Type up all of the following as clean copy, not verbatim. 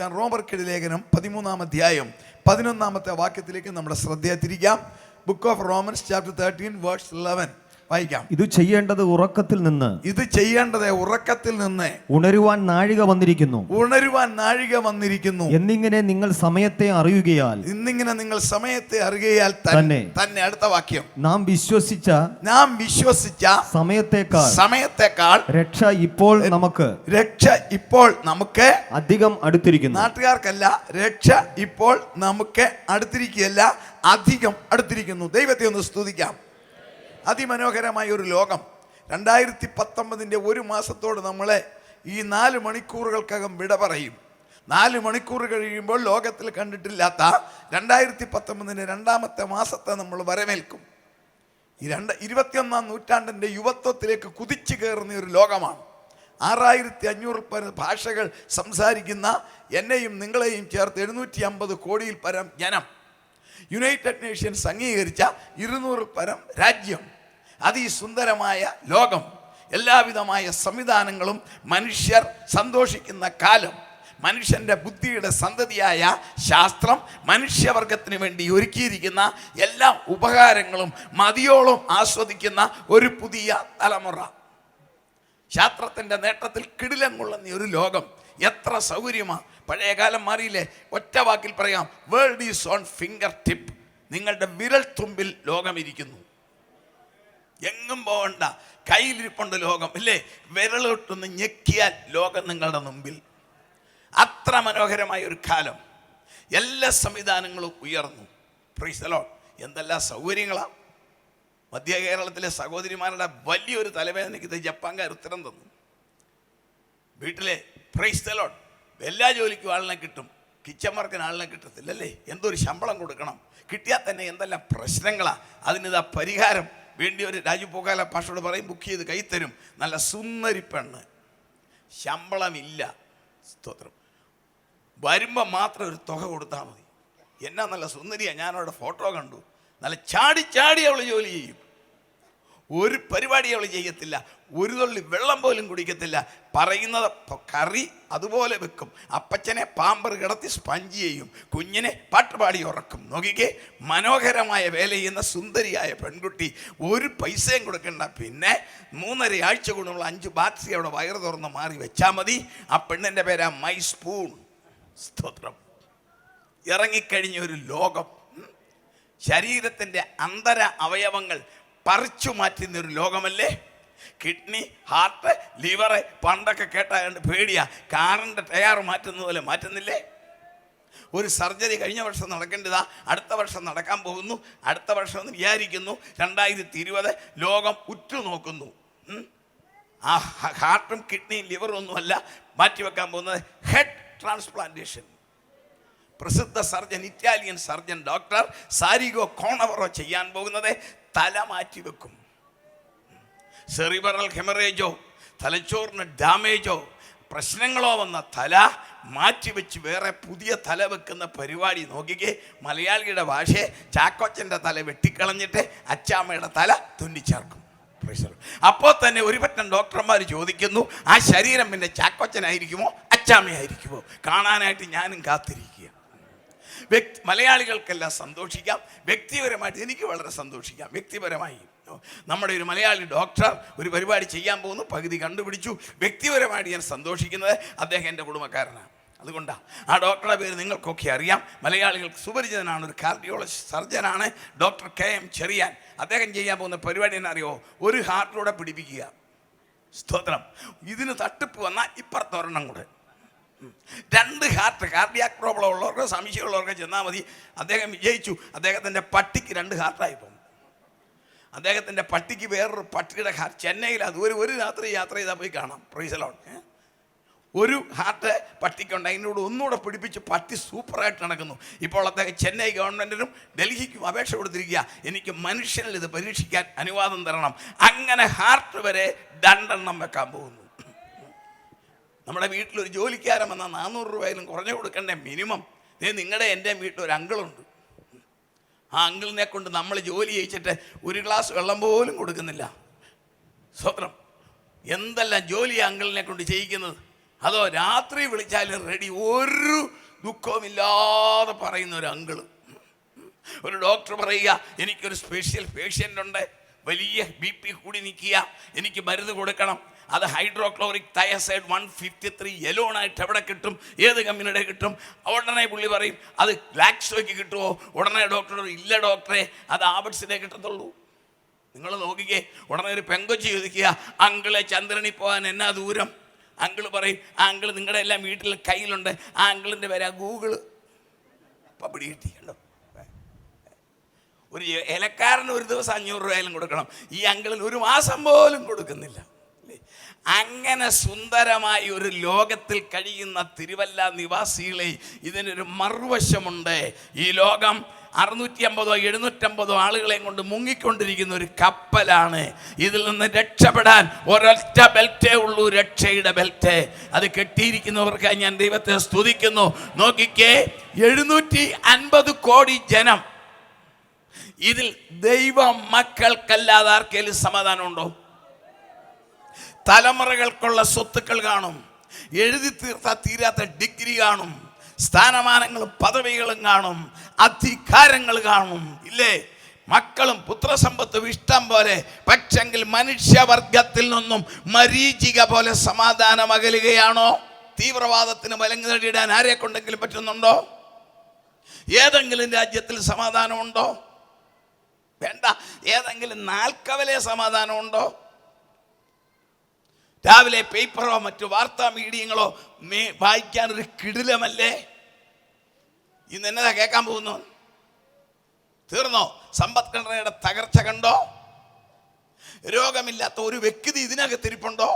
വായിക്കാം. റോമർക്കെഴുതിയ ലേഖനം 13-ാം അധ്യായം 11-ാമത്തെ വാക്യത്തിലേക്ക് നമ്മുടെ ശ്രദ്ധയെ തിരിക്കാം. Book of Romans chapter 13 verse 11 വായിക്കാം. ഇത് ചെയ്യേണ്ടത് ഉറക്കത്തിൽ നിന്ന് ഉണരുവാൻ നാഴിക വന്നിരിക്കുന്നു എന്നിങ്ങനെ നിങ്ങൾ സമയത്തെ അറിയുകയാൽ തന്നെ. അടുത്ത വാക്യം, നാം വിശ്വസിച്ച സമയത്തേക്കാൾ രക്ഷ ഇപ്പോൾ നമുക്ക് അധികം അടുത്തിരിക്കുന്നു. നാട്ടുകാർക്കല്ല, രക്ഷ ഇപ്പോൾ നമുക്ക് അടുത്തിരിക്കുകയല്ല, അധികം അടുത്തിരിക്കുന്നു. ദൈവത്തെ ഒന്ന് സ്തുതിക്കാം. അതിമനോഹരമായ ഒരു ലോകം. 2019 ഒരു മാസത്തോട് നമ്മളെ ഈ 4 മണിക്കൂറുകൾക്കകം വിട പറയും. 4 മണിക്കൂർ കഴിയുമ്പോൾ ലോകത്തിൽ കണ്ടിട്ടില്ലാത്ത 2019 2-ാമത്തെ മാസത്തെ നമ്മൾ വരവേൽക്കും. ഈ 21-ാം നൂറ്റാണ്ടിൻ്റെ യുവത്വത്തിലേക്ക് കുതിച്ചു കയറുന്ന ഒരു ലോകമാണ്. 6500 പരം ഭാഷകൾ സംസാരിക്കുന്ന എന്നെയും നിങ്ങളെയും ചേർത്ത് 750 കോടിയിൽ പരം ജനം, യുണൈറ്റഡ് നേഷൻസ് അംഗീകരിച്ച 200 പരം രാജ്യം, അതിസുന്ദരമായ ലോകം, എല്ലാവിധമായ സംവിധാനങ്ങളും, മനുഷ്യർ സന്തോഷിക്കുന്ന കാലം, മനുഷ്യൻ്റെ ബുദ്ധിയുടെ സന്തതിയായ ശാസ്ത്രം മനുഷ്യവർഗത്തിന് വേണ്ടി ഒരുക്കിയിരിക്കുന്ന എല്ലാ ഉപകാരങ്ങളും മതിയോളം ആസ്വദിക്കുന്ന ഒരു പുതിയ തലമുറ. ശാസ്ത്രത്തിൻ്റെ നേട്ടത്തിൽ കിടിലം കൊള്ളുന്ന ഒരു ലോകം. എത്ര സൗകര്യമാണ്! പഴയ കാലം മാറിയില്ലേ? ഒറ്റ വാക്കിൽ പറയാം, world is on finger tip. നിങ്ങളുടെ വിരൽ തുമ്പിൽ ലോകം ഇരിക്കുന്നു. എങ്ങും പോകണ്ട, കയ്യിലിരിപ്പുണ്ട് ലോകം, ഇല്ലേ? വിരലോട്ടൊന്ന് ഞെക്കിയാൽ ലോകം നിങ്ങളുടെ മുമ്പിൽ. അത്ര മനോഹരമായ ഒരു കാലം. എല്ലാ സംവിധാനങ്ങളും ഉയർന്നു. Price the Lord. എന്തെല്ലാം സൗകര്യങ്ങളാണ്! മധ്യ കേരളത്തിലെ സഹോദരിമാരുടെ വലിയൊരു തലവേദനയ്ക്ക് ഇത് ജപ്പാൻകാർ ഉത്തരം തന്നു. വീട്ടിലെ പ്രൈസ് ദി ലോർഡ് എല്ലാ ജോലിക്കും ആളിനെ കിട്ടും, കിച്ചൺ വർക്കിന് ആളിനെ കിട്ടത്തില്ലല്ലേ? എന്തൊരു ശമ്പളം കൊടുക്കണം, കിട്ടിയാൽ തന്നെ എന്തെല്ലാം പ്രശ്നങ്ങളാണ്. അതിനിതാ പരിഹാരം. വേണ്ടി ഒരു രാജു പോകാല പാഷോട് പറയും, ബുക്ക് ചെയ്ത് കൈ തരും. നല്ല സുന്ദരി പെണ്ണ്, ശമ്പളമില്ല, സ്തോത്രം, വരുമ്പോൾ മാത്രം ഒരു തുക കൊടുത്താൽ മതി. എന്നാ നല്ല സുന്ദരിയാണ്, ഞാനവിടെ ഫോട്ടോ കണ്ടു. നല്ല ചാടി അവൾ ജോലി ചെയ്യും. ഒരു പരിപാടി അവൾ ചെയ്യത്തില്ല, ഒരു തുള്ളി വെള്ളം പോലും കുടിക്കത്തില്ല. പറയുന്നത് കറി അതുപോലെ വെക്കും. അപ്പച്ചനെ പാമ്പർ കിടത്തി സ്പഞ്ച് ചെയ്യും, കുഞ്ഞിനെ പാട്ടുപാടി ഉറക്കും. നോക്കിക്കേ, മനോഹരമായ വേല ചെയ്യുന്ന സുന്ദരിയായ പെൺകുട്ടി. ഒരു പൈസയും കൊടുക്കണ്ട. പിന്നെ 3.5 ആഴ്ച കൊണ്ടുള്ള 5 ബാക്സി അവിടെ വയറ് തുറന്ന് മാറി വെച്ചാൽ മതി. ആ പെണ്ണിൻ്റെ പേരാ മൈ സ്പൂൺ. സ്തോത്രം. ഇറങ്ങിക്കഴിഞ്ഞ ഒരു ലോകം. ശരീരത്തിൻ്റെ അന്തര അവയവങ്ങൾ പറിച്ചു മാറ്റുന്ന ഒരു ലോകമല്ലേ? കിഡ്നി, ഹാർട്ട്, ലിവറ് പണ്ടൊക്കെ കേട്ടാണ്ട് പേടിയാ. കാറിൻ്റെ ടയർ മാറ്റുന്ന പോലെ മാറ്റുന്നില്ലേ? ഒരു സർജറി കഴിഞ്ഞ വർഷം നടക്കേണ്ടതാ, അടുത്ത വർഷം നടക്കാൻ പോകുന്നു. അടുത്ത വർഷം എന്ന് വിചാരിക്കുന്നു. 2020 ലോകം ഉറ്റുനോക്കുന്നു. ആ ഹാർട്ടും കിഡ്നിയും ലിവറും ഒന്നുമല്ല മാറ്റിവെക്കാൻ പോകുന്നത്, ഹെഡ് ട്രാൻസ്പ്ലാന്റേഷൻ. പ്രസിദ്ധ സർജൻ, ഇറ്റാലിയൻ സർജൻ ഡോക്ടർ സാരിഗോ കോണവറോ ചെയ്യാൻ പോകുന്നത് തല മാറ്റിവെക്കും. സെറിബ്രൽ ഹെമറേജോ, തലച്ചോറിന് ഡാമേജോ, പ്രശ്നങ്ങളോ വന്ന തല മാറ്റിവെച്ച് വേറെ പുതിയ തല വെക്കുന്ന പരിപാടി. നോക്കിക്കേ, മലയാളിയുടെ ഭാഷയെ ചാക്കോച്ചൻ്റെ തല വെട്ടിക്കളഞ്ഞിട്ട് അച്ചാമ്മയുടെ തല തുന്നിച്ചേർക്കും. അപ്പോൾ തന്നെ ഒരു പറ്റം ഡോക്ടർമാർ ചോദിക്കുന്നു, ആ ശരീരം പിന്നെ ചാക്കോച്ചനായിരിക്കുമോ അച്ചാമ്മയായിരിക്കുമോ? കാണാനായിട്ട് ഞാനും കാത്തിരിക്കുക. മലയാളികൾക്കെല്ലാം സന്തോഷിക്കാം. വ്യക്തിപരമായിട്ട് എനിക്ക് വളരെ സന്തോഷിക്കാം. വ്യക്തിപരമായി നമ്മുടെ ഒരു മലയാളി ഡോക്ടർ ഒരു പരിപാടി ചെയ്യാൻ പോകുന്നു, പകുതി കണ്ടുപിടിച്ചു. വ്യക്തിപരമായിട്ട് ഞാൻ സന്തോഷിക്കുന്നത് അദ്ദേഹം എൻ്റെ കുടുംബക്കാരനാണ്. അതുകൊണ്ടാണ്. ആ ഡോക്ടറുടെ പേര് നിങ്ങൾക്കൊക്കെ അറിയാം, മലയാളികൾക്ക് സുപരിചിതനാണ്. ഒരു കാർഡിയോളജിസ്റ്റ് സർജനാണ്, ഡോക്ടർ KM ചെറിയാൻ. അദ്ദേഹം ചെയ്യാൻ പോകുന്ന പരിപാടി എന്നറിയോ? ഒരു ഹാർട്ടിലൂടെ പിടിപ്പിക്കുക. സ്തോത്രം. ഇതിന് തട്ടിപ്പ് വന്നാൽ ഇപ്പുറത്തൊരെണ്ണം കൂടെ. 2 ഹാർട്ട്, കാർഡിയാക് പ്രോബ്ലം ഉള്ളവർക്ക്, സംശയമുള്ളവർക്ക് ചെന്നാൽ മതി. അദ്ദേഹം വിജയിച്ചു. അദ്ദേഹത്തിൻ്റെ പട്ടിക്ക് 2 ഹാർട്ടായി പോകും. അദ്ദേഹത്തിൻ്റെ പട്ടിക്ക് വേറൊരു പട്ടിയുടെ ഹാർട്ട് ചെന്നൈയിൽ, അത് ഒരു രാത്രി യാത്ര ചെയ്താൽ പോയി കാണാം. Price the Lord. ഒരു ഹാർട്ട് പട്ടിക്കുണ്ട്, അതിനോട് ഒന്നുകൂടെ പിടിപ്പിച്ച് പട്ടി സൂപ്പറായിട്ട് നടക്കുന്നു. ഇപ്പോൾ അദ്ദേഹം ചെന്നൈ ഗവൺമെൻറ്റിനും ഡൽഹിക്കും അപേക്ഷ കൊടുത്തിരിക്കുക, എനിക്ക് മനുഷ്യനിൽ ഇത് പരീക്ഷിക്കാൻ അനുവാദം തരണം. അങ്ങനെ ഹാർട്ട് വരെ 2 എണ്ണം വെക്കാൻ പോകുന്നു. നമ്മുടെ വീട്ടിലൊരു ജോലിക്കാരൻ വന്നാൽ 400 രൂപയിലും കുറഞ്ഞു കൊടുക്കണ്ടേ മിനിമം? നിങ്ങളുടെ എൻ്റെ വീട്ടിലൊരു അങ്കിളുണ്ട്. ആ അങ്കിളിനെ കൊണ്ട് നമ്മൾ ജോലി ചെയ്യിച്ചിട്ട് ഒരു ഗ്ലാസ് വെള്ളം പോലും കൊടുക്കുന്നില്ല. സ്വത്രം. എന്തെല്ലാം ജോലി അങ്കിളിനെ കൊണ്ട് ചെയ്യിക്കുന്നത്. അതോ രാത്രി വിളിച്ചാലും റെഡി, ഒരു ദുഃഖവുമില്ലാതെ പറയുന്ന ഒരു അങ്കിള്. ഒരു ഡോക്ടർ പറയുക, എനിക്കൊരു സ്പെഷ്യൽ പേഷ്യൻ്റ് ഉണ്ട്, വലിയ BP കൂടി നിൽക്കുക, എനിക്ക് മരുന്ന് കൊടുക്കണം, അത് ഹൈഡ്രോക്ലോറിക് തയസൈഡ് 153 എലോണായിട്ട് എവിടെ കിട്ടും, ഏത് കമ്പനിയുടെ കിട്ടും? ഉടനെ പുള്ളി പറയും അത് ലാക്സോയ്ക്ക് കിട്ടുമോ? ഉടനെ ഡോക്ടർ ഇല്ല ഡോക്ടറെ, അത് ആബട്സിനെ കിട്ടത്തുള്ളൂ. നിങ്ങൾ നോക്കിക്കേ, ഉടനെ ഒരു പെങ്കൊച്ചി ചോദിക്കുക, അങ്കിളെ ചന്ദ്രനിൽ പോകാൻ എന്നാ ദൂരം? അങ്കിള് പറയും, ആ അങ്കിള് നിങ്ങളുടെ എല്ലാം വീട്ടിൽ കയ്യിലുണ്ട്, ആ അങ്കിളിൻ്റെ പേരാ ഗൂഗിള്. അപ്പം പിടി കിട്ടി. കണ്ടോ, ഒരു ഇലക്കാരന് ഒരു ദിവസം 500 രൂപയിലും കൊടുക്കണം, ഈ അങ്കിളിന് ഒരു മാസം പോലും കൊടുക്കുന്നില്ല. അങ്ങനെ സുന്ദരമായ ഒരു ലോകത്തിൽ കഴിയുന്ന തിരുവല്ല നിവാസികളെ, ഇതിനൊരു മറുവശമുണ്ട്. ഈ ലോകം 650 750 ആളുകളെയും കൊണ്ട് മുങ്ങിക്കൊണ്ടിരിക്കുന്ന ഒരു കപ്പലാണ്. ഇതിൽ നിന്ന് രക്ഷപ്പെടാൻ ഒരൊറ്റ ബെൽറ്റേ ഉള്ളൂ, രക്ഷയുടെ ബെൽറ്റ്. അത് കെട്ടിയിരിക്കുന്നവർക്ക് ഞാൻ ദൈവത്തെ സ്തുതിക്കുന്നു. നോക്കിക്കേ, 750 കോടി ജനം. ഇതിൽ ദൈവ മക്കൾക്കല്ലാതെ ആർക്കെങ്കിലും സമാധാനമുണ്ടോ? തലമുറകൾക്കുള്ള സ്വത്തുക്കൾ കാണും, എഴുതി തീരാത്ത ഡിഗ്രി കാണും, സ്ഥാനമാനങ്ങളും പദവികളും കാണും, അധികാരങ്ങൾ കാണും, ഇല്ലേ? മക്കളും പുത്രസമ്പത്തും ഇഷ്ടം പോലെ. പക്ഷെങ്കിൽ മനുഷ്യവർഗത്തിൽ നിന്നും മരീചിക പോലെ സമാധാനം അകലുകയാണോ? തീവ്രവാദത്തിന് മലങ്ങേടിയിടാൻ ആരെ കൊണ്ടെങ്കിലും പറ്റുന്നുണ്ടോ? ഏതെങ്കിലും രാജ്യത്തിൽ സമാധാനമുണ്ടോ? വേണ്ട. ഏതെങ്കിലും നാൽക്കവലെ സമാധാനമുണ്ടോ? രാവിലെ പേപ്പറോ മറ്റു വാർത്താ മീഡിയങ്ങളോ വായിക്കാനൊരു കിടിലമല്ലേ? ഇന്ന് എന്നതാ കേൾക്കാൻ പോകുന്നു? തീർന്നോ? സമ്പദ്ഘടനയുടെ തകർച്ച കണ്ടോ? രോഗമില്ലാത്ത ഒരു വ്യക്തി ഇതിനകത്തിരിപ്പുണ്ടോ?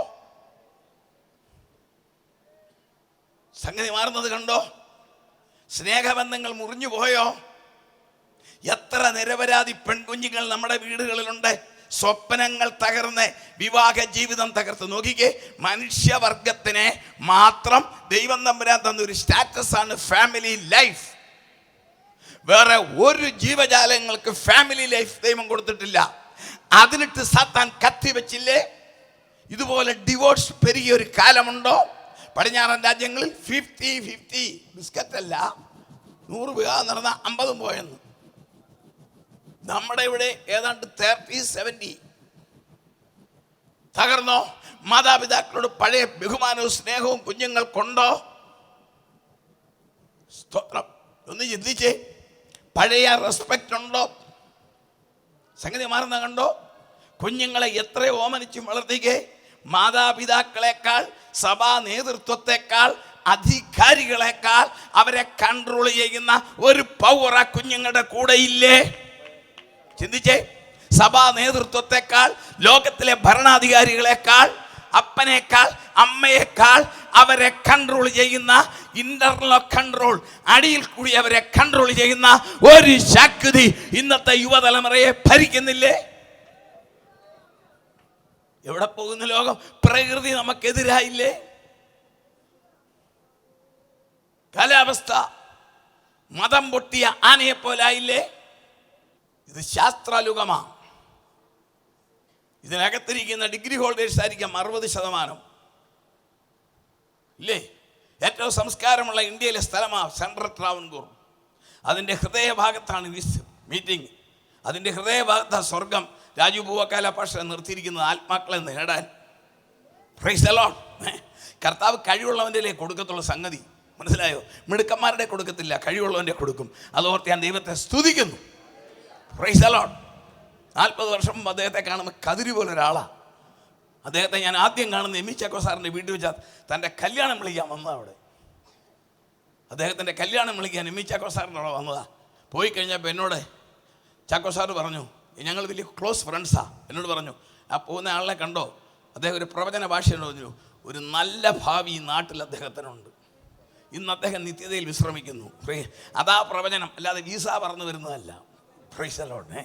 സംഗതി മാറുന്നത് കണ്ടോ? സ്നേഹബന്ധങ്ങൾ മുറിഞ്ഞു പോയോ? എത്ര നിരപരാധി പെൺകുഞ്ഞുങ്ങൾ നമ്മുടെ വീടുകളിലുണ്ട്. സ്വപ്നങ്ങൾ തകർന്ന് വിവാഹ ജീവിതം തകർത്ത്. നോക്കിക്കേ, മനുഷ്യവർഗത്തിനെ മാത്രം ദൈവം തമ്പുരാൻ തന്നൊരു സ്റ്റാറ്റസാണ് ഫാമിലി ലൈഫ്. വേറെ ഒരു ജീവജാലങ്ങൾക്ക് ഫാമിലി ലൈഫ് ദൈവം കൊടുത്തിട്ടില്ല. അതിനിട്ട് സാത്താൻ കത്തി വെച്ചില്ലേ? ഇതുപോലെ ഡിവോഴ്സ് പെരുകിയ ഒരു കാലമുണ്ടോ? പടിഞ്ഞാറൻ രാജ്യങ്ങളിൽ 50-50 ബിസ്ക്കറ്റ് അല്ല, 100 വിവാഹം നടന്ന 50 പോയെന്ന്. നമ്മുടെ ഇവിടെ ഏതാണ്ട് 30-70. തകർന്നോ? മാതാപിതാക്കളോട് പഴയ ബഹുമാനവും സ്നേഹവും കുഞ്ഞുങ്ങൾക്കുണ്ടോ? സ്തോത്രം. ഒന്ന് ചിന്തിച്ചേ, പഴയ റെസ്പെക്റ്റ് ഉണ്ടോ? സംഗതി മാറുന്ന കണ്ടോ? കുഞ്ഞുങ്ങളെ എത്ര ഓമനിച്ചും വളർത്തിക്കേ. മാതാപിതാക്കളെക്കാൾ, സഭാ നേതൃത്വത്തെക്കാൾ, അധികാരികളെക്കാൾ അവരെ കൺട്രോൾ ചെയ്യുന്ന ഒരു പവർ ആ കുഞ്ഞുങ്ങളുടെ കൂടെ ഇല്ലേ? ചിന്തിച്ചേ, സഭാ നേതൃത്വത്തെക്കാൾ, ലോകത്തിലെ ഭരണാധികാരികളെക്കാൾ, അപ്പനേക്കാൾ, അമ്മയേക്കാൾ അവരെ കൺട്രോൾ ചെയ്യുന്ന, ഇന്റർലോക്ക് കൺട്രോൾ, അടിയിൽ കൂടി അവരെ കൺട്രോൾ ചെയ്യുന്ന ഒരു ശക്തി ഇന്നത്തെ യുവതലമുറയെ ഭരിക്കുന്നില്ലേ? എവിടെ പോകുന്ന ലോകം? പ്രകൃതി നമുക്കെതിരായില്ലേ? കാലാവസ്ഥ മതം പൊട്ടിയ ആനയെ പോലായില്ലേ? ഇത് ശാസ്ത്രാലുഗമാണ്. ഇതിനകത്തിരിക്കുന്ന ഡിഗ്രി ഹോൾഡേഴ്സ് ആയിരിക്കാം 60%. ഇല്ലേ? ഏറ്റവും സംസ്കാരമുള്ള ഇന്ത്യയിലെ സ്ഥലമാണ് സെൻട്രൽ ട്രാവൻകൂർ. അതിൻ്റെ ഹൃദയഭാഗത്താണ് മീറ്റിംഗ്. അതിൻ്റെ ഹൃദയഭാഗത്താണ് സ്വർഗം. രാജു പൂവക്കാല പാഷ നിർത്തിയിരിക്കുന്നത് ആത്മാക്കളെ നേടാൻ. Price the Lord. കർത്താവ് കഴിവുള്ളവൻ്റെ കൊടുക്കത്തുള്ള സംഗതി മനസ്സിലായോ? മിടുക്കന്മാരുടെ കൊടുക്കത്തില്ല, കഴിവുള്ളവൻ്റെ കൊടുക്കും. അതോർത്ത് ഞാൻ ദൈവത്തെ സ്തുതിക്കുന്നു. Price the Lord. 40 വർഷം മുമ്പ് അദ്ദേഹത്തെ കാണുമ്പോൾ കതിരി പോലെ ഒരാളാണ്. അദ്ദേഹത്തെ ഞാൻ ആദ്യം കാണുന്ന എമ്മി ചാക്കോ സാറിൻ്റെ വീട്ടിൽ വെച്ചാൽ തൻ്റെ കല്യാണം വിളിക്കാൻ വന്നതാണ്. അവിടെ അദ്ദേഹത്തിൻ്റെ കല്യാണം വിളിക്കാൻ എമ്മി ചാക്കോ സാറിൻ്റെ അവിടെ വന്നതാണ്. പോയി കഴിഞ്ഞപ്പോൾ എന്നോട് ചാക്കോ സാറ് പറഞ്ഞു, ഞങ്ങൾ വലിയ ക്ലോസ് ഫ്രണ്ട്സാണ്. എന്നോട് പറഞ്ഞു, ആ പോകുന്ന ആളിനെ കണ്ടോ? അദ്ദേഹം ഒരു പ്രവചന ഭാഷയോട് പറഞ്ഞു, ഒരു നല്ല ഭാവി ഈ നാട്ടിൽ അദ്ദേഹത്തിനുണ്ട്. ഇന്ന് അദ്ദേഹം നിത്യതയിൽ വിശ്രമിക്കുന്നു. അതാ പ്രവചനം, അല്ലാതെ വീസ പറന്നു വരുന്നതല്ല. Price the Lord.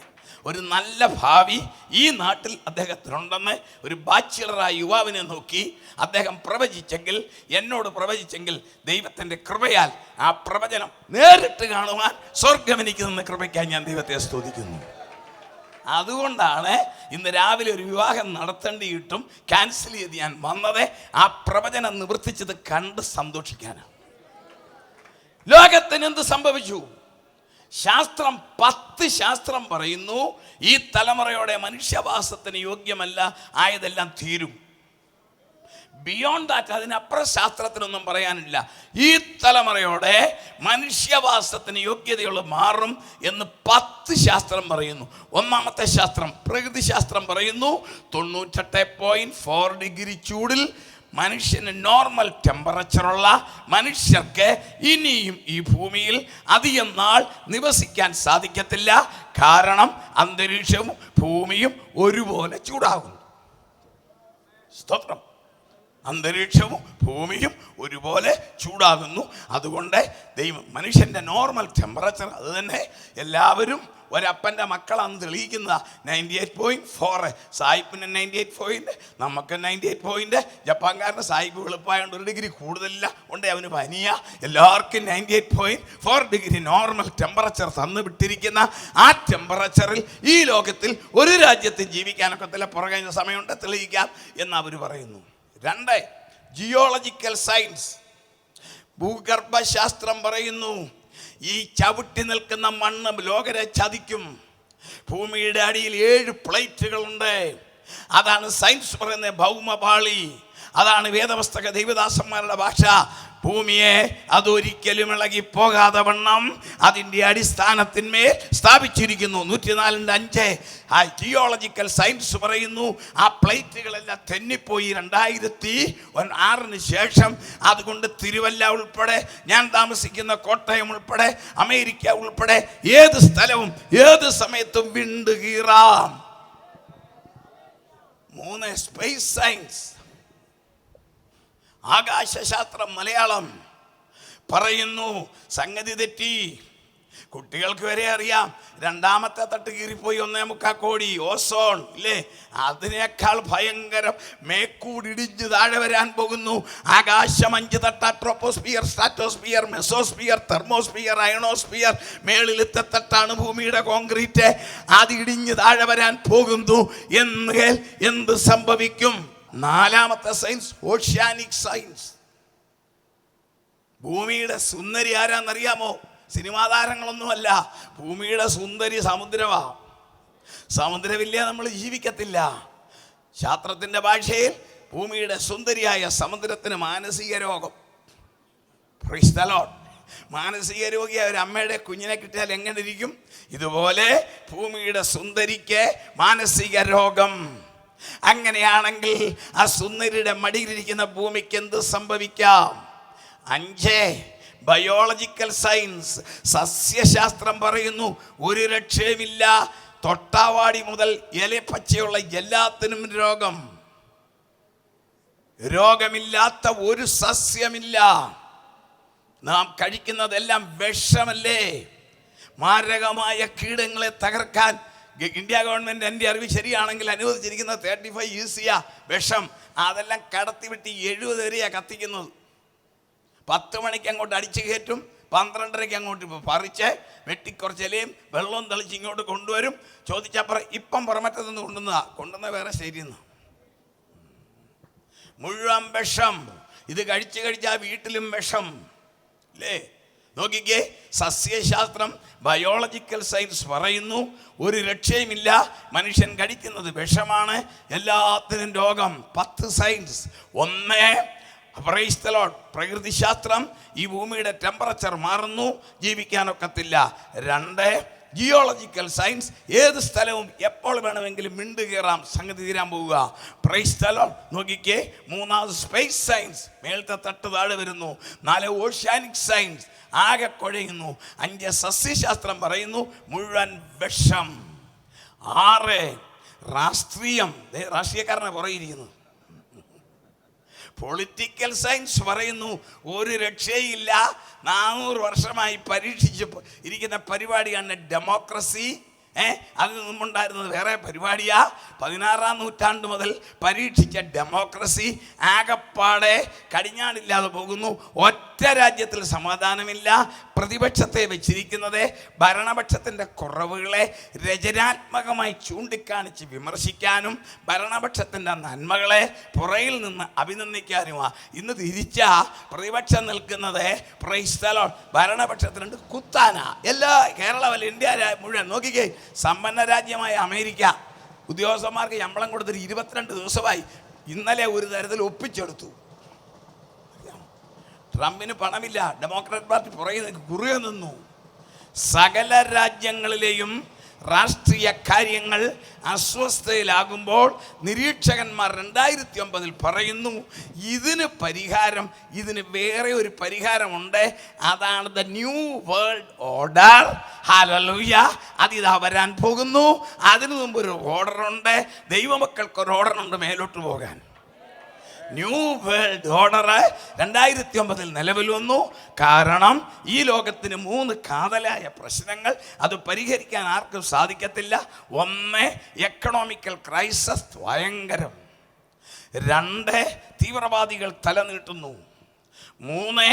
ഒരു നല്ല ഭാവി ഈ നാട്ടിൽ അദ്ദേഹത്തിനുണ്ടെന്ന് ഒരു ബാച്ചിലറായ യുവാവിനെ നോക്കി അദ്ദേഹം പ്രവചിച്ചെങ്കിൽ, എന്നോട് പ്രവചിച്ചെങ്കിൽ, ദൈവത്തിൻ്റെ കൃപയാൽ ആ പ്രവചനം നേരിട്ട് കാണുവാൻ സ്വർഗം എനിക്ക് നിന്ന് കൃപയ്ക്കാൻ ഞാൻ ദൈവത്തെ സ്തുതിക്കുന്നു. അതുകൊണ്ടാണ് ഇന്ന് രാവിലെ ഒരു വിവാഹം നടത്തേണ്ടിയിട്ടും ക്യാൻസൽ ചെയ്ത് ഞാൻ വന്നത്. ആ പ്രവചനം നിവർത്തിച്ചത് കണ്ട് സന്തോഷിക്കാനാണ്. ലോകത്തിന് എന്ത് സംഭവിച്ചു? ശാസ്ത്രം 10 ശാസ്ത്രം പറയുന്നു ഈ തലമുറയോടെ മനുഷ്യവാസത്തിന് യോഗ്യമല്ല ആയതെല്ലാം തീരും. ബിയോണ്ട് ദാറ്റ്, അതിനപ്പുറം ശാസ്ത്രത്തിനൊന്നും പറയാനില്ല. ഈ തലമുറയോടെ മനുഷ്യവാസത്തിന് യോഗ്യതയുള്ള മാറും എന്ന് 10 ശാസ്ത്രം പറയുന്നു. ഒന്നാമത്തെ ശാസ്ത്രം, പ്രകൃതി ശാസ്ത്രം പറയുന്നു 98.4 ഡിഗ്രി ചൂടിൽ മനുഷ്യന് നോർമൽ ടെമ്പറേച്ചറുള്ള മനുഷ്യർക്ക് ഇനിയും ഈ ഭൂമിയിൽ അധികം നാൾ നിവസിക്കാൻ സാധിക്കത്തില്ല. കാരണം അന്തരീക്ഷവും ഭൂമിയും ഒരുപോലെ ചൂടാകുന്നു. സ്തോത്രം. അന്തരീക്ഷവും ഭൂമിയും ഒരുപോലെ ചൂടാകുന്നു. അതുകൊണ്ട് ദൈവം മനുഷ്യൻ്റെ നോർമൽ ടെമ്പറേച്ചർ അത് തന്നെ. എല്ലാവരും ഒരപ്പൻ്റെ മക്കളാണ് തെളിയിക്കുന്നത്. 98.4. സായിപ്പിന് 98 നമുക്ക് 98. ജപ്പാൻകാരൻ്റെ സായിപ്പ് വെളുപ്പായതുകൊണ്ട് 1 ഡിഗ്രി കൂടുതലില്ല, ഉണ്ട് അവന് പനിയ. എല്ലാവർക്കും 98.4 ഡിഗ്രി നോർമൽ ടെമ്പറേച്ചർ തന്നു വിട്ടിരിക്കുന്ന ആ ടെമ്പറേച്ചറിൽ ഈ ലോകത്തിൽ ഒരു രാജ്യത്ത് ജീവിക്കാനൊക്കത്തില്ല. പുറകെ സമയമുണ്ട്, തെളിയിക്കാം എന്ന് അവർ പറയുന്നു. 2, ജിയോളജിക്കൽ സയൻസ്, ഭൂഗർഭശാസ്ത്രം പറയുന്നു ഈ ചവിട്ടി നിൽക്കുന്ന മണ്ണ് ലോകരെ ചതിക്കും. ഭൂമിയുടെ അടിയിൽ 7 പ്ലേറ്റുകളുണ്ട്. അതാണ് സയൻസ് പറയുന്നത് ഭൗമപാളി. അതാണ് വേദപുസ്തക ദൈവദാസന്മാരുടെ ഭാഷ. ഭൂമിയെ അതൊരിക്കലും ഇളകിപ്പോകാതെ വണ്ണം അതിൻ്റെ അടിസ്ഥാനത്തിന്മേൽ സ്ഥാപിച്ചിരിക്കുന്നു. 104:5 ആ ജിയോളജിക്കൽ സയൻസ് പറയുന്നു ആ പ്ലേറ്റുകളെല്ലാം തെന്നിപ്പോയി 2006 ശേഷം. അതുകൊണ്ട് തിരുവല്ല ഉൾപ്പെടെ, ഞാൻ താമസിക്കുന്ന കോട്ടയം ഉൾപ്പെടെ, അമേരിക്ക ഉൾപ്പെടെ ഏത് സ്ഥലവും ഏത് സമയത്തും വിണ്ട് കീറാം. 3, സ്പേസ് സയൻസ്, ആകാശശാസ്ത്രം മലയാളം പറയുന്നു സംഗതി തെറ്റി. കുട്ടികൾക്ക് വരെ അറിയാം. 2ാമത്തെ തട്ട് കീറിപ്പോയി 1.25 കോടി. ഓസോൺ ഇല്ലേ, അതിനേക്കാൾ ഭയങ്കരം മേക്കൂടിടിഞ്ഞ് താഴെ വരാൻ പോകുന്നു. ആകാശം 5 തട്ട്: troposphere, stratosphere, mesosphere, thermosphere, ionosphere. മേളിലത്തെ തട്ടാണ് ഭൂമിയുടെ കോൺക്രീറ്റ്. അത് ഇടിഞ്ഞ് താഴെ വരാൻ പോകുന്നു. എങ്കിൽ എന്ത് സംഭവിക്കും? 4ാമത്തെ സയൻസ്, ഓഷ്യാനിക് സയൻസ്. ഭൂമിയുടെ സുന്ദരി ആരാന്നറിയാമോ? സിനിമാ താരങ്ങളൊന്നുമല്ല. ഭൂമിയുടെ സുന്ദരി സമുദ്രമാണ്. സമുദ്രമില്ല നമ്മൾ ജീവിക്കത്തില്ല. ശാസ്ത്രത്തിൻ്റെ ഭാഷയിൽ ഭൂമിയുടെ സുന്ദരിയായ സമുദ്രത്തിന് മാനസിക രോഗം. Price the Lord. മാനസിക രോഗിയായ ഒരു അമ്മയുടെ കുഞ്ഞിനെ കിട്ടിയാൽ എങ്ങനെ ഇരിക്കും? ഇതുപോലെ ഭൂമിയുടെ സുന്ദരിക്ക് മാനസിക രോഗം. അങ്ങനെയാണെങ്കിൽ ആ സുന്ദരിയുടെ മടിയിലിരിക്കുന്ന ഭൂമിക്ക് എന്ത് സംഭവിക്കാം? 5, ബയോളജിക്കൽ സയൻസ്, സസ്യശാസ്ത്രം പറയുന്നു ഒരു രക്ഷയുമില്ല. തൊട്ടാവാടി മുതൽ ഇലപ്പച്ചയുള്ള എല്ലാത്തിനും രോഗം. രോഗമില്ലാത്ത ഒരു സസ്യമില്ല. നാം കഴിക്കുന്നതെല്ലാം വിഷമല്ലേ? മാരകമായ കീടങ്ങളെ തകർക്കാൻ ഇന്ത്യ ഗവൺമെൻറ്, എൻ്റെ അറിവ് ശരിയാണെങ്കിൽ, അനുവദിച്ചിരിക്കുന്നത് 35 ഈസിയ വിഷം. അതെല്ലാം കടത്തിവിട്ട് 70 വരെയാണ് കത്തിക്കുന്നത്. 10 മണിക്ക് അങ്ങോട്ട് അടിച്ചു കയറ്റും, 12:30 അങ്ങോട്ട് പറിച്ച് വെട്ടിക്കുറച്ചിലയും വെള്ളവും തെളിച്ച് ഇങ്ങോട്ട് കൊണ്ടുവരും. ചോദിച്ചപ്പുറം ഇപ്പം പുറമറ്റത്തുനിന്ന് കൊണ്ടുവന്ന വേറെ ശരിയെന്ന്. മുഴുവൻ വിഷം. ഇത് കഴിച്ചാൽ വീട്ടിലും വിഷം അല്ലേ? നോക്കിക്കേ, സസ്യശാസ്ത്രം, ബയോളജിക്കൽ സയൻസ് പറയുന്നു ഒരു രക്ഷയുമില്ല. മനുഷ്യൻ കഴിക്കുന്നത് വിഷമാണ്. എല്ലാത്തിനും രോഗം. 10 സയൻസ്. 1, പ്രൈസ് ദി ലോർഡ്, പ്രകൃതിശാസ്ത്രം. ഈ ഭൂമിയുടെ ടെമ്പറേച്ചർ മാറുന്നു, ജീവിക്കാനൊക്കത്തില്ല. 2, ജിയോളജിക്കൽ സയൻസ്. ഏത് സ്ഥലവും എപ്പോൾ വേണമെങ്കിലും മിണ്ട് കയറാം, സംഗതി തീരാൻ പോവുക. Price the Lord. നോക്കിക്കേ, 3, സ്പേസ് സയൻസ്. മേളത്തെ തട്ട് താഴെ വരുന്നു. 4, ഓഷ്യാനിക് സയൻസ്. ആകെ കുഴയുന്നു. 5, സസ്യശാസ്ത്രം പറയുന്നു മുഴുവൻ വിഷം. 6, രാഷ്ട്രീയം. രാഷ്ട്രീയക്കാരനെ പുറകിരിക്കുന്നു. പൊളിറ്റിക്കൽ സയൻസ് പറയുന്നു ഒരു രക്ഷയില്ല. 400 വർഷമായി പരീക്ഷിച്ച് ഇരിക്കുന്ന പരിപാടിയാണ് ഡെമോക്രസി. അതിൽ നിന്നുണ്ടായിരുന്നത് വേറെ പരിപാടിയാ. 16-ാം നൂറ്റാണ്ട് മുതൽ പരീക്ഷിച്ച ഡെമോക്രസി ആകപ്പാടെ കടിഞ്ഞാണില്ലാതെ പോകുന്നു. ഒറ്റ രാജ്യത്തിൽ സമാധാനമില്ല. പ്രതിപക്ഷത്തെ വെച്ചിരിക്കുന്നത് ഭരണപക്ഷത്തിൻ്റെ കുറവുകളെ രചനാത്മകമായി ചൂണ്ടിക്കാണിച്ച് വിമർശിക്കാനും ഭരണപക്ഷത്തിൻ്റെ നന്മകളെ പുറയിൽ നിന്ന് അഭിനന്ദിക്കാനുമാണ്. ഇന്ന് തിരിച്ചാ പ്രതിപക്ഷം നിൽക്കുന്നത് പ്രൈസ് ദി ലോർഡ്, ഭരണപക്ഷത്തിനുണ്ട് കുത്താനാ. എല്ലാ കേരളമല്ല, ഇന്ത്യ മുഴുവൻ നോക്കിക്കേ. സമ്പന്ന രാജ്യമായ അമേരിക്ക ഉദ്യോഗസ്ഥന്മാർക്ക് ശമ്പളം കൊടുത്തിട്ട് 22 ദിവസമായി. ഇന്നലെ ഒരു തരത്തിൽ ഒപ്പിച്ചെടുത്തു. ട്രംപിന് പണമില്ല, ഡെമോക്രാറ്റ് പാർട്ടി പുറകെ കുറുകെ നിന്നു. സകല രാജ്യങ്ങളിലെയും രാഷ്ട്രീയ കാര്യങ്ങൾ അസ്വസ്ഥതയിലാകുമ്പോൾ നിരീക്ഷകന്മാർ 2009 പറയുന്നു, ഇതിന് പരിഹാരം, ഇതിന് വേറെ ഒരു പരിഹാരമുണ്ട്. അതാണ് the new world order. Hallelujah. അതിതാ വരാൻ പോകുന്നു. അതിനു മുമ്പ് ഒരു ഓർഡറുണ്ട്. ദൈവമക്കൾക്ക് ഒരു ഓർഡറുണ്ട് മേലോട്ട് പോകാൻ. ന്യൂ വേൾഡ് ഓർഡർ 2009 നിലവിൽ വന്നു. കാരണം ഈ ലോകത്തിന് 3 കാതലായ പ്രശ്നങ്ങൾ, അത് പരിഹരിക്കാൻ ആർക്കും സാധിക്കത്തില്ല. 1, എക്കണോമിക്കൽ ക്രൈസിസ് ഭയങ്കരം. 2, തീവ്രവാദികൾ തലനീട്ടുന്നു. 3,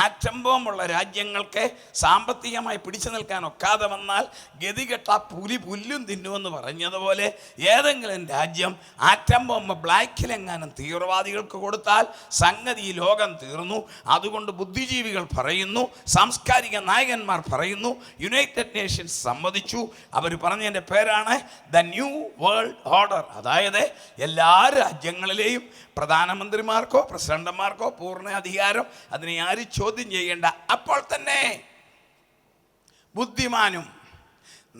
ആറ്റം ബോംബുള്ള രാജ്യങ്ങൾക്ക് സാമ്പത്തികമായി പിടിച്ചു നിൽക്കാൻ ഒക്കാതെ വന്നാൽ ഗതികെട്ട പുലി പുല്ലും തിന്നുമെന്ന് പറഞ്ഞതുപോലെ ഏതെങ്കിലും രാജ്യം ആറ്റം ബോംബ് ബ്ലാക്കിലെങ്ങാനും തീവ്രവാദികൾക്ക് കൊടുത്താൽ സംഗതി ഈ ലോകം തീർന്നു. അതുകൊണ്ട് ബുദ്ധിജീവികൾ പറയുന്നു, സാംസ്കാരിക നായകന്മാർ പറയുന്നു, യുണൈറ്റഡ് നേഷൻസ് സമ്മതിച്ചു. അവർ പറഞ്ഞതിൻ്റെ പേരാണ് ദ ന്യൂ വേൾഡ് ഓർഡർ. അതായത് എല്ലാ രാജ്യങ്ങളിലെയും പ്രധാനമന്ത്രിമാർക്കോ പ്രസിഡന്റുമാർക്കോ പൂർണ്ണ അധികാരം, അതിനെ ആരും ചോദ്യം ചെയ്യേണ്ട. അപ്പോൾ തന്നെ ബുദ്ധിമാനും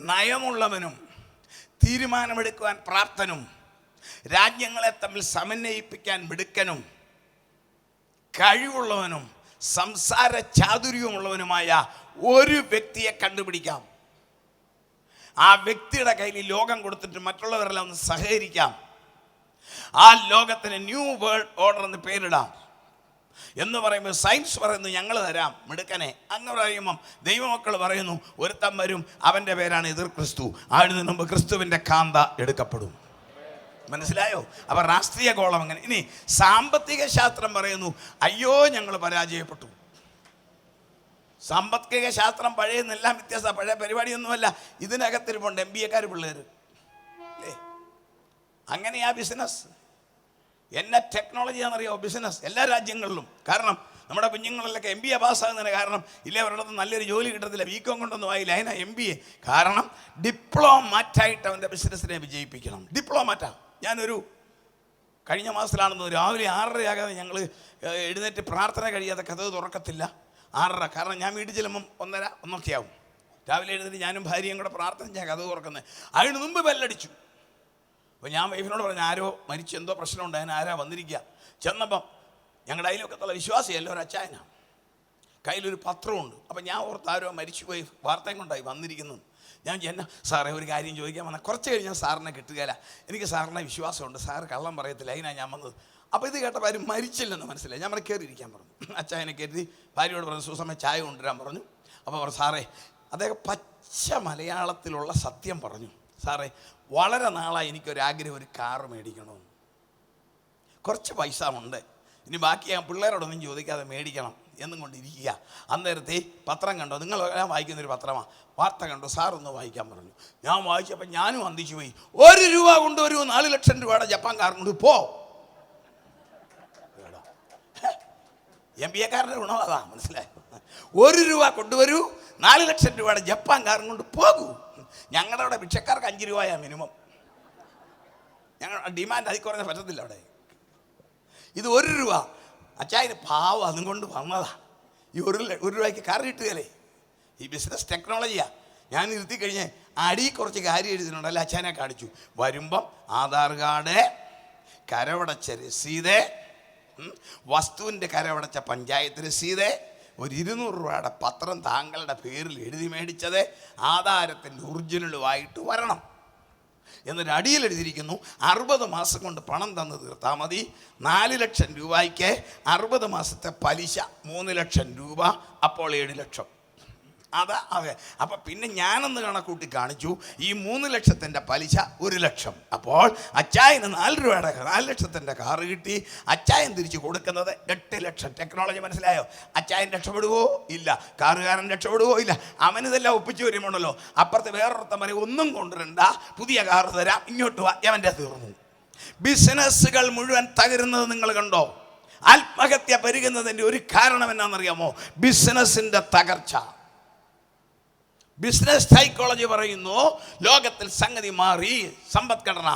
നയമുള്ളവനും തീരുമാനമെടുക്കുവാൻ പ്രാപ്തനും രാജ്യങ്ങളെ തമ്മിൽ സമന്വയിപ്പിക്കാൻ മിടുക്കനും കഴിവുള്ളവനും സംസാര ചാതുര്യമുള്ളവനുമായ ഒരു വ്യക്തിയെ കണ്ടുപിടിക്കാം. ആ വ്യക്തിയുടെ കയ്യിൽ ലോകം കൊടുത്തിട്ട് മറ്റുള്ളവരെല്ലാം ഒന്ന് സഹകരിക്കാം. ആ ലോകത്തിന് ന്യൂ വേൾഡ് ഓർഡർ എന്ന് പേരിടാം. എന്ന് പറയുമ്പോൾ സയൻസ് പറയുന്നു ഞങ്ങൾ തരാം മിടുക്കനെ. അങ്ങനെ പറയുമ്പം ദൈവമക്കൾ പറയുന്നു ഒരുത്തം വരും, അവൻ്റെ പേരാണ് എതിർ ക്രിസ്തു. അതിന് മുമ്പ് ക്രിസ്തുവിൻ്റെ കാന്ത എടുക്കപ്പെടും. മനസ്സിലായോ? അപ്പോൾ രാഷ്ട്രീയ ഗോളം അങ്ങനെ. ഇനി സാമ്പത്തിക ശാസ്ത്രം പറയുന്നു അയ്യോ ഞങ്ങൾ പരാജയപ്പെട്ടു. സാമ്പത്തിക ശാസ്ത്രം പഴയതെല്ലാം വ്യത്യാസമാണ്. പഴയ പരിപാടിയൊന്നുമല്ല. ഇതിനകത്തിരിപ്പുണ്ട് MBA പിള്ളേർ അല്ലേ. അങ്ങനെയാ ബിസിനസ്. എന്നെ ടെക്നോളജിയാണെന്നറിയാമോ ബിസിനസ് എല്ലാ രാജ്യങ്ങളിലും. കാരണം നമ്മുടെ കുഞ്ഞുങ്ങളിലൊക്കെ MBA പാസ്സാകുന്നതിന് കാരണം ഇല്ലേ അവരുടെ നല്ലൊരു ജോലി കിട്ടത്തില്ല. BCom കൊണ്ടൊന്നും ആയില്ല, അതിനാ MBA. കാരണം ഡിപ്ലോമാറ്റായിട്ട് അവൻ്റെ ബിസിനസ്സിനെ വിജയിപ്പിക്കണം. ഡിപ്ലോമാറ്റാ. ഞാനൊരു കഴിഞ്ഞ മാസത്തിലാണെന്ന് രാവിലെ 6:30 ആകാതെ ഞങ്ങൾ എഴുന്നേറ്റ് പ്രാർത്ഥന കഴിയാതെ കഥ തുറക്കത്തില്ല. 6:30. കാരണം ഞാൻ വീട്ടിൽ ചെല്ലുമ്പം 1:30 1 ആവും. രാവിലെ എഴുന്നേറ്റ് ഞാനും ഭാര്യയും കൂടെ പ്രാർത്ഥന ഞാൻ കഥ തുറക്കുന്നത്. അതിന് മുമ്പ് ബെല്ലടിച്ചു. അപ്പോൾ ഞാൻ വൈഫിനോട് പറഞ്ഞു ആരോ മരിച്ചു, എന്തോ പ്രശ്നമുണ്ട്, അതിന് ആരാ വന്നിരിക്കുക. ചെന്നപ്പം ഞങ്ങളുടെ അതിലൊക്കത്തുള്ള വിശ്വാസിയല്ല, ഒരു അച്ചായനാണ്. കയ്യിലൊരു പത്രമുണ്ട്. അപ്പം ഞാൻ ഓർത്ത് ആരോ മരിച്ചുപോയി വാർത്തയും കൊണ്ടായി വന്നിരിക്കുന്നത്. ഞാൻ എന്നാ സാറേ ഒരു കാര്യം ചോദിക്കാൻ വന്നാൽ കുറച്ച് കഴിഞ്ഞാൽ സാറിനെ കിട്ടുകയില്ല, എനിക്ക് സാറിനെ വിശ്വാസമുണ്ട്, സാറ് കള്ളം പറയത്തില്ല, അതിനാണ് ഞാൻ വന്നത്. അപ്പോൾ ഇത് കേട്ടപ്പോൾ ആരും മരിച്ചില്ലെന്ന് മനസ്സിലായി. ഞാൻ അവിടെ കയറിയിരിക്കാൻ പറഞ്ഞു. അച്ചായനെ കയറി ഭാര്യയോട് പറഞ്ഞു സുസമയം ചായ കൊണ്ടുവരാൻ പറഞ്ഞു. അപ്പോൾ പറഞ്ഞു സാറേ, അദ്ദേഹം പച്ച മലയാളത്തിലുള്ള സത്യം പറഞ്ഞു. സാറേ വളരെ നാളായി എനിക്കൊരാഗ്രഹം, ഒരു കാറ് മേടിക്കണമെന്ന്. കുറച്ച് പൈസ ഉണ്ട്, ഇനി ബാക്കി ഞാൻ പിള്ളേരോടൊന്നും ചോദിക്കാതെ മേടിക്കണം എന്നും കൊണ്ടിരിക്കുക. അന്നേരത്തെ പത്രം കണ്ടോ, നിങ്ങളെല്ലാം വായിക്കുന്നൊരു പത്രമാണ്, വാർത്ത കണ്ടോ, സാറൊന്ന് വായിക്കാൻ പറഞ്ഞു. ഞാൻ വായിച്ചപ്പോൾ ഞാനും അന്തിച്ചു പോയി. 1 രൂപ കൊണ്ടുവരൂ, 4 ലക്ഷം രൂപയുടെ ജപ്പാൻ കാർ കൊണ്ട് പോ. MBA ഗുണം അതാ, മനസ്സിലായോ? 1 രൂപ കൊണ്ടുവരൂ, 4 ലക്ഷം രൂപയുടെ ജപ്പാൻ കാറും കൊണ്ട് പോകൂ. ഞങ്ങളുടെ അവിടെ ഭിക്ഷക്കാർക്ക് 5 രൂപയാ മിനിമം. ഞങ്ങൾ ഡിമാൻഡ് അതിൽ കുറഞ്ഞ പറ്റത്തില്ല അവിടെ. ഇത് 1 രൂപ. അച്ചായന് പാവം അതും കൊണ്ട് വന്നതാ. ഈ 1 രൂപയ്ക്ക് കാർ കിട്ടുകയല്ലേ. ഈ ബിസിനസ് ടെക്നോളജിയാ. ഞാൻ നിർത്തി കഴിഞ്ഞ് അടി കുറച്ച് കാര്യം എഴുതിയിട്ടുണ്ടല്ലോ, അച്ചായനെ കാണിച്ചു. വരുമ്പം ആധാർ കാർഡ്, കരവടച്ച രസീത്, വസ്തുവിൻ്റെ കരവടച്ച പഞ്ചായത്ത് രസീത്, ഒരു 200 രൂപയുടെ പത്രം താങ്കളുടെ പേരിൽ എഴുതി മേടിച്ചത് ആധാരത്തിൻ്റെ ഒറിജിനലുമായിട്ട് വരണം. എന്നൊരു അടിയിൽ എഴുതിയിരിക്കുന്നു 60 മാസം കൊണ്ട് പണം തന്ന് തീർത്താൽ മതി. 4 ലക്ഷം രൂപയ്ക്ക് 60 മാസത്തെ പലിശ 3 ലക്ഷം രൂപ, അപ്പോൾ 7 ലക്ഷം. അതെ. അപ്പം പിന്നെ ഞാനൊന്ന് കണക്കൂട്ടി കാണിച്ചു. ഈ 3 ലക്ഷത്തിൻ്റെ പലിശ 1 ലക്ഷം. അപ്പോൾ അച്ചായന് 4 രൂപയുടെ 4 ലക്ഷത്തിൻ്റെ കാറ് കിട്ടി. അച്ചായൻ തിരിച്ചു കൊടുക്കുന്നത് 8 ലക്ഷം. ടെക്നോളജി മനസ്സിലായോ? അച്ചായൻ രക്ഷപ്പെടുവോ? ഇല്ല. കാറുകാരൻ രക്ഷപ്പെടുവോ? ഇല്ല. അവനിതെല്ലാം ഒപ്പിച്ച് വരുമ്പോഴല്ലോ അപ്പുറത്ത് വേറൊരുത്തം പറയും, ഒന്നും കൊണ്ടുവരണ്ട, പുതിയ കാറ് തരാം, ഇങ്ങോട്ട് വാ, അവൻ്റെ തീർന്നു. ബിസിനസ്സുകൾ മുഴുവൻ തകരുന്നത് നിങ്ങൾ കണ്ടോ? ആത്മഹത്യ പെരുകുന്നതിൻ്റെ ഒരു കാരണം എന്നാണെന്നറിയാമോ? ബിസിനസിൻ്റെ തകർച്ച. ബിസിനസ് സൈക്കോളജി പറയുന്നു ലോകത്തിൽ സംഗതി മാറി, സമ്പദ്ഘടന.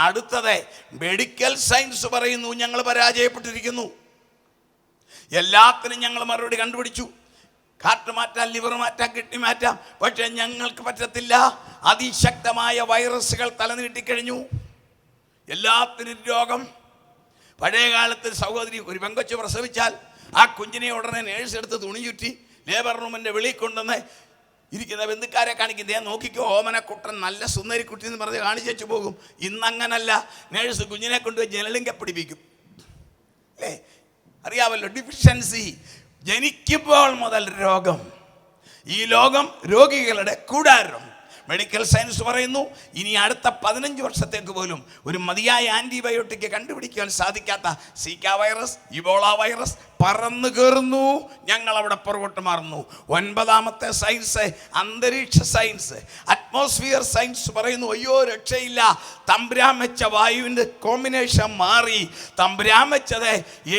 അടുത്തത് മെഡിക്കൽ സയൻസ് പറയുന്നു ഞങ്ങൾ പരാജയപ്പെട്ടിരിക്കുന്നു. എല്ലാത്തിനും ഞങ്ങൾ മറുപടി കണ്ടുപിടിച്ചു. ഹാർട്ട് മാറ്റാം, ലിവർ മാറ്റാം, കിഡ്നി മാറ്റാം, പക്ഷേ ഞങ്ങൾക്ക് പറ്റത്തില്ല. അതിശക്തമായ വൈറസുകൾ തലനീട്ടിക്കഴിഞ്ഞു. എല്ലാത്തിനും രോഗം. പഴയ കാലത്ത് സഹോദരി ഒരു പെങ്കൊച്ച് പ്രസവിച്ചാൽ ആ കുഞ്ഞിനെ ഉടനെ നേഴ്സ് എടുത്ത് തുണി ചുറ്റി ലേബർ റൂമിൻ്റെ വെളിയിൽ കൊണ്ടുവന്ന് ഇരിക്കുന്ന ബന്ധുക്കാരെ കാണിക്കും, ദേ നോക്കിക്കോ ഓമനക്കുട്ടൻ, നല്ല സുന്ദരിക്കുട്ടി എന്ന് പറഞ്ഞ് കാണിച്ചു പോകും. ഇന്നങ്ങനല്ല. നേഴ്സ് കുഞ്ഞിനെ കൊണ്ടുപോയി ജനലിംഗ പിടിപ്പിക്കും. അല്ലേ? അറിയാമല്ലോ, ഡിഫിഷ്യൻസി. ജനിക്കുമ്പോൾ മുതൽ രോഗം. ഈ ലോകം രോഗികളുടെ കൂടാരം. മെഡിക്കൽ സയൻസ് പറയുന്നു ഇനി അടുത്ത 15 വർഷത്തേക്ക് പോലും ഒരു മതിയായ ആൻറ്റിബയോട്ടിക് കണ്ടുപിടിക്കാൻ സാധിക്കാത്ത സീക്ക വൈറസ്, ഇബോള വൈറസ് പറന്നു കയറുന്നു. ഞങ്ങൾ അവിടെ പുറകോട്ട് മാറുന്നു. 9ാമത്തെ സയൻസ് അന്തരീക്ഷ സയൻസ്, അറ്റ്മോസ്ഫിയർ സയൻസ് പറയുന്നു അയ്യോ രക്ഷയില്ല. തമ്പുരാൻ വെച്ച വായുവിൻ്റെ കോമ്പിനേഷൻ മാറി. തമ്പുരാൻ വെച്ചത്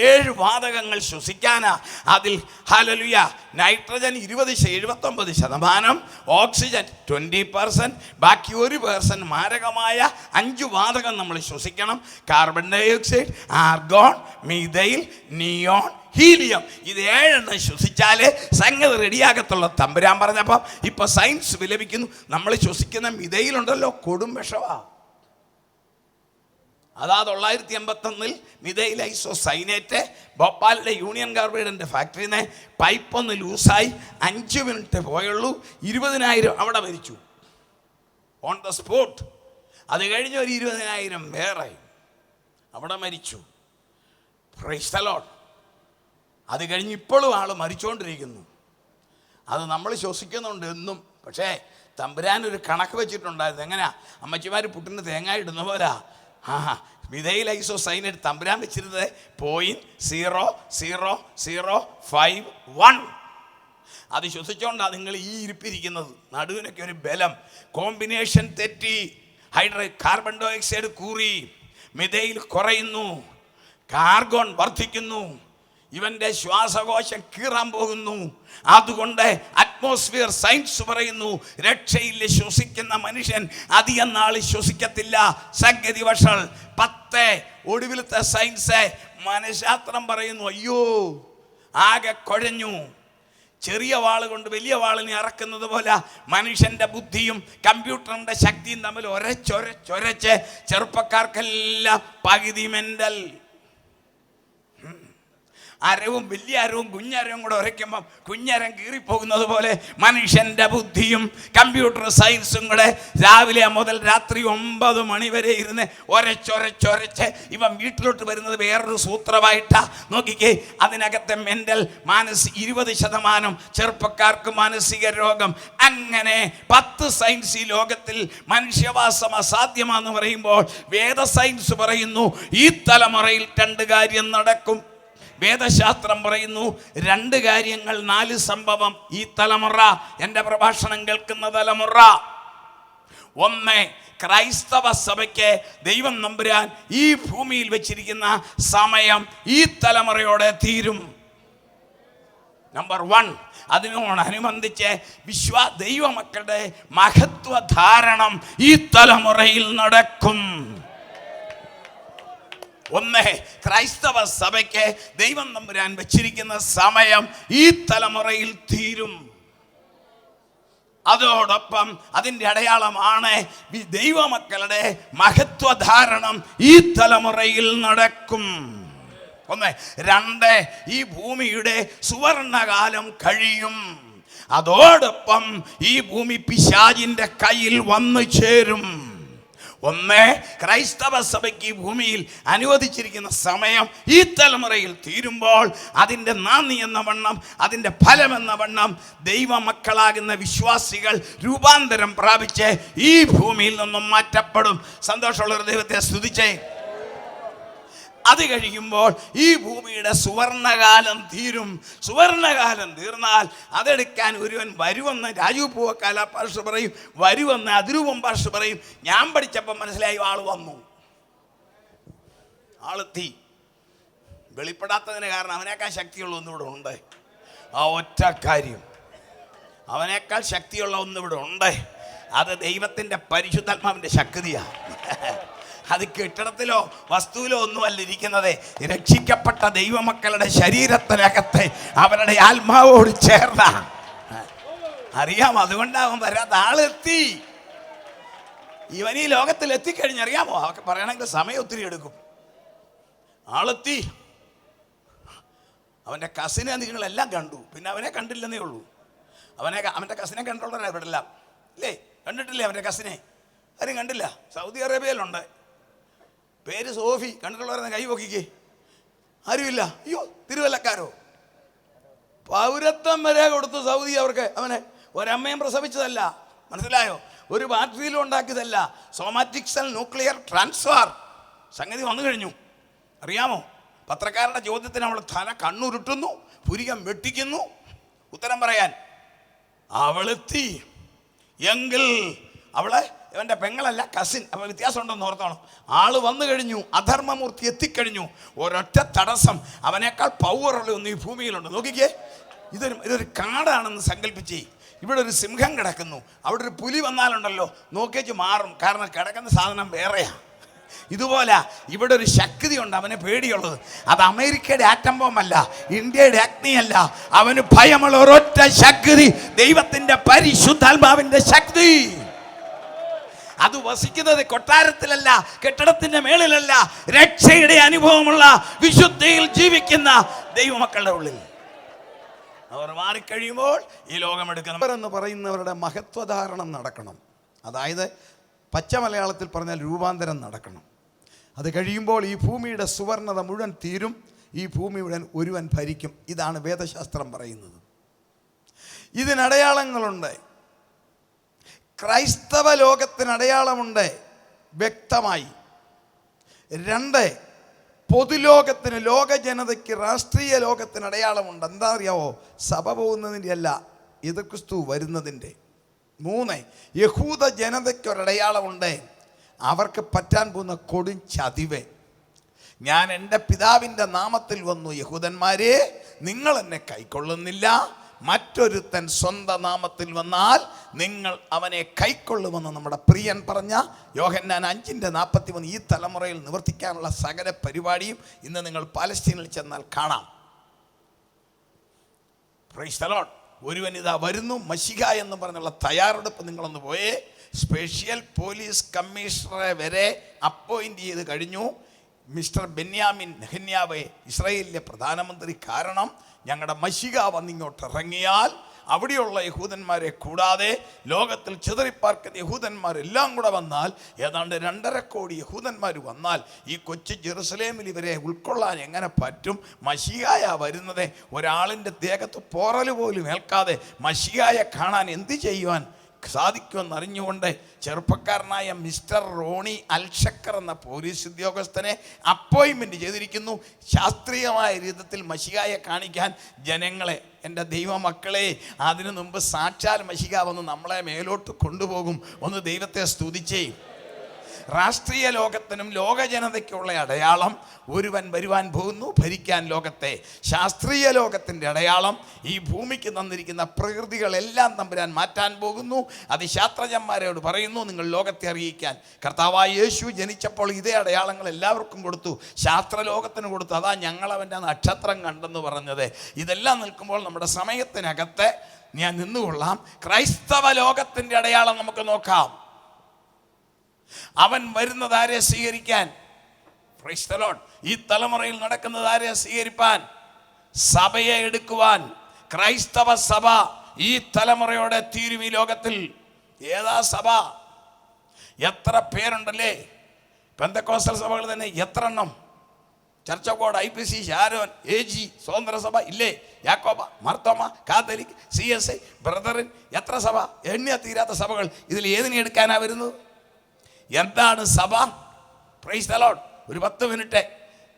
7 വാതകങ്ങൾ ശ്വസിക്കാനാ. അതിൽ ഹല്ലേലൂയ നൈട്രജൻ 79%, ഓക്സിജൻ 20%, ബാക്കി 1% മാരകമായ 5 വാതകം നമ്മൾ ശ്വസിക്കണം. Carbon dioxide, argon, methyl, neon, helium. ഇത് 7 ശ്വസിച്ചാൽ സംഗതി റെഡിയാകത്തുള്ള തമ്പുരാൻ പറഞ്ഞപ്പം ഇപ്പൊ സയൻസ് വിലപിക്കുന്നു. നമ്മൾ ശ്വസിക്കുന്ന മിഥൈലുണ്ടല്ലോ കൊടും വിഷവാ. അതാ 981 മിഥൈൽ ഐസോസൈനേറ്റ് ഭോപ്പാലിലെ യൂണിയൻ കാർബൈഡിൻ്റെ ഫാക്ടറിയിൽ നിന്ന് പൈപ്പൊന്ന് ലൂസായി 5 മിനിറ്റ് പോയുള്ളൂ. 20,000 അവിടെ മരിച്ചു ഓൺ ദ സ്പോട്ട്. അത് കഴിഞ്ഞ് ഒരു 20,000 വേറെ അവിടെ മരിച്ചു. Price the Lord. അത് കഴിഞ്ഞ് ഇപ്പോഴും ആൾ മരിച്ചുകൊണ്ടിരിക്കുന്നു. അത് നമ്മൾ ശ്വസിക്കുന്നുണ്ട് എന്നും. പക്ഷേ തമ്പുരാനൊരു കണക്ക് വെച്ചിട്ടുണ്ടായിരുന്നു. എങ്ങനെയാ അമ്മച്ചിമാർ പുട്ടിന് തേങ്ങ ഇടുന്ന പോരാ. മിഥൈൽ ഐസോസൈനേറ്റ് തമ്പുരാൻ വെച്ചിരുന്നത് 0.00051. അത് ശ്വസിച്ചോണ്ടാണ് നിങ്ങൾ ഈ ഇരിപ്പിരിക്കുന്നത്. നടുവിനൊക്കെ ഒരു ബലം. കോമ്പിനേഷൻ തെറ്റി. കാർബൺ ഡൈ ഓക്സൈഡ് കൂറി, മിഥൈൽ കുറയുന്നു, കാർഗോൺ വർദ്ധിക്കുന്നു. ഇവൻ്റെ ശ്വാസകോശം കീറാൻ പോകുന്നു. അതുകൊണ്ട് അറ്റ്മോസ്ഫിയർ സയൻസ് പറയുന്നു രക്ഷയില്ല. ശ്വസിക്കുന്ന മനുഷ്യൻ അധികം നാൾ ശ്വസിക്കത്തില്ല. സംഗതി വഷൾ 10. ഒടുവിലത്തെ സയൻസ് മനഃശാസ്ത്രം പറയുന്നു അയ്യോ ആകെ കുഴഞ്ഞു. ചെറിയ വാള് കൊണ്ട് വലിയ വാളിനെ ഇറക്കുന്നത് പോലെ മനുഷ്യൻ്റെ ബുദ്ധിയും കമ്പ്യൂട്ടറിൻ്റെ ശക്തിയും തമ്മിൽ ഒരച്ചൊരച്ചൊരച്ച് ചെറുപ്പക്കാർക്കെല്ലാം പകുതി മെൻ്റൽ. അരവും വലിയ അരവും കുഞ്ഞരവും കൂടെ ഉരയ്ക്കുമ്പം കുഞ്ഞരം കീറിപ്പോകുന്നത് പോലെ മനുഷ്യൻ്റെ ബുദ്ധിയും കമ്പ്യൂട്ടർ സയൻസും കൂടെ രാവിലെ മുതൽ രാത്രി 9 മണി വരെ ഇരുന്ന് ഒരച്ചൊരച്ചൊരച്ച് ഇവൻ വീട്ടിലോട്ട് വരുന്നത് വേറൊരു സൂത്രമായിട്ടാ. നോക്കിക്കേ, അതിനകത്തെ മെൻ്റൽ 20% ചെറുപ്പക്കാർക്ക് മാനസിക രോഗം. അങ്ങനെ 10 സയൻസ് ഈ ലോകത്തിൽ മനുഷ്യവാസം അസാധ്യമാണെന്ന് പറയുമ്പോൾ വേദ സയൻസ് പറയുന്നു ഈ തലമുറയിൽ 2 കാര്യം നടക്കും. വേദശാസ്ത്രം പറയുന്നു 2 കാര്യങ്ങൾ, 4 സംഭവം ഈ തലമുറ, എൻ്റെ പ്രഭാഷണം കേൾക്കുന്ന തലമുറ. 1, ക്രൈസ്തവ സഭയ്ക്ക് ദൈവം നമ്പുരാൻ ഈ ഭൂമിയിൽ വെച്ചിരിക്കുന്ന സമയം ഈ തലമുറയോടെ തീരും. നമ്പർ 1, അതിനോടനുബന്ധിച്ച് ദൈവമക്കളുടെ മഹത്വ ധാരണം ഈ തലമുറയിൽ നടക്കും. 1, ക്രൈസ്തവ സഭയ്ക്ക് ദൈവം നമ്പുരാൻ വെച്ചിരിക്കുന്ന സമയം ഈ തലമുറയിൽ തീരും. അതോടൊപ്പം അതിൻ്റെ അടയാളമാണ് ദൈവമക്കളുടെ മഹത്വധാരണം ഈ തലമുറയിൽ നടക്കും. 1, 2, ഈ ഭൂമിയുടെ സുവർണകാലം കഴിയും. അതോടൊപ്പം ഈ ഭൂമി പിശാചിൻ്റെ കയ്യിൽ വന്നു ചേരും. ഒന്ന്, ക്രൈസ്തവ സഭയ്ക്ക് ഭൂമിയിൽ അനുവദിച്ചിരിക്കുന്ന സമയം ഈ തലമുറയിൽ തീരുമ്പോൾ അതിൻ്റെ നാന്ദി എന്ന വണ്ണം, അതിൻ്റെ ഫലം എന്ന വണ്ണം ദൈവമക്കളാകുന്ന വിശ്വാസികൾ രൂപാന്തരം പ്രാപിച്ച് ഈ ഭൂമിയിൽ നിന്നും മാറ്റപ്പെടും. സന്തോഷമുള്ള ദൈവത്തെ സ്തുതിച്ചേ. അത് കഴിയുമ്പോൾ ഈ ഭൂമിയുടെ സുവർണകാലം തീരും. സുവർണകാലം തീർന്നാൽ അതെടുക്കാൻ ഒരുവൻ വരുമെന്ന് രാജു പൂവക്കാല പാർഷ പറയും, വരുമെന്ന് അതിരൂപം പാർഷ പറയും. ഞാൻ പഠിച്ചപ്പോൾ മനസ്സിലായി, ആൾ വന്നു, ആളെത്തി. വെളിപ്പെടാത്തതിന് കാരണം അവനേക്കാൾ ശക്തിയുള്ള ഒന്നിവിടെ ഉണ്ട്. ആ ഒറ്റ കാര്യം, അവനേക്കാൾ ശക്തിയുള്ള ഒന്നിവിടെ ഉണ്ട്. അത് ദൈവത്തിൻ്റെ പരിശുദ്ധാത്മാവിൻ്റെ ശക്തിയാണ്. അത് കെട്ടിടത്തിലോ വസ്തുവിലോ ഒന്നുമല്ല ഇരിക്കുന്നത്. രക്ഷിക്കപ്പെട്ട ദൈവമക്കളുടെ ശരീരത്തിനകത്തെ അവരുടെ ആത്മാവോട് ചേർന്ന, അറിയാം, അതുകൊണ്ടാവും വരാത്ത. ആളെത്തി. ഇവൻ ഈ ലോകത്തിൽ എത്തിക്കഴിഞ്ഞറിയാമോ, അവർക്ക് പറയണമെങ്കിൽ സമയം ഒത്തിരി എടുക്കും. ആളെത്തി. അവൻ്റെ കസിനെ നിങ്ങളെല്ലാം കണ്ടു, പിന്നെ അവനെ കണ്ടില്ലെന്നേ ഉള്ളൂ. അവൻ്റെ കസിനെ കണ്ടുള്ളവരാണ് ഇവിടെ എല്ലാം, അല്ലേ? കണ്ടിട്ടില്ലേ അവൻ്റെ കസിനെ? ആരും കണ്ടില്ല. സൗദി അറേബ്യയിലുണ്ട്, പേര് സോഫി. കണ്ടിട്ടുള്ളവരെ കൈ പൊക്കിക്കേ. ആരുമില്ല. അയ്യോ, തിരുവല്ലക്കാരോ? പൗരത്വം വരെ കൊടുത്തു സൗദി അവർക്ക്. അവനെ ഒരമ്മയും പ്രസവിച്ചതല്ല, മനസ്സിലായോ? ഒരു ബാറ്ററിയിലും ഉണ്ടാക്കിയതല്ല. സോമാറ്റിക് സെൽ ന്യൂക്ലിയർ ട്രാൻസ്ഫർ സംഗതി വന്നു കഴിഞ്ഞു. അറിയാമോ? പത്രക്കാരുടെ ചോദ്യത്തിന് അവൾ തല കണ്ണുരുട്ടുന്നു, പുരികം വെട്ടിക്കുന്നു ഉത്തരം പറയാൻ. അവളെത്തി എങ്കിൽ അവളെ ഇവൻ്റെ പെങ്ങളല്ല, കസിൻ. അപ്പോൾ വ്യത്യാസം ഉണ്ടെന്ന് ഓർത്തോണം. ആള് വന്നു കഴിഞ്ഞു, അധർമ്മമൂർത്തി എത്തിക്കഴിഞ്ഞു. ഒരൊറ്റ തടസ്സം, അവനേക്കാൾ പവറുള്ള ഒന്ന് ഈ ഭൂമിയിലുണ്ട്. നോക്കിക്കേ, ഇതൊരു കാടാണെന്ന് സങ്കല്പിച്ചേ. ഇവിടെ ഒരു സിംഹം കിടക്കുന്നു, അവിടെ ഒരു പുലി വന്നാലുണ്ടല്ലോ നോക്കിച്ച് മാറും, കാരണം കിടക്കുന്ന സാധനം വേറെയാണ്. ഇതുപോലെ ഇവിടെ ഒരു ശക്തിയുണ്ട്, അവന് പേടിയുള്ളത്. അത് അമേരിക്കയുടെ ആറ്റം ബോംബല്ല, ഇന്ത്യയുടെ അഗ്നിയല്ല. അവന് ഭയമുള്ള ഒരൊറ്റ ശക്തി, ദൈവത്തിൻ്റെ പരിശുദ്ധാത്മാവിൻ്റെ ശക്തി. അത് വസിക്കുന്നത് കൊട്ടാരത്തിലല്ല, കെട്ടിടത്തിന്റെ മേളിലല്ല, രക്ഷയുടെ അനുഭവമുള്ള വിശുദ്ധിയിൽ ജീവിക്കുന്ന ദൈവമക്കളുടെ ഉള്ളിൽ. അവർ മാറിക്കഴിയുമ്പോൾ ഈ ലോകമെടുക്കണം എന്ന് പറയുന്നവരുടെ മഹത്വധാരണം നടക്കണം. അതായത് പച്ച മലയാളത്തിൽ പറഞ്ഞാൽ രൂപാന്തരം നടക്കണം. അത് കഴിയുമ്പോൾ ഈ ഭൂമിയുടെ സുവർണത മുഴുവൻ തീരും, ഈ ഭൂമി മുഴുവൻ ഒരുവൻ ഭരിക്കും. ഇതാണ് വേദശാസ്ത്രം പറയുന്നത്. ഇതിനടയാളങ്ങളുണ്ട്. ക്രൈസ്തവ ലോകത്തിന് അടയാളമുണ്ട് വ്യക്തമായി. 2, പൊതുലോകത്തിന്, ലോക ജനതയ്ക്ക്, രാഷ്ട്രീയ ലോകത്തിന് അടയാളമുണ്ട്. എന്താ അറിയാവോ? സഭ പോകുന്നതിൻ്റെ അല്ല, ഇത് ക്രിസ്തു വരുന്നതിൻ്റെ. 3, യഹൂദ ജനതയ്ക്കൊരടയാളമുണ്ട്. അവർക്ക് പറ്റാൻ പോകുന്ന കൊടും ചതിവ്. ഞാൻ എൻ്റെ പിതാവിൻ്റെ നാമത്തിൽ വന്നു, യഹൂദന്മാരെ നിങ്ങൾ എന്നെ കൈക്കൊള്ളുന്നില്ല. മറ്റൊരുത്തൻ സ്വന്തം നാമത്തിൽ വന്നാൽ നിങ്ങൾ അവനെ കൈക്കൊള്ളുമെന്ന് നമ്മുടെ പ്രിയൻ പറഞ്ഞ യോഹന്നാൻ 5:41 ഈ തലമുറയിൽ നിവർത്തിക്കാനുള്ള സകല പരിപാടിയും ഇന്ന് നിങ്ങൾ പാലസ്തീനിൽ ചെന്നാൽ കാണാം. Price the Lord. ഒരുവൻ ഇതാ വരുന്നു, മശിഹ എന്ന് പറഞ്ഞുള്ള തയ്യാറെടുപ്പ് നിങ്ങളൊന്ന് പോയേ. സ്പെഷ്യൽ പോലീസ് കമ്മീഷണറെ വരെ അപ്പോയിന്റ് ചെയ്ത് കഴിഞ്ഞു. മിസ്റ്റർ ബെന്യാമിൻ നെഹന്യാവേ, ഇസ്രായേലിലെ പ്രധാനമന്ത്രി. കാരണം ഞങ്ങളുടെ മശിഹ വന്നിങ്ങോട്ട് ഇറങ്ങിയാൽ അവിടെയുള്ള യഹൂദന്മാരെ കൂടാതെ ലോകത്തിൽ ചിതറിപ്പാർക്കുന്ന യഹൂദന്മാരെല്ലാം കൂടെ വന്നാൽ, ഏതാണ്ട് 2.5 കോടി യഹൂദന്മാർ വന്നാൽ ഈ കൊച്ചു ജെറുസലേമിൽ ഇവരെ ഉൾക്കൊള്ളാൻ എങ്ങനെ പറ്റും? മശിഹായ വരുന്നത്. ഒരാളിൻ്റെ ദേഹത്ത് പോറൽ പോലും ഏൽക്കാതെ മശിഹായെ കാണാൻ എന്ത് ചെയ്യുവാൻ സാധിക്കുമെന്നറിഞ്ഞുകൊണ്ട് ചെറുപ്പക്കാരനായ മിസ്റ്റർ റോണി അൽഷക്കർ എന്ന പോലീസ് ഉദ്യോഗസ്ഥനെ അപ്പോയിൻമെൻറ്റ് ചെയ്തിരിക്കുന്നു. ശാസ്ത്രീയമായ രീതിയിൽ മശിഹായെ കാണിക്കാൻ ജനങ്ങളെ. എൻ്റെ ദൈവമക്കളെ, അതിനു മുമ്പ് സാക്ഷാൽ മശിഹ വന്ന് നമ്മളെ മേലോട്ട് കൊണ്ടുപോകും. ഒന്ന് ദൈവത്തെ സ്തുതിച്ചേ. രാഷ്ട്രീയ ലോകത്തിനും ലോക ജനതയ്ക്കുള്ള അടയാളം ഒരുവൻ വരുവാൻ പോകുന്നു ഭരിക്കാൻ ലോകത്തെ. ശാസ്ത്രീയ ലോകത്തിൻ്റെ അടയാളം ഈ ഭൂമിക്ക് തന്നിരിക്കുന്ന പ്രകൃതികളെല്ലാം തമ്പുരാൻ മാറ്റാൻ പോകുന്നു. അത് ശാസ്ത്രജ്ഞന്മാരോട് പറയുന്നു, നിങ്ങൾ ലോകത്തെ അറിയിക്കാൻ. കർത്താവായ യേശു ജനിച്ചപ്പോൾ ഇതേ അടയാളങ്ങൾ എല്ലാവർക്കും കൊടുത്തു, ശാസ്ത്രലോകത്തിന് കൊടുത്തു. അതാ ഞങ്ങളവൻ്റെ നക്ഷത്രം കണ്ടെന്ന് പറഞ്ഞത്. ഇതെല്ലാം നിൽക്കുമ്പോൾ നമ്മുടെ സമയത്തിനകത്ത് ഞാൻ നിന്നുകൊള്ളാം. ക്രൈസ്തവ ലോകത്തിൻ്റെ അടയാളം നമുക്ക് നോക്കാം. അവൻ വരുന്നത് ആരെ സ്വീകരിക്കാൻ? Price the Lord. ഈ തലമുറയിൽ നടക്കുന്നത് ആരെ സ്വീകരിപ്പാൻ? സഭയെ എടുക്കുവാൻ. ക്രൈസ്തവ സഭ ഈ തലമുറയോടെ തീരും ഈ ലോകത്തിൽ. ഏതാ സഭ? എത്ര പേരുണ്ടല്ലേ? പെന്തക്കോസ്റ്റൽ സഭകൾ തന്നെ എത്ര എണ്ണം? Church of God, IPC, Sharon, AG, സ്വതന്ത്ര സഭ ഇല്ലേ? യാക്കോബ, മർത്തോമ, കാത്തലിക്, CSI, ബ്രദറിൻ, എത്ര സഭ? എണ്ണിയ തീരാത്ത സഭകൾ. ഇതിൽ ഏതിനെ എടുക്കാനാ വരുന്നത്? എന്താണ് സഭ? Price the Lord. ഒരു 10 മിനിറ്റ്.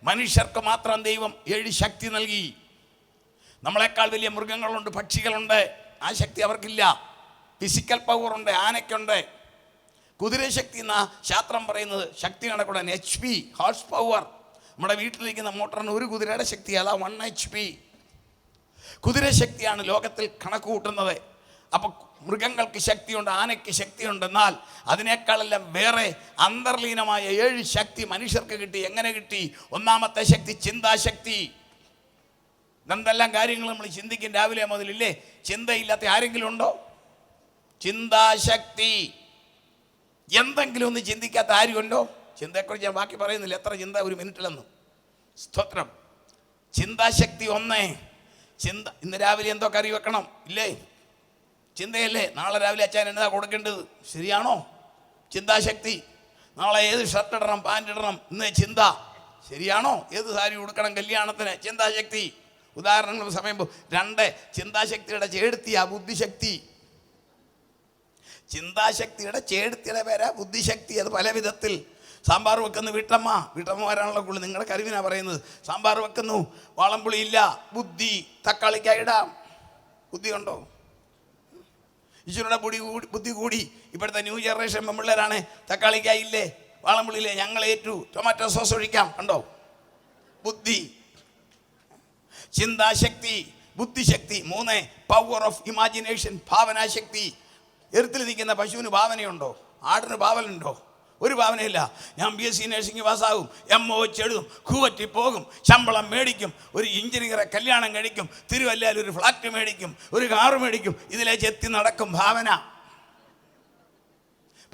മനുഷ്യർക്ക് മാത്രം ദൈവം 7 ശക്തി നൽകി. നമ്മളെക്കാൾ വലിയ മൃഗങ്ങളുണ്ട്, പക്ഷികളുണ്ട്. ആ ശക്തി അവർക്കില്ല. ഫിസിക്കൽ പവർ ഉണ്ട്, ആനയ്ക്കുണ്ട്. കുതിരശക്തി എന്നാ ശാസ്ത്രം പറയുന്നത്. ശക്തി കണക്കൂടാൻ HP, ഹോഴ്സ് പവർ. നമ്മുടെ വീട്ടിലിരിക്കുന്ന മോട്ടറിന് ഒരു കുതിരയുടെ ശക്തി, അതാ 1 HP. കുതിരശക്തിയാണ് ലോകത്തിൽ കണക്ക് കൂട്ടുന്നത്. അപ്പോൾ മൃഗങ്ങൾക്ക് ശക്തിയുണ്ട്, ആനയ്ക്ക് ശക്തിയുണ്ട്. എന്നാൽ അതിനേക്കാളെല്ലാം വേറെ അന്തർലീനമായ 7 ശക്തി മനുഷ്യർക്ക് കിട്ടി. എങ്ങനെ കിട്ടി? ഒന്നാമത്തെ ശക്തി ചിന്താശക്തി. എന്തെല്ലാം കാര്യങ്ങൾ നമ്മൾ ചിന്തിക്കും രാവിലെ മുതലില്ലേ? ചിന്തയില്ലാത്ത ആരെങ്കിലും ഉണ്ടോ? ചിന്താശക്തി. എന്തെങ്കിലും ഒന്ന് ചിന്തിക്കാത്ത ആരുണ്ടോ? ചിന്തയെക്കുറിച്ച് ഞാൻ ബാക്കി പറയുന്നില്ല, എത്ര ചിന്ത ഒരു മിനിറ്റിലെന്ന്. സ്തോത്രം. ചിന്താശക്തി 1. ചിന്ത. ഇന്ന് രാവിലെ എന്തോ കറി വെക്കണം ഇല്ലേ? ചിന്തയല്ലേ? നാളെ രാവിലെ അച്ഛൻ എന്താ കൊടുക്കേണ്ടത്? ശരിയാണോ? ചിന്താശക്തി. നാളെ ഏത് ഷർട്ട് ഇടണം, പാൻറ് ഇടണം, ഇന്ന് ചിന്ത. ശരിയാണോ? ഏത് സാരി ഉടുക്കണം കല്യാണത്തിന്? ചിന്താശക്തി. ഉദാഹരണങ്ങൾ സമയം 2. ചിന്താശക്തിയുടെ ചേടുത്തിയാ ബുദ്ധിശക്തി. ചിന്താശക്തിയുടെ ചേടുത്തിയുടെ പേരാ ബുദ്ധിശക്തി. അത് പല വിധത്തിൽ. സാമ്പാർ വെക്കുന്നു വീട്ടമ്മമാരാണല്ലോ കൂടുതൽ. നിങ്ങളുടെ കരുവിനാ പറയുന്നത്. സാമ്പാർ വെക്കുന്നു, വാളംപുളി ഇല്ല, ബുദ്ധി. തക്കാളിക്കായി ഇടാം. ബുദ്ധി ഉണ്ടോ? ഈശ്വരുടെ ബുദ്ധി കൂടി. ഇപ്പോഴത്തെ ന്യൂ ജനറേഷൻ പെൺപിള്ളേരാണ്. തക്കാളിക്കായി ഇല്ലേ, വാളംപുളിയില്ലേ, ഞങ്ങൾ ഏറ്റു, ടൊമാറ്റോ സോസ് ഒഴിക്കാം. കണ്ടോ? ബുദ്ധി. ചിന്താശക്തി, ബുദ്ധിശക്തി. 3. പവർ ഓഫ് ഇമാജിനേഷൻ, ഭാവനാശക്തി. എരുത്തിൽ നിൽക്കുന്ന പശുവിന് ഭാവനയുണ്ടോ? ആടിന് ഭാവനുണ്ടോ? ഒരു ഭാവനയില്ല. ഞാൻ BSc നഴ്സിംഗ് പാസ്സാകും, MO എഴുതും, കൂവറ്റി പോകും, ശമ്പളം മേടിക്കും, ഒരു എഞ്ചിനീയറെ കല്യാണം കഴിക്കും, തിരുവല്ലയിൽ ഒരു ഫ്ലാറ്റ് മേടിക്കും, ഒരു കാറ് മേടിക്കും, ഇതിലേക്ക് എത്തി നടക്കും. ഭാവന.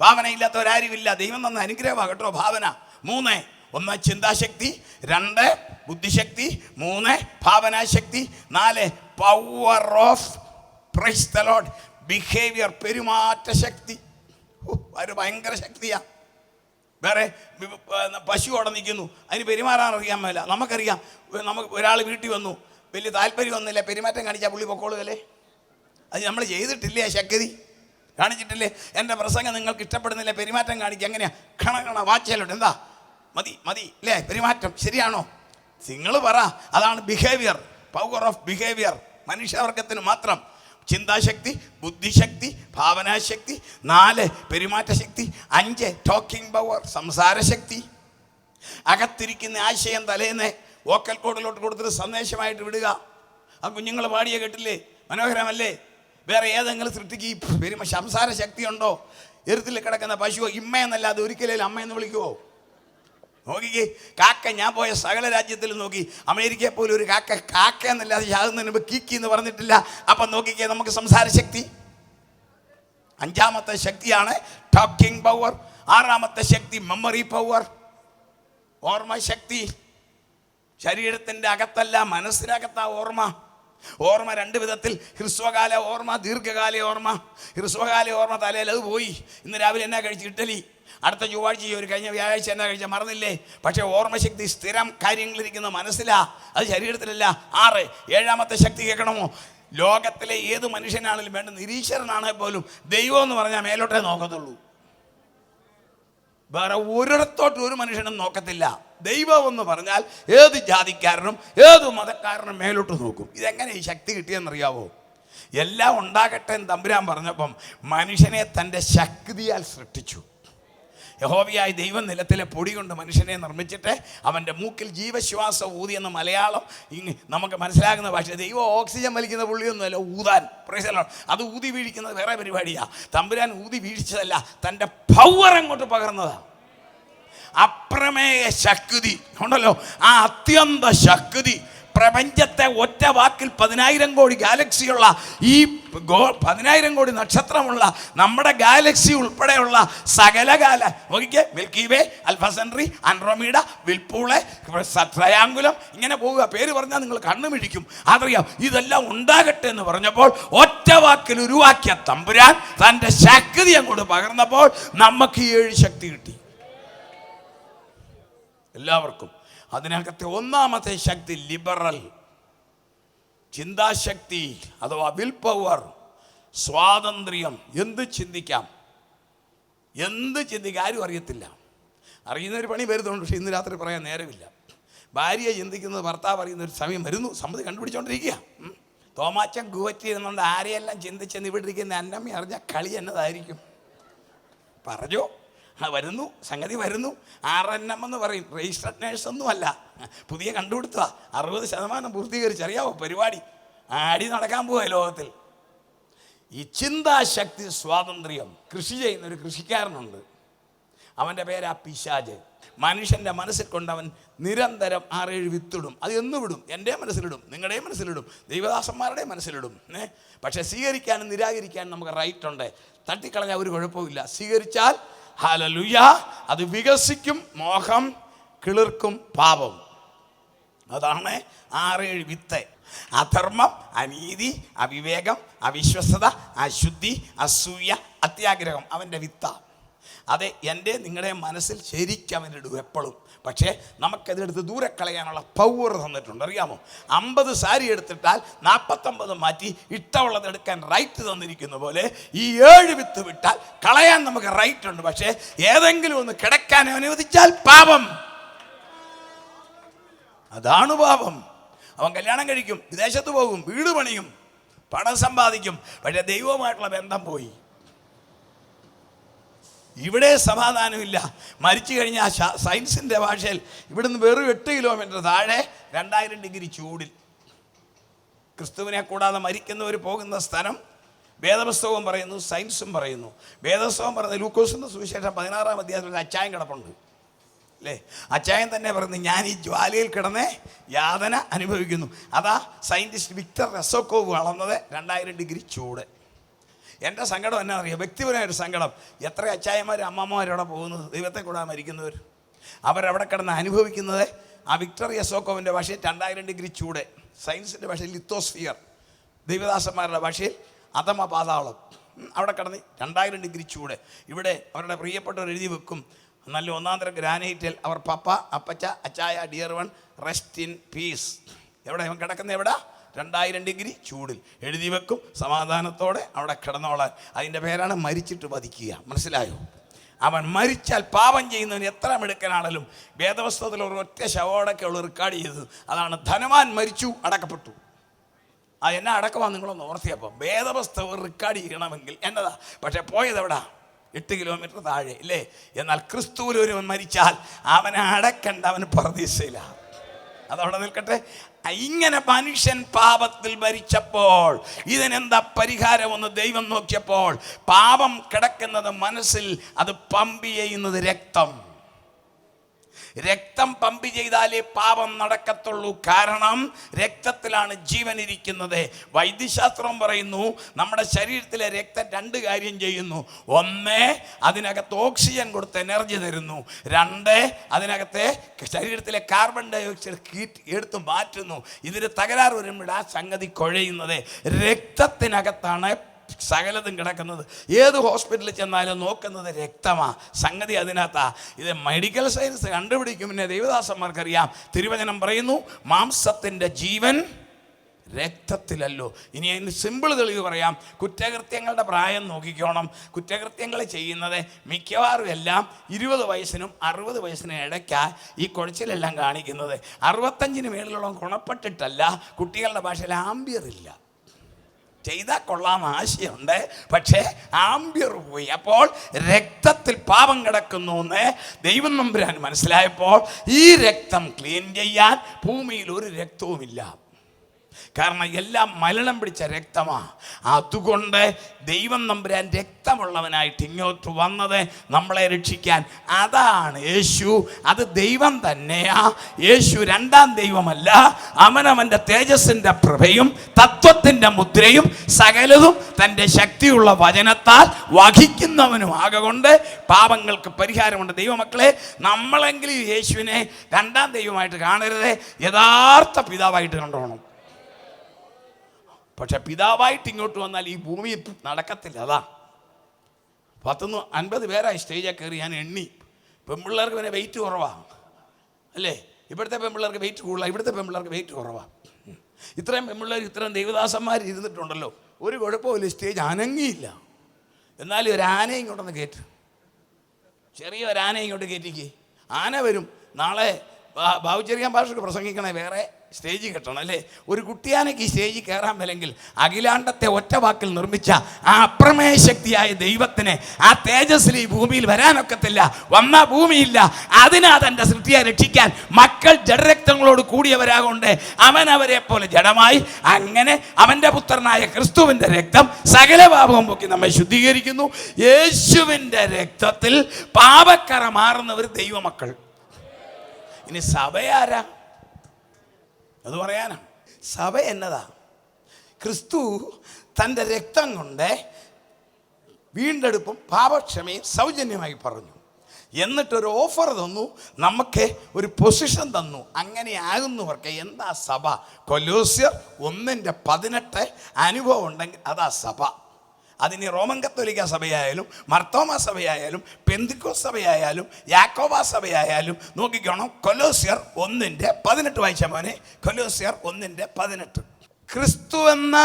ഭാവനയില്ലാത്തവരാരുമില്ല. ദൈവം തന്ന അനുഗ്രഹമാണ് കേട്ടോ ഭാവന. 3. 1 ചിന്താശക്തി, 2 ബുദ്ധിശക്തി, 3 ഭാവനാശക്തി, 4 power of price the Lord behaviour, പെരുമാറ്റ ശക്തി. അത് ഭയങ്കര ശക്തിയാ. വേറെ പശു അവിടെ നിൽക്കുന്നു, അതിന് പെരുമാറാൻ അറിയാൻ മേല. നമുക്കറിയാം. നമുക്ക് ഒരാൾ വീട്ടിൽ വന്നു, വലിയ താല്പര്യമൊന്നുമില്ല, പെരുമാറ്റം കാണിച്ചാൽ പുള്ളി പൊക്കോളുകല്ലേ? അത് നമ്മൾ ചെയ്തിട്ടില്ലേ? ആ ശക്തി കാണിച്ചിട്ടില്ലേ? എൻ്റെ പ്രസംഗം നിങ്ങൾക്ക് ഇഷ്ടപ്പെടുന്നില്ല, പെരുമാറ്റം കാണിക്കുക. എങ്ങനെയാ? കണ വാച്ചലുണ്ട്. എന്താ? മതി അല്ലേ? പെരുമാറ്റം ശരിയാണോ? നിങ്ങൾ പറ. അതാണ് ബിഹേവിയർ, പവർ ഓഫ് ബിഹേവിയർ. മനുഷ്യവർഗത്തിന് മാത്രം. ചിന്താശക്തി, ബുദ്ധിശക്തി, ഭാവനാശക്തി. 4 പെരുമാറ്റശക്തി. 5 ടോക്കിംഗ് പവർ, സംസാരശക്തി. അകത്തിരിക്കുന്ന ആശയം തലേന്ന് വോക്കൽ കോഡിലോട്ട് കൊടുത്തിട്ട് സന്ദേശമായിട്ട് വിടുക. ആ കുഞ്ഞുങ്ങൾ പാടിയ കേട്ടില്ലേ? മനോഹരമല്ലേ? വേറെ ഏതെങ്കിലും സൃഷ്ടിക്ക് സംസാര ശക്തി ഉണ്ടോ? എരുത്തിൽ കിടക്കുന്ന പശുവോ ഇമ്മയെന്നല്ലാതെ ഒരിക്കലും അമ്മയെന്ന് വിളിക്കുവോ? നോക്കിക്കേ. കാക്ക. ഞാൻ പോയ സകല രാജ്യത്തിൽ നോക്കി, അമേരിക്കയിൽ പോലും ഒരു കാക്ക എന്നല്ലാതെ ചാകുന്നതിന് മുമ്പ് കീക്കി എന്ന് പറഞ്ഞിട്ടില്ല. അപ്പം നോക്കിക്കേ, നമുക്ക് സംസാരശക്തി. 5ാമത്തെ ശക്തിയാണ് ടോക്കിംഗ് പവർ. 6ാമത്തെ ശക്തി മെമ്മറി പവർ, ഓർമ്മശക്തി. ശരീരത്തിൻ്റെ അകത്തല്ല, മനസ്സിനകത്താ ഓർമ്മ. ഓർമ്മ 2 വിധത്തിൽ. ഹ്രസ്വകാല ഓർമ്മ, ദീർഘകാല ഓർമ്മ. ഹ്രസ്വകാല ഓർമ്മ തലയിൽ അത് പോയി. ഇന്ന് രാവിലെ എന്നാ കഴിച്ച്? ഇഡ്ഡലി. അടുത്ത ചൊവ്വാഴ്ച ഒരു കഴിഞ്ഞ വ്യാഴാഴ്ച എന്നാ കഴിച്ചാൽ മറന്നില്ലേ? പക്ഷേ ഓർമ്മശക്തി സ്ഥിരം കാര്യങ്ങളിരിക്കുന്ന മനസ്സിലാ, അത് ശരീരത്തിലല്ല. 6. 7ാമത്തെ ശക്തി കേൾക്കണമോ? ലോകത്തിലെ ഏത് മനുഷ്യനാണെങ്കിലും വേണ്ട, നിരീശ്വരനാണെങ്കിൽ പോലും ദൈവം എന്ന് പറഞ്ഞാൽ മേലോട്ടേ നോക്കത്തുള്ളൂ. വേറെ ഒരിടത്തോട്ട് ഒരു മനുഷ്യനും നോക്കത്തില്ല. ദൈവം എന്ന് പറഞ്ഞാൽ ഏത് ജാതിക്കാരനും ഏത് മതക്കാരനും മേലോട്ട് നോക്കും. ഇതെങ്ങനെ ഈ ശക്തി കിട്ടിയെന്നറിയാവോ? എല്ലാം ഉണ്ടാകട്ടെ എന്ന് തമ്പുരാൻ പറഞ്ഞപ്പം മനുഷ്യനെ തൻ്റെ ശക്തിയാൽ സൃഷ്ടിച്ചു. യഹോവയായ ദൈവം നിലത്തിലെ പൊടി കൊണ്ട് മനുഷ്യനെ നിർമ്മിച്ചിട്ട് അവൻ്റെ മൂക്കിൽ ജീവശ്വാസം ഊതി എന്ന മലയാളം നമുക്ക് മനസ്സിലാകുന്ന ഭാഷ. ദൈവം ഓക്സിജൻ വലിക്കുന്ന പുള്ളിയൊന്നുമല്ല, ഊതാൻ. അത് ഊതി വീഴിക്കുന്നത് വേറെ പരിപാടിയാണ്. തമ്പുരാൻ ഊതി വീഴിച്ചതല്ല, തൻ്റെ പവർ അങ്ങോട്ട് പകർന്നതാണ്. അപ്രമേയ ശക്തി ഉണ്ടല്ലോ, ആ അത്യന്ത ശക്തി പ്രപഞ്ചത്തെ ഒറ്റ വാക്കിൽ 10,000 കോടി ഗാലക്സിയുള്ള ഈ 10,000 കോടി നക്ഷത്രമുള്ള നമ്മുടെ ഗാലക്സി ഉൾപ്പെടെയുള്ള സകല നോക്കിക്കേ, മിൽക്കി വേ, ആൽഫ സെൻട്രി, ആൻഡ്രോമീഡ, വിൽപൂളെ, ട്രയാങ്കുലം, ഇങ്ങനെ പോവുക. പേര് പറഞ്ഞാൽ നിങ്ങൾ കണ്ണുമിഴിക്കും. അതറിയാം. ഇതെല്ലാം ഉണ്ടാകട്ടെ എന്ന് പറഞ്ഞപ്പോൾ ഒറ്റ വാക്കിൽ ഉരുവാക്കിയ തമ്പുരാൻ തൻ്റെ ശക്തി അങ്ങോട്ട് പകർന്നപ്പോൾ നമുക്ക് 7 ശക്തി കിട്ടി എല്ലാവർക്കും. അതിനകത്തെ ഒന്നാമത്തെ ശക്തി ലിബറൽ ചിന്താശക്തി അഥവാ വിൽ പവർ, സ്വാതന്ത്ര്യം. എന്ത് ചിന്തിക്കാം, ആരും അറിയത്തില്ല. അറിയുന്നൊരു പണി വരുന്നുണ്ട്, പക്ഷെ ഇന്ന് രാത്രി പറയാൻ നേരമില്ല. ഭാര്യ ചിന്തിക്കുന്നത് ഭർത്താവ് അറിയുന്ന ഒരു സമയം വരുന്നു, സമ്മതി കണ്ടുപിടിച്ചോണ്ടിരിക്കുക. തോമാച്ചൻ കൂവറ്റി ഇരുന്നുകൊണ്ട് ആരെയെല്ലാം ചിന്തിച്ചെന്ന് ഇവിടെ ഇരിക്കുന്ന അന്നമ്മ അറിഞ്ഞ കളി എന്നതായിരിക്കും. പറഞ്ഞോ, വരുന്നു, സംഗതി വരുന്നു. RNM എന്ന് പറയും, രജിസ്റ്റർഡ് നേഴ്സൊന്നും അല്ല, പുതിയ കണ്ടുപിടുത്തുക. 60% പൂർത്തീകരിച്ച്. അറിയാവോ പരിപാടി? ആടി നടക്കാൻ പോവുക ലോകത്തിൽ. ഈ ചിന്താശക്തി, സ്വാതന്ത്ര്യം. കൃഷി ചെയ്യുന്നൊരു കൃഷിക്കാരനുണ്ട്, അവൻ്റെ പേരാ പിശാച്. മനുഷ്യൻ്റെ മനസ്സിൽ കൊണ്ട് അവൻ നിരന്തരം 6-7 വിത്തിടും. അത് എന്ന് വിടും? എൻ്റെ മനസ്സിലിടും, നിങ്ങളുടെയും മനസ്സിലിടും, ദൈവദാസന്മാരുടെ മനസ്സിലിടും. പക്ഷെ സ്വീകരിക്കാനും നിരാകരിക്കാനും നമുക്ക് റൈറ്റ് ഉണ്ട്. തട്ടിക്കളഞ്ഞാൽ ഒരു കുഴപ്പമില്ല. സ്വീകരിച്ചാൽ ഹല്ലേലൂയ, അത് വികസിക്കും. മോഹം, കിളിർക്കും, പാപം. അതാണ് 6-7 വിത്ത്. അധർമ്മം, അനീതി, അവിവേകം, അവിശ്വസത, അശുദ്ധി, അസൂയ, അത്യാഗ്രഹം അവൻ്റെ വിത്ത. അത് എൻ്റെ നിങ്ങളുടെ മനസ്സിൽ ശരിക്കും അവനിടും എപ്പോഴും. പക്ഷേ നമുക്കതെടുത്ത് ദൂരെ കളയാനുള്ള പവർ തന്നിട്ടുണ്ട്. അറിയാമോ? 50 സാരി എടുത്തിട്ടാൽ 49 മാറ്റി ഇഷ്ടമുള്ളത് എടുക്കാൻ റൈറ്റ് തന്നിരിക്കുന്ന പോലെ ഈ 7 വിത്ത് വിട്ടാൽ കളയാൻ നമുക്ക് റൈറ്റ് ഉണ്ട്. പക്ഷേ ഏതെങ്കിലും ഒന്ന് കിടക്കാൻ അനുവദിച്ചാൽ പാപം. അതാണ് പാപം. അവൻ കല്യാണം കഴിക്കും, വിദേശത്ത് പോകും, വീട് പണിയും, പണം സമ്പാദിക്കും, പക്ഷേ ദൈവവുമായിട്ടുള്ള ബന്ധം പോയി. ഇവിടെ സമാധാനമില്ല. മരിച്ചു കഴിഞ്ഞാൽ സയൻസിൻ്റെ ഭാഷയിൽ ഇവിടുന്ന് വെറും 8 കിലോമീറ്റർ താഴെ 2000 ഡിഗ്രി ചൂടിൽ ക്രിസ്തുവിനെ കൂടാതെ മരിക്കുന്നവർ പോകുന്ന സ്ഥലം വേദപുസ്തകവും പറയുന്നു, സയൻസും പറയുന്നു. വേദപുസ്തകം പറയുന്നത് ലൂക്കോസിൻ്റെ സുവിശേഷം 16-ാം അധ്യായത്തിൽ അച്ചായൻ കിടപ്പുണ്ട് അല്ലേ? അച്ചായൻ തന്നെ പറയുന്നത്, ഞാൻ ഈ ജ്വാലയിൽ കിടന്ന് യാതന അനുഭവിക്കുന്നു. അതാ സയൻറ്റിസ്റ്റ് വിക്ടർ റസോക്കോവ് അളന്നത് 2000 ഡിഗ്രി ചൂട്. എൻ്റെ സങ്കടം എന്നാ അറിയാം? വ്യക്തിപരമായൊരു സങ്കടം. എത്ര അച്ചായന്മാർ അമ്മമാരവിടെ പോകുന്നത്, ദൈവത്തെ കൂടാതെ മരിക്കുന്നവർ. അവരവിടെ കിടന്ന് അനുഭവിക്കുന്നത് ആ വിക്ടർ യസോക്കോവിൻ്റെ ഭാഷയിൽ 2000 ഡിഗ്രി ചൂട്, സയൻസിൻ്റെ ഭാഷയിൽ ലിത്തോസ്ഫിയർ, ദൈവദാസന്മാരുടെ ഭാഷയിൽ അധമ പാതാളം. അവിടെ കിടന്ന് 2000 ഡിഗ്രി ചൂട്. ഇവിടെ അവരുടെ പ്രിയപ്പെട്ടവർ എഴുതി വെക്കും, നല്ല ഒന്നാന്തരം ഗ്രാനൈറ്റിൽ അവർ പപ്പ, അപ്പച്ച, അച്ചായ, dear one, rest in peace. എവിടെ ഇവൻ കിടക്കുന്നത്? എവിടെ? 2000 ഡിഗ്രി ചൂടിൽ എഴുതി വെക്കും, സമാധാനത്തോടെ അവിടെ കിടന്നോളാൻ. അതിൻ്റെ പേരാണ് മരിച്ചിട്ട് വധിക്കുക. മനസ്സിലായോ? അവൻ മരിച്ചാൽ പാപം ചെയ്യുന്നവന് എത്ര മിടുക്കനാണെങ്കിലും വേദപുസ്തകത്തിൽ ഒരൊറ്റ ശവോടൊക്കെ ഉള്ള റെക്കോർഡ് ചെയ്തത് അതാണ്. ധനവാൻ മരിച്ചു, അടക്കപ്പെട്ടു. ആ എന്നാ അടക്കമാണ് നിങ്ങളൊന്ന് ഓർത്തിയപ്പോൾ. വേദപുസ്തകം റെക്കോർഡ് ചെയ്യണമെങ്കിൽ എന്നതാ. പക്ഷെ പോയത് എവിടാ? 8 കിലോമീറ്റർ താഴെ ഇല്ലേ? എന്നാൽ ക്രിസ്തുവിൽ ഒരുവൻ മരിച്ചാൽ അവനെ അടക്കണ്ട, അവന് പർദീസയിലാണ്. അതവിടെ നിൽക്കട്ടെ. ഇങ്ങനെ മനുഷ്യൻ പാപത്തിൽ മരിച്ചപ്പോൾ ഇതിനെന്താ പരിഹാരമെന്ന് ദൈവം നോക്കിയപ്പോൾ പാപം കിടക്കുന്നത് മനസ്സിൽ, അത് പമ്പ് ചെയ്യുന്നത് രക്തം. രക്തം പമ്പ് ചെയ്താലേ പാപം നടക്കത്തുള്ളൂ. കാരണം രക്തത്തിലാണ് ജീവൻ ഇരിക്കുന്നത്. വൈദ്യശാസ്ത്രം പറയുന്നു നമ്മുടെ ശരീരത്തിലെ രക്തം 2 കാര്യം ചെയ്യുന്നു. 1, അതിനകത്ത് ഓക്സിജൻ കൊടുത്ത് എനർജി തരുന്നു. 2, അതിനകത്തെ ശരീരത്തിലെ കാർബൺ ഡയോക്സൈഡ് ഹീറ്റ് എടുത്ത് മാറ്റുന്നു. ഇതിന് തകരാറ് വരുമ്പോൾ ആ സംഗതി കുഴയുന്നത്. രക്തത്തിനകത്താണ് സകലതും കിടക്കുന്നത്. ഏത് ഹോസ്പിറ്റലിൽ ചെന്നാലും നോക്കുന്നത് രക്തമാ. സംഗതി അതിനകത്താ. ഇത് മെഡിക്കൽ സയൻസ് കണ്ടുപിടിക്കും. പിന്നെ ദൈവദാസന്മാർക്കറിയാം. തിരുവചനം പറയുന്നു, മാംസത്തിൻ്റെ ജീവൻ രക്തത്തിലല്ലോ. ഇനി അതിന് സിമ്പിൾ തെളിവ് പറയാം. കുറ്റകൃത്യങ്ങളുടെ പ്രായം നോക്കിക്കോണം. കുറ്റകൃത്യങ്ങൾ ചെയ്യുന്നത് മിക്കവാറും എല്ലാം 20 വയസ്സിനും 60 വയസ്സിനും ഇടയ്ക്കാണ് ഈ കുഴച്ചിലെല്ലാം കാണിക്കുന്നത്. 65-ന് മേളിലുള്ള ഗുണപ്പെട്ടിട്ടല്ല. കുട്ടികളുടെ ഭാഷയിൽ ആംബിയർ ഇല്ല. ചെയ്താൽ കൊള്ളാം ആശയമുണ്ട്, പക്ഷേ ആംബിയർ പോയി. അപ്പോൾ രക്തത്തിൽ പാപം കിടക്കുന്നു എന്ന് ദൈവം നമ്പുരാൻ മനസ്സിലായപ്പോൾ ഈ രക്തം ക്ലീൻ ചെയ്യാൻ ഭൂമിയിൽ ഒരു രക്തവുമില്ല. കാരണം എല്ലാം മലിനം പിടിച്ച രക്തമാണ്. അതുകൊണ്ട് ദൈവം നമ്പുരാൻ രക്തമുള്ളവനായിട്ട് ഇങ്ങോട്ട് വന്നത് നമ്മളെ രക്ഷിക്കാൻ. അതാണ് യേശു. അത് ദൈവം തന്നെയാ. യേശു രണ്ടാം ദൈവമല്ല. അവനവൻ്റെ തേജസ്സിൻ്റെ പ്രഭയും തത്വത്തിൻ്റെ മുദ്രയും സകലതും തൻ്റെ ശക്തിയുള്ള വചനത്താൽ വഹിക്കുന്നവനും ആകൊണ്ട് പാപങ്ങൾക്ക് പരിഹാരമുണ്ട്. ദൈവമക്കളെ, നമ്മളെങ്കിലും യേശുവിനെ രണ്ടാം ദൈവമായിട്ട് കാണരുത്, യഥാർത്ഥ പിതാവായിട്ട് കണ്ടോണം. പക്ഷെ പിതാവായിട്ട് ഇങ്ങോട്ട് വന്നാൽ ഈ ഭൂമിയിൽ നടക്കത്തില്ല. അതാ 150 പേരായി സ്റ്റേജിൽ കയറി ഞാൻ എണ്ണി. പെൺപിള്ളേർക്ക് പിന്നെ വെയിറ്റ് കുറവാണ് അല്ലേ? ഇവിടുത്തെ പെൺപിള്ളേർക്ക് വെയിറ്റ് കൂടുതലാണ്, ഇവിടുത്തെ പെൺപിള്ളേർക്ക് വെയിറ്റ് കുറവാണ്. ഇത്രയും പെൺപിള്ളേർ ഇത്രയും ദൈവദാസന്മാർ ഇരുന്നിട്ടുണ്ടല്ലോ, ഒരു കുഴപ്പമില്ല, സ്റ്റേജ് അനങ്ങിയില്ല. എന്നാലും ഒരു ആനയെ ഇങ്ങോട്ടൊന്ന് കയറ്റ്, ചെറിയ ഒരു ആനയെ ഇങ്ങോട്ട് കയറ്റിക്ക്. ആന വരും. നാളെ ബാബുചെറിയാൻ ഭാഷയ്ക്ക് പ്രസംഗിക്കണേ, വേറെ സ്റ്റേജ് കെട്ടണം അല്ലേ? ഒരു കുട്ടിയാനയ്ക്ക് ഈ സ്റ്റേജിൽ കയറാൻ പറ്റില്ലെങ്കിൽ അഖിലാണ്ടത്തെ ഒറ്റ വാക്കിൽ നിർമ്മിച്ച ആ അപ്രമേയ ശക്തിയായ ദൈവത്തിന് ആ തേജസ്സിൽ ഈ ഭൂമിയിൽ വരാനൊക്കത്തില്ല. വന്ന ഭൂമിയില്ല. അതിനാ തൻ്റെ സൃഷ്ടിയെ രക്ഷിക്കാൻ മക്കൾ ജഡരക്തങ്ങളോട് കൂടിയവരാകൊണ്ട് അവൻ അവരെ പോലെ ജഡമായി, അങ്ങനെ അവൻ്റെ പുത്രനായ ക്രിസ്തുവിൻ്റെ രക്തം സകല പാപവും പൊക്കി നമ്മെ ശുദ്ധീകരിക്കുന്നു. യേശുവിൻ്റെ രക്തത്തിൽ പാപക്കറ മാറുന്നവർ ദൈവമക്കൾ. ഇനി സഭയാരാ? അത് പറയാനാ. സഭ എന്നതാ? ക്രിസ്തു തൻ്റെ രക്തം കൊണ്ട് വീണ്ടെടുപ്പും പാപക്ഷമയും സൗജന്യമായി പറഞ്ഞു. എന്നിട്ടൊരു ഓഫർ തന്നു, നമുക്ക് ഒരു പൊസിഷൻ തന്നു. അങ്ങനെ ആകുന്നവർക്ക് എന്താ സഭ? കൊലോസ്യർ 1:18 അനുഭവം ഉണ്ടെങ്കിൽ അതാ സഭ. അതിന് റോമൻ കത്തോലിക്ക സഭയായാലും മർത്തോമ സഭയായാലും പെന്തിക്കോസ് സഭയായാലും യാക്കോബ സഭയായാലും നോക്കിക്കോണം. കൊലോസ്യർ 1:18 വായിച്ച മോനെ. കൊലോസ്യർ 1:18. ക്രിസ്തു എന്ന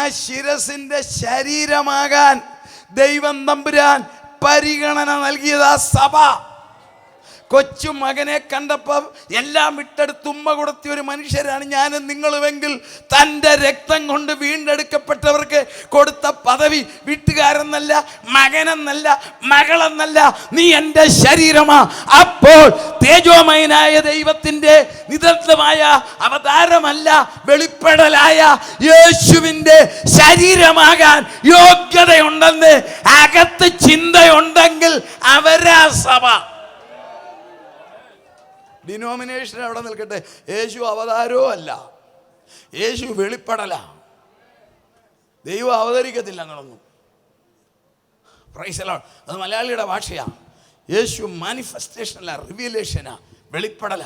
ആ ശിരസിന്റെ ശരീരമാകാൻ ദൈവം തമ്പുരാൻ പരിഗണന നൽകിയതാ സഭ. കൊച്ചു മകനെ കണ്ടപ്പോൾ എല്ലാം വിട്ടെടുത്ത് ഉമ്മ കൊടുത്തിയ ഒരു മനുഷ്യരാണ് ഞാനും നിങ്ങളുമെങ്കിൽ തൻ്റെ രക്തം കൊണ്ട് വീണ്ടെടുക്കപ്പെട്ടവർക്ക് കൊടുത്ത പദവി വീട്ടുകാരെന്നല്ല, മകനെന്നല്ല, മകളെന്നല്ല, നീ എൻ്റെ ശരീരമാ. അപ്പോൾ തേജോമയനായ ദൈവത്തിൻ്റെ നിതന്തമായ അവതാരമല്ല, വെളിപ്പെടലായ യേശുവിൻ്റെ ശരീരമാകാൻ യോഗ്യതയുണ്ടെന്ന് അകത്ത് ചിന്തയുണ്ടെങ്കിൽ അവരാ സഭ. ഡിനോമിനേഷൻ അവിടെ നിൽക്കട്ടെ. യേശു അവതാരവും അല്ല, യേശു വെളിപ്പെടല. ദൈവം അവതരിക്കത്തില്ല അങ്ങനൊന്നും. Price the Lord. അത് മലയാളിയുടെ ഭാഷയാണ്. യേശു മാനിഫെസ്റ്റേഷനല്ല, റിവീലേഷനാ, വെളിപ്പെടല.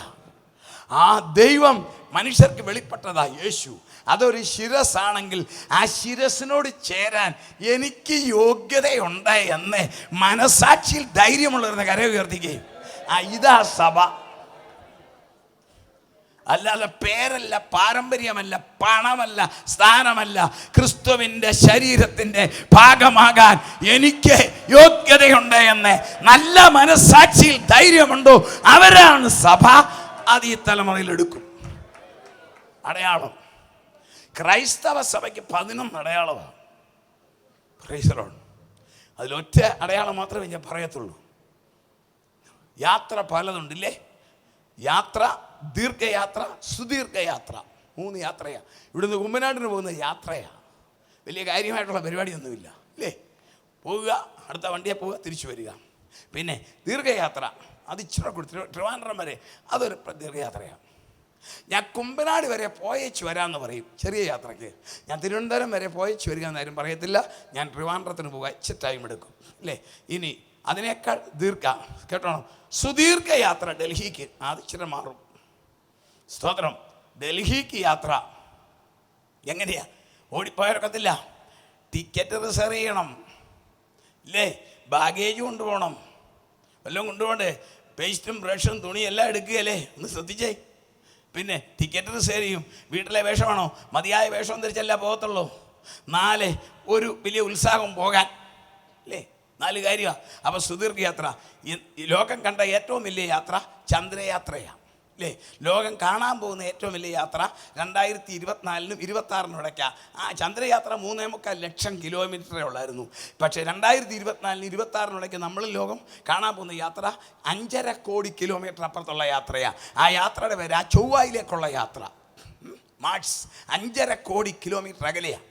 ആ ദൈവം മനുഷ്യർക്ക് വെളിപ്പെട്ടതാ യേശു. അതൊരു ശിരസാണെങ്കിൽ ആ ശിരസിനോട് ചേരാൻ എനിക്ക് യോഗ്യതയുണ്ട് എന്ന് മനസാക്ഷിയിൽ ധൈര്യമുള്ളവരുടെ കര ഉയർത്തിക്കുകയും ഇതാ സഭ. അല്ലാതെ പേരല്ല, പാരമ്പര്യമല്ല, പണമല്ല, സ്ഥാനമല്ല. ക്രിസ്തുവിൻ്റെ ശരീരത്തിൻ്റെ ഭാഗമാകാൻ എനിക്ക് യോഗ്യതയുണ്ട് എന്ന് നല്ല മനസാക്ഷിയിൽ ധൈര്യമുണ്ടോ അവരാണ് സഭ. അത് ഈ തലമുറയിൽ എടുക്കും. അടയാളം ക്രൈസ്തവ സഭയ്ക്ക് 11 അടയാളമാണ്. Price the Lord. അതിലൊറ്റ അടയാളം മാത്രമേ ഞാൻ പറയത്തുള്ളൂ. യാത്ര പലതുണ്ടില്ലേ? യാത്ര, ദീർഘയാത്ര, സുദീർഘയാത്ര, 3 യാത്രയാണ്. ഇവിടുന്ന് കുമ്പനാട്ടിന് പോകുന്ന യാത്രയാണ്. വലിയ കാര്യമായിട്ടുള്ള പരിപാടിയൊന്നുമില്ല അല്ലേ? പോവുക, അടുത്ത വണ്ടിയെ പോവുക, തിരിച്ചു വരിക. പിന്നെ ദീർഘയാത്ര, അത് ഇച്ചിരി കൊടുത്തു ട്രിവാൻഡ്രം വരെ, അതൊരു ദീർഘയാത്രയാണ്. ഞാൻ കുമ്പനാട് വരെ പോയേച്ച് വരാമെന്ന് പറയും ചെറിയ യാത്രയ്ക്ക്. ഞാൻ തിരുവനന്തപുരം വരെ പോയേച്ച് വരിക എന്നാരും പറയത്തില്ല. ഞാൻ ട്രിവാൻഡ്രത്തിന് പോകാൻ ഇച്ചിരി ടൈം എടുക്കും അല്ലേ? ഇനി അതിനേക്കാൾ കേട്ടോണം, സുദീർഘയാത്ര ഡൽഹിക്ക്, അത് ഇച്ചിരി മാറും. സ്തോത്രം. ഡൽഹിക്ക് യാത്ര എങ്ങനെയാ? ഓടിപ്പോയർക്കത്തില്ല. ടിക്കറ്റ് റിസർവ് ചെയ്യണം ഇല്ലേ? ബാഗേജ് കൊണ്ടുപോകണം, വല്ലതും കൊണ്ടുപോകണ്ടേ? പേസ്റ്റും ബ്രഷും തുണി എല്ലാം എടുക്കുകയല്ലേ? ഒന്ന് ശ്രദ്ധിച്ചേ. പിന്നെ ടിക്കറ്റ് റിസർവ് ചെയ്യും. വീട്ടിലെ വേഷമാണോ? മതിയായ വേഷം ധരിച്ചല്ല പോകത്തുള്ളൂ. 4 ഒരു വലിയ ഉത്സാഹം പോകാൻ അല്ലേ? 4 കാര്യമാണ്. അപ്പോൾ സുദീർഘയാത്ര. ഈ ലോകം കണ്ട ഏറ്റവും വലിയ യാത്ര ചന്ദ്രയാത്രയാണ് അല്ലേ? ലോകം കാണാൻ പോകുന്ന ഏറ്റവും വലിയ യാത്ര 2024-നും 2026-നും ഇടയ്ക്കാണ്. ആ ചന്ദ്രയാത്ര 3.25 ലക്ഷം കിലോമീറ്ററേ ഉള്ളായിരുന്നു. പക്ഷേ 2024-നും 2026-നും ഇടയ്ക്ക് നമ്മൾ ലോകം കാണാൻ പോകുന്ന യാത്ര 5.5 കോടി കിലോമീറ്റർ അപ്പുറത്തുള്ള യാത്രയാണ്. ആ യാത്രയുടെ പേര് ആ ചൊവ്വയിലേക്കുള്ള യാത്ര. മാർസ് 5.5 കോടി കിലോമീറ്റർ അകലെയാണ്.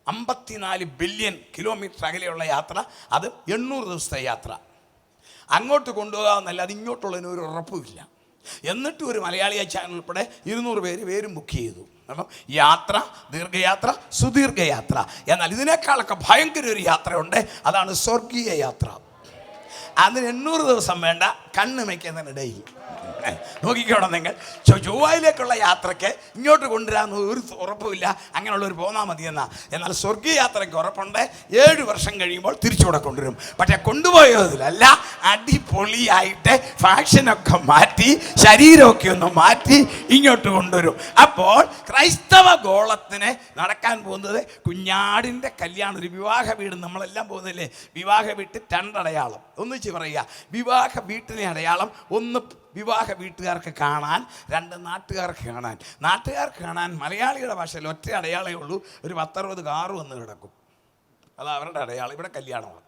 54 ബില്യൺ കിലോമീറ്റർ അകലെയുള്ള യാത്ര, അത് 800 ദിവസത്തെ യാത്ര. അങ്ങോട്ട് കൊണ്ടുപോകാമെന്നല്ല, അത് ഇങ്ങോട്ടുള്ളതിന് ഒരു ഉറപ്പുമില്ല. എന്നിട്ട് ഒരു മലയാളി ചാനൽ ഉൾപ്പെടെ 200 പേരും ബുക്ക് ചെയ്തു. കാരണം യാത്ര ദീർഘയാത്ര, സുദീർഘയാത്ര. എന്നാൽ ഇതിനേക്കാളൊക്കെ ഭയങ്കര ഒരു യാത്രയുണ്ട്, അതാണ് സ്വർഗീയ യാത്ര. അതിന് 800 ദിവസം വേണ്ട, കണ്ണ് വയ്ക്കുന്നതിനിടയിൽ. നോക്കിക്കോണം നിങ്ങൾ. ചൊവ്വയിലേക്കുള്ള യാത്രയ്ക്ക് ഇങ്ങോട്ട് കൊണ്ടുവരാമെന്ന് ഒരു ഉറപ്പുമില്ല, അങ്ങനെയുള്ളവർ പോന്നാൽ മതിയെന്നാ. എന്നാൽ സ്വർഗീയ യാത്രയ്ക്ക് ഉറപ്പുണ്ട്, 7 വർഷം കഴിയുമ്പോൾ തിരിച്ചുകൂടെ കൊണ്ടുവരും. പക്ഷെ കൊണ്ടുപോയതിലല്ല, അടിപൊളിയായിട്ട് ഫാഷനൊക്കെ മാറ്റി ശരീരമൊക്കെ ഒന്ന് മാറ്റി ഇങ്ങോട്ട് കൊണ്ടുവരും. അപ്പോൾ ക്രൈസ്തവ ഗോളത്തിന് നടക്കാൻ പോകുന്നത് കുഞ്ഞാടിൻ്റെ കല്യാണം, ഒരു വിവാഹ വീട്. നമ്മളെല്ലാം പോകുന്നില്ലേ വിവാഹ വീട്ടിൽ 2 അടയാളം. ഒന്നിച്ച് പറയുക, വിവാഹ വീട്ടിലെ അടയാളം ഒന്ന് വിവാഹ വീട്ടുകാർക്ക് കാണാൻ, 2 നാട്ടുകാർക്ക് കാണാൻ. നാട്ടുകാർക്ക് കാണാൻ മലയാളിയുടെ ഭാഷയിൽ ഒറ്റ അടയാളമേ ഉള്ളൂ, ഒരു 10-60 കാറ് വന്ന് കിടക്കും. അത് അവരുടെ അടയാളം. ഇവിടെ കല്യാണമാണ്.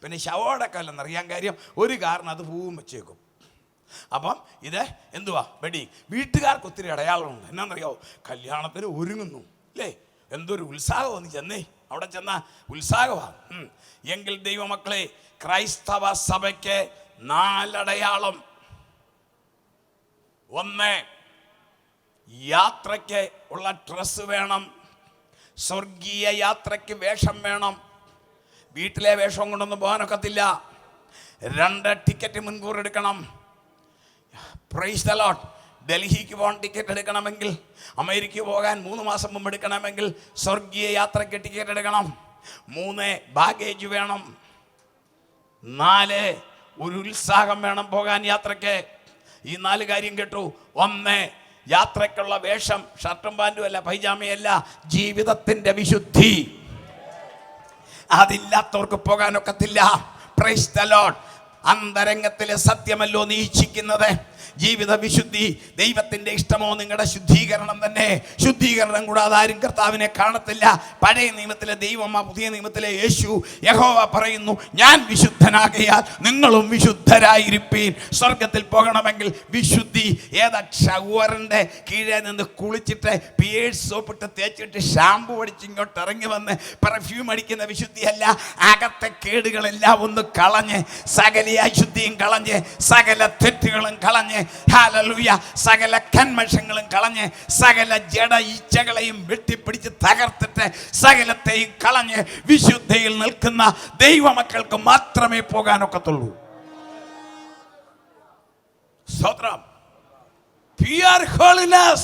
പിന്നെ ശവോടക്കല്ലെന്നറിയാൻ കാര്യം, ഒരു കാറിന് അത് പൂവും വെച്ചേക്കും. അപ്പം ഇത് എന്തുവാ വെഡിങ്. വീട്ടുകാർക്ക് ഒത്തിരി അടയാളമുണ്ട്. എന്നാണെന്നറിയാമോ, കല്യാണത്തിന് ഒരുങ്ങുന്നു അല്ലേ, എന്തൊരു ഉത്സാഹം. ഒന്ന് ചെന്നേ, അവിടെ ചെന്ന ഉത്സാഹമാണ്. എങ്കിൽ ദൈവമക്കളെ, ക്രൈസ്തവ സഭയ്ക്ക് 4 അടയാളം. 1, യാത്രയ്ക്ക് ഉള്ള ഡ്രസ്സ് വേണം. സ്വർഗീയ യാത്രയ്ക്ക് വേഷം വേണം. വീട്ടിലെ വേഷം കൊണ്ടൊന്നും പോകാനൊക്കത്തില്ല. 2, ടിക്കറ്റ് മുൻകൂർ എടുക്കണം. Price the Lord. ഡൽഹിക്ക് പോകാൻ ടിക്കറ്റ് എടുക്കണമെങ്കിൽ, അമേരിക്കക്ക് പോകാൻ 3 മാസം മുമ്പ് എടുക്കണമെങ്കിൽ സ്വർഗീയ യാത്രയ്ക്ക് ടിക്കറ്റ് എടുക്കണം. 3, ബാഗേജ് വേണം. 4, ഒരു ഉത്സാഹം വേണം പോകാൻ യാത്രയ്ക്ക്. ഈ 4 കാര്യം കേട്ടു. 1, യാത്രയ്ക്കുള്ള വേഷം, ഷർട്ടും പാൻറ്റും അല്ല, പൈജാമയല്ല, ജീവിതത്തിൻ്റെ വിശുദ്ധി. അതില്ലാത്തവർക്ക് പോകാനൊക്കത്തില്ല. Praise the Lord. അന്തരംഗത്തിലെ സത്യമല്ലോ നീ ഇച്ഛിക്കുന്നത്, ജീവിത വിശുദ്ധി. ദൈവത്തിൻ്റെ ഇഷ്ടമോ നിങ്ങളുടെ ശുദ്ധീകരണം തന്നെ. ശുദ്ധീകരണം കൂടാതെ ആരും കർത്താവിനെ കാണത്തില്ല. പഴയ നിയമത്തിലെ ദൈവം, പുതിയ നിയമത്തിലെ യേശു, യഹോവ പറയുന്നു, ഞാൻ വിശുദ്ധനാകയാൽ നിങ്ങളും വിശുദ്ധരായിരിപ്പീൻ. സ്വർഗത്തിൽ പോകണമെങ്കിൽ വിശുദ്ധി. ഏതാ ഷവറിൻ്റെ കീഴെ നിന്ന് കുളിച്ചിട്ട് പിയേഴ്സ് സോപ്പിട്ട് തേച്ചിട്ട് ഷാമ്പു അടിച്ച് ഇങ്ങോട്ട് ഇറങ്ങി വന്ന് പെർഫ്യൂം അടിക്കുന്ന വിശുദ്ധിയല്ല. അകത്തെ കേടുകളെല്ലാം ഒന്ന് കളഞ്ഞ്, സകല അശുദ്ധിയും കളഞ്ഞ്, സകല തെറ്റുകളും കളഞ്ഞ്, ഹല്ലേലൂയ, സകല കന്മഷങ്ങളും കളഞ്ഞ്, സകല ജഡ ഇച്ഛകളെയും വെട്ടിപ്പിടിച്ച് തകർത്തിട്ട് സകലത്തെയും കളഞ്ഞ് വിശുദ്ധിയിൽ നിൽക്കുന്ന ദൈവമക്കൾക്ക് മാത്രമേ പോകാനൊക്കത്തുള്ളൂ. സ്തോത്രം. Pure holiness.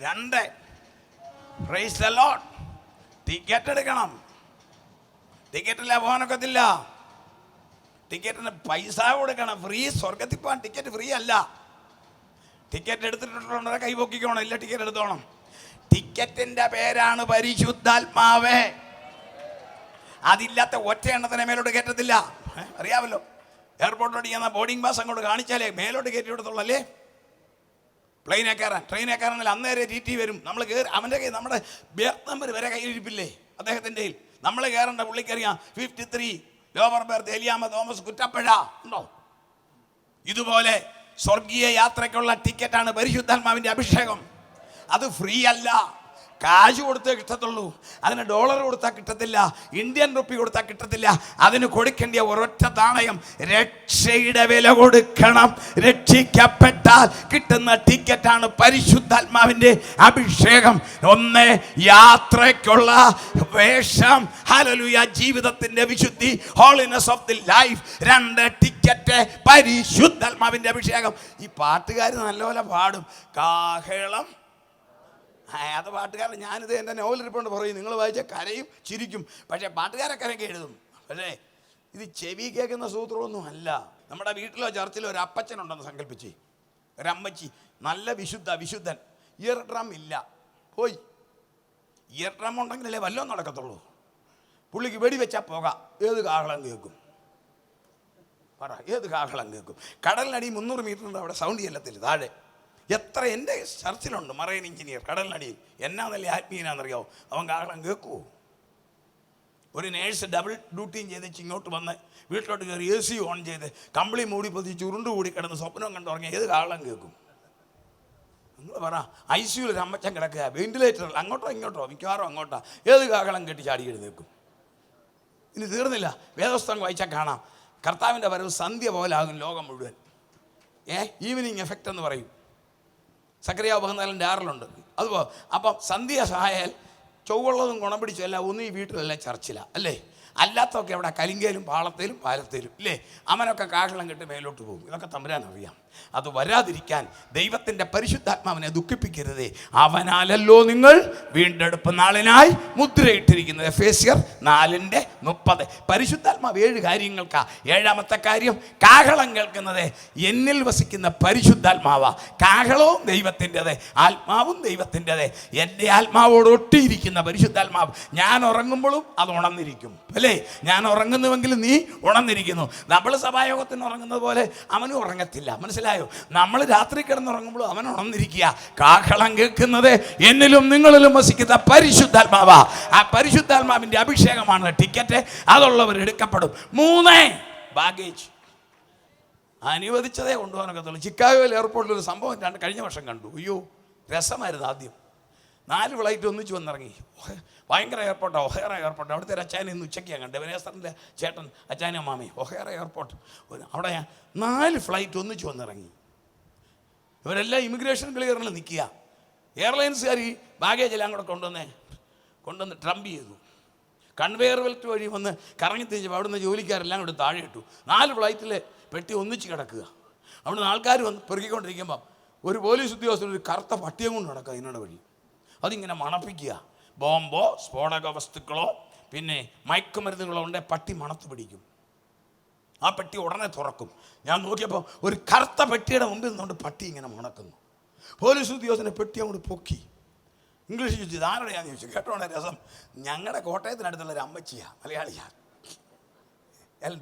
2, price the Lord. Ticket എടുക്കണം. ടിക്കറ്റില്ല പോകാനൊക്കത്തില്ല. ടിക്കറ്റിന് പൈസ കൊടുക്കണം. ഫ്രീ സ്വർഗത്തിൽ പോകാൻ ടിക്കറ്റ് ഫ്രീ അല്ല. ടിക്കറ്റ് എടുത്തിട്ടുണ്ടോ കൈ പൊക്കിക്കോണം, ഇല്ല ടിക്കറ്റ് എടുത്തോണം. ടിക്കറ്റിൻ്റെ പേരാണ് പരിശുദ്ധാത്മാവേ. അതില്ലാത്ത ഒറ്റ എണ്ണത്തിനെ മേലോട്ട് കയറ്റത്തില്ല. അറിയാമല്ലോ, എയർപോർട്ടിലോട്ട് ചെയ്യുന്ന ബോർഡിംഗ് പാസ് അങ്ങോട്ട് കാണിച്ചാലേ മേലോട്ട് കയറ്റി കൊടുത്തുള്ളല്ലേ. പ്ലെയിനെ കയറാൻ, ട്രെയിനെ കയറാനല്ല, അന്നേരം ടി ടി വരും. നമ്മൾ കയറി അവൻ്റെ കയ്യിൽ നമ്മുടെ ബെർത്ത് നമ്പർ വരെ കയ്യിലിരിപ്പില്ലേ അദ്ദേഹത്തിൻ്റെ. നമ്മൾ കയറേണ്ട പുള്ളിക്കറിയാം 53 ലോവർ ബെർത്ത്, എലിയാമ തോമസ് കുറ്റപ്പഴ ഉണ്ടോ. ഇതുപോലെ സ്വർഗീയ യാത്രയ്ക്കുള്ള ടിക്കറ്റാണ് പരിശുദ്ധാത്മാവിൻ്റെ അഭിഷേകം. അത് ഫ്രീ അല്ല, കാശ് കൊടുത്തേ കിട്ടത്തുള്ളൂ. അതിന് ഡോളർ കൊടുത്താൽ കിട്ടത്തില്ല, ഇന്ത്യൻ റുപ്പി കൊടുത്താൽ കിട്ടത്തില്ല. അതിന് കൊടുക്കേണ്ട ഒരൊറ്റ നാണയം, രക്ഷയുടെ വില കൊടുക്കണം. രക്ഷിക്കപ്പെട്ടാൽ കിട്ടുന്ന ടിക്കറ്റാണ് പരിശുദ്ധാത്മാവിൻ്റെ അഭിഷേകം. 1, യാത്രയ്ക്കുള്ള വേഷം, ഹല്ലേലൂയ, ജീവിതത്തിൻ്റെ വിശുദ്ധി, holiness of the life. 2, ticket, പരിശുദ്ധാത്മാവിൻ്റെ അഭിഷേകം. ഈ പാട്ടുകാർ നല്ലപോലെ പാടും, കാഹളം. അത് പാട്ടുകാരൻ, ഞാനിത് എൻ്റെ നോവൽ റിപ്പോർട്ട് പറയും, നിങ്ങൾ വായിച്ചാൽ കരയും ചിരിക്കും. പക്ഷേ പാട്ടുകാരൊക്കെ എഴുതും. പക്ഷേ ഇത് ചെവി കേൾക്കുന്ന സൂത്രമൊന്നും അല്ല. നമ്മുടെ വീട്ടിലോ ചർച്ചിലോ ഒരു അപ്പച്ചനുണ്ടെന്ന് സങ്കല്പിച്ച്, ഒരമ്മച്ചി, നല്ല വിശുദ്ധൻ. ഇയർ ഡ്രം ഇല്ല, പോയി. ഇയർ ഡ്രം ഉണ്ടെങ്കിലല്ലേ വല്ലതും നടക്കത്തുള്ളൂ. പുള്ളിക്ക് വെടി വെച്ചാൽ പോകാം. ഏത് കാഹളം കേൾക്കും? പറ, ഏത് കാഹളം കേൾക്കും? കടലിനടി 300 മീറ്റർ ഉണ്ട്, അവിടെ സൗണ്ട് ചെല്ലത്തില്ല താഴെ. എത്ര എൻ്റെ ചർച്ചിലുണ്ട് മറൈൻ എഞ്ചിനീയർ കടലിനടിയിൽ. എന്നാ നല്ല ആത്മീയനാണെന്നറിയാമോ, അവൻ കാഹളം കേൾക്കുമോ? ഒരു നേഴ്സ് ഡബിൾ ഡ്യൂട്ടിയും ചെയ്ത് ഇങ്ങോട്ട് വന്ന് വീട്ടിലോട്ട് കയറി AC ഓൺ ചെയ്ത് കമ്പിളി മൂടി പൊതി ചുരുണ്ട് കൂടി കിടന്ന് സ്വപ്നം കണ്ടുറങ്ങി ഏത് കാഹളം കേൾക്കും? നിങ്ങൾ പറ, ICU ഒരു അമ്മച്ചൻ കിടക്കുക, വെന്റിലേറ്ററിൽ അങ്ങോട്ടോ ഇങ്ങോട്ടോ, മിക്കവാറും അങ്ങോട്ടോ, ഏത് കാകളം കെട്ടി ചാടി എഴുന്നേൽക്കും. ഇനി തീർന്നില്ല, വേദപുസ്തകം വായിച്ചാൽ കാണാം, കർത്താവിൻ്റെ വരവ് സന്ധ്യ പോലാകും ലോകം മുഴുവൻ. ഈവനിങ് എഫക്റ്റ് എന്ന് പറയും. സക്കറിയാവ് 14:6 അതുപോലെ. അപ്പം സന്ധ്യ സഹായാൽ ചൊവ്വുള്ളതും ഗുണം പിടിച്ചും എല്ലാം ഒന്നും ഈ വീട്ടിലെല്ലാം ചർച്ചില്ല അല്ലേ. അല്ലാത്തൊക്കെ അവിടെ കലിങ്കയിലും പാളത്തേലും പാലത്തേലും ഇല്ലേ, അവനൊക്കെ കാഹളം കെട്ട് മേലോട്ട് പോകും. ഇതൊക്കെ തമ്പുരാൻ അറിയാം. അത് വരാതിരിക്കാൻ ദൈവത്തിൻ്റെ പരിശുദ്ധാത്മാവിനെ ദുഃഖിപ്പിക്കരുതേ. അവനാലല്ലോ നിങ്ങൾ വീണ്ടെടുപ്പ് നാളിനായി മുദ്രയിട്ടിരിക്കുന്നത്. എഫേസ്യർ 4:30. പരിശുദ്ധാത്മാവ് 7 കാര്യങ്ങൾക്കാ. 7ാമത്തെ കാര്യം, കാഹളം കേൾക്കുന്നത് എന്നിൽ വസിക്കുന്ന പരിശുദ്ധാത്മാവാ. കാഹളവും ദൈവത്തിൻ്റെത്, ആത്മാവും ദൈവത്തിൻ്റെത്. എൻ്റെ ആത്മാവോട് ഒട്ടിയിരിക്കുന്ന പരിശുദ്ധാത്മാവ്. ഞാൻ ഉറങ്ങുമ്പോഴും അത് ഉണർന്നിരിക്കും അല്ലേ. ഞാൻ ഉറങ്ങുന്നുവെങ്കിൽ നീ ഉണർന്നിരിക്കുന്നു. നമ്മൾ സഭായോഗത്തിന് ഉറങ്ങുന്നത് പോലെ അവനും ഉറങ്ങത്തില്ല, മനസ്സിലായോ? നമ്മൾ രാത്രി കിടന്നുറങ്ങുമ്പോഴും അവൻ ഉണർന്നിരിക്കുക. കാഹളം കേൾക്കുന്നത് എന്നിലും നിങ്ങളിലും വസിക്കുന്ന പരിശുദ്ധാത്മാവാ. ആ പരിശുദ്ധാത്മാവിൻ്റെ അഭിഷേകമാണ് ടിക്കറ്റ്. അതുള്ളവർ എടുക്കപ്പെടും. 3, ബാഗേജ്. അനുവദിച്ചതേ കൊണ്ടുപോകാനൊക്കത്തുള്ളൂ. ചിക്കാഗോയിൽ എയർപോർട്ടിൽ ഒരു സംഭവം കഴിഞ്ഞ വർഷം കണ്ടു. അയ്യോ രസമായിരുന്നു. ആദ്യം 4 ഫ്ലൈറ്റ് ഒന്നിച്ച് വന്നിറങ്ങി. ഭയങ്കര എയർപോർട്ടാണ്, ഒഹേറ എയർപോർട്ട്. അവിടുത്തെ ഒരു അച്ചാനെ ഇന്ന് ഉച്ചയ്ക്കാണ് കണ്ടത്. വെനേസ്തറിൻ്റെ ചേട്ടൻ അച്ചാനും അമ്മാമി ഒഹേറ എയർപോർട്ട്. അവിടെ 4 ഫ്ലൈറ്റ് ഒന്നിച്ച് വന്നിറങ്ങി. ഇവരെല്ലാം ഇമിഗ്രേഷൻ ക്ലിയറിൽ നിൽക്കുക. എയർലൈൻസുകാർ ഈ ബാഗേജെല്ലാം കൂടെ കൊണ്ടുവന്ന് ട്രംപ് ചെയ്തു. കൺവെയർ ബെൽറ്റ് വഴി വന്ന് കറങ്ങി തിരിച്ചപ്പോൾ അവിടുന്ന് ജോലിക്കാരെല്ലാം കൂടെ താഴെ ഇട്ടു. 4 ഫ്ലൈറ്റിലെ പെട്ടി ഒന്നിച്ച് കിടക്കുക. അവിടുന്ന് ആൾക്കാർ വന്ന് പെറുക്കിക്കൊണ്ടിരിക്കുമ്പം ഒരു പോലീസ് ഉദ്യോഗസ്ഥർ ഒരു കറുത്ത പട്ടിയം കൊണ്ട് നടക്കുക ഇതിനോട് വഴി. അതിങ്ങനെ മണപ്പിക്കുക. ബോംബോ സ്ഫോടക വസ്തുക്കളോ പിന്നെ മയക്കുമരുന്നുകളോ ഉണ്ടെങ്കിൽ പട്ടി മണത്ത് പിടിക്കും. ആ പെട്ടി ഉടനെ തുറക്കും. ഞാൻ നോക്കിയപ്പോൾ ഒരു കറുത്ത പെട്ടിയുടെ മുമ്പിൽ നിന്നുകൊണ്ട് പട്ടി ഇങ്ങനെ മണക്കുന്നു. പോലീസ് ഉദ്യോഗസ്ഥനെ പെട്ടി അങ്ങോട്ട് പൊക്കി. ഇംഗ്ലീഷ് ചോദിച്ചു, ഇതാരുടെയാന്ന് ചോദിച്ചു. കേട്ടോണേ രസം. ഞങ്ങളുടെ കോട്ടയത്തിനടുത്തുള്ള ഒരു അമ്മച്ചിയാണ്, മലയാളിയാണ്. അല്ല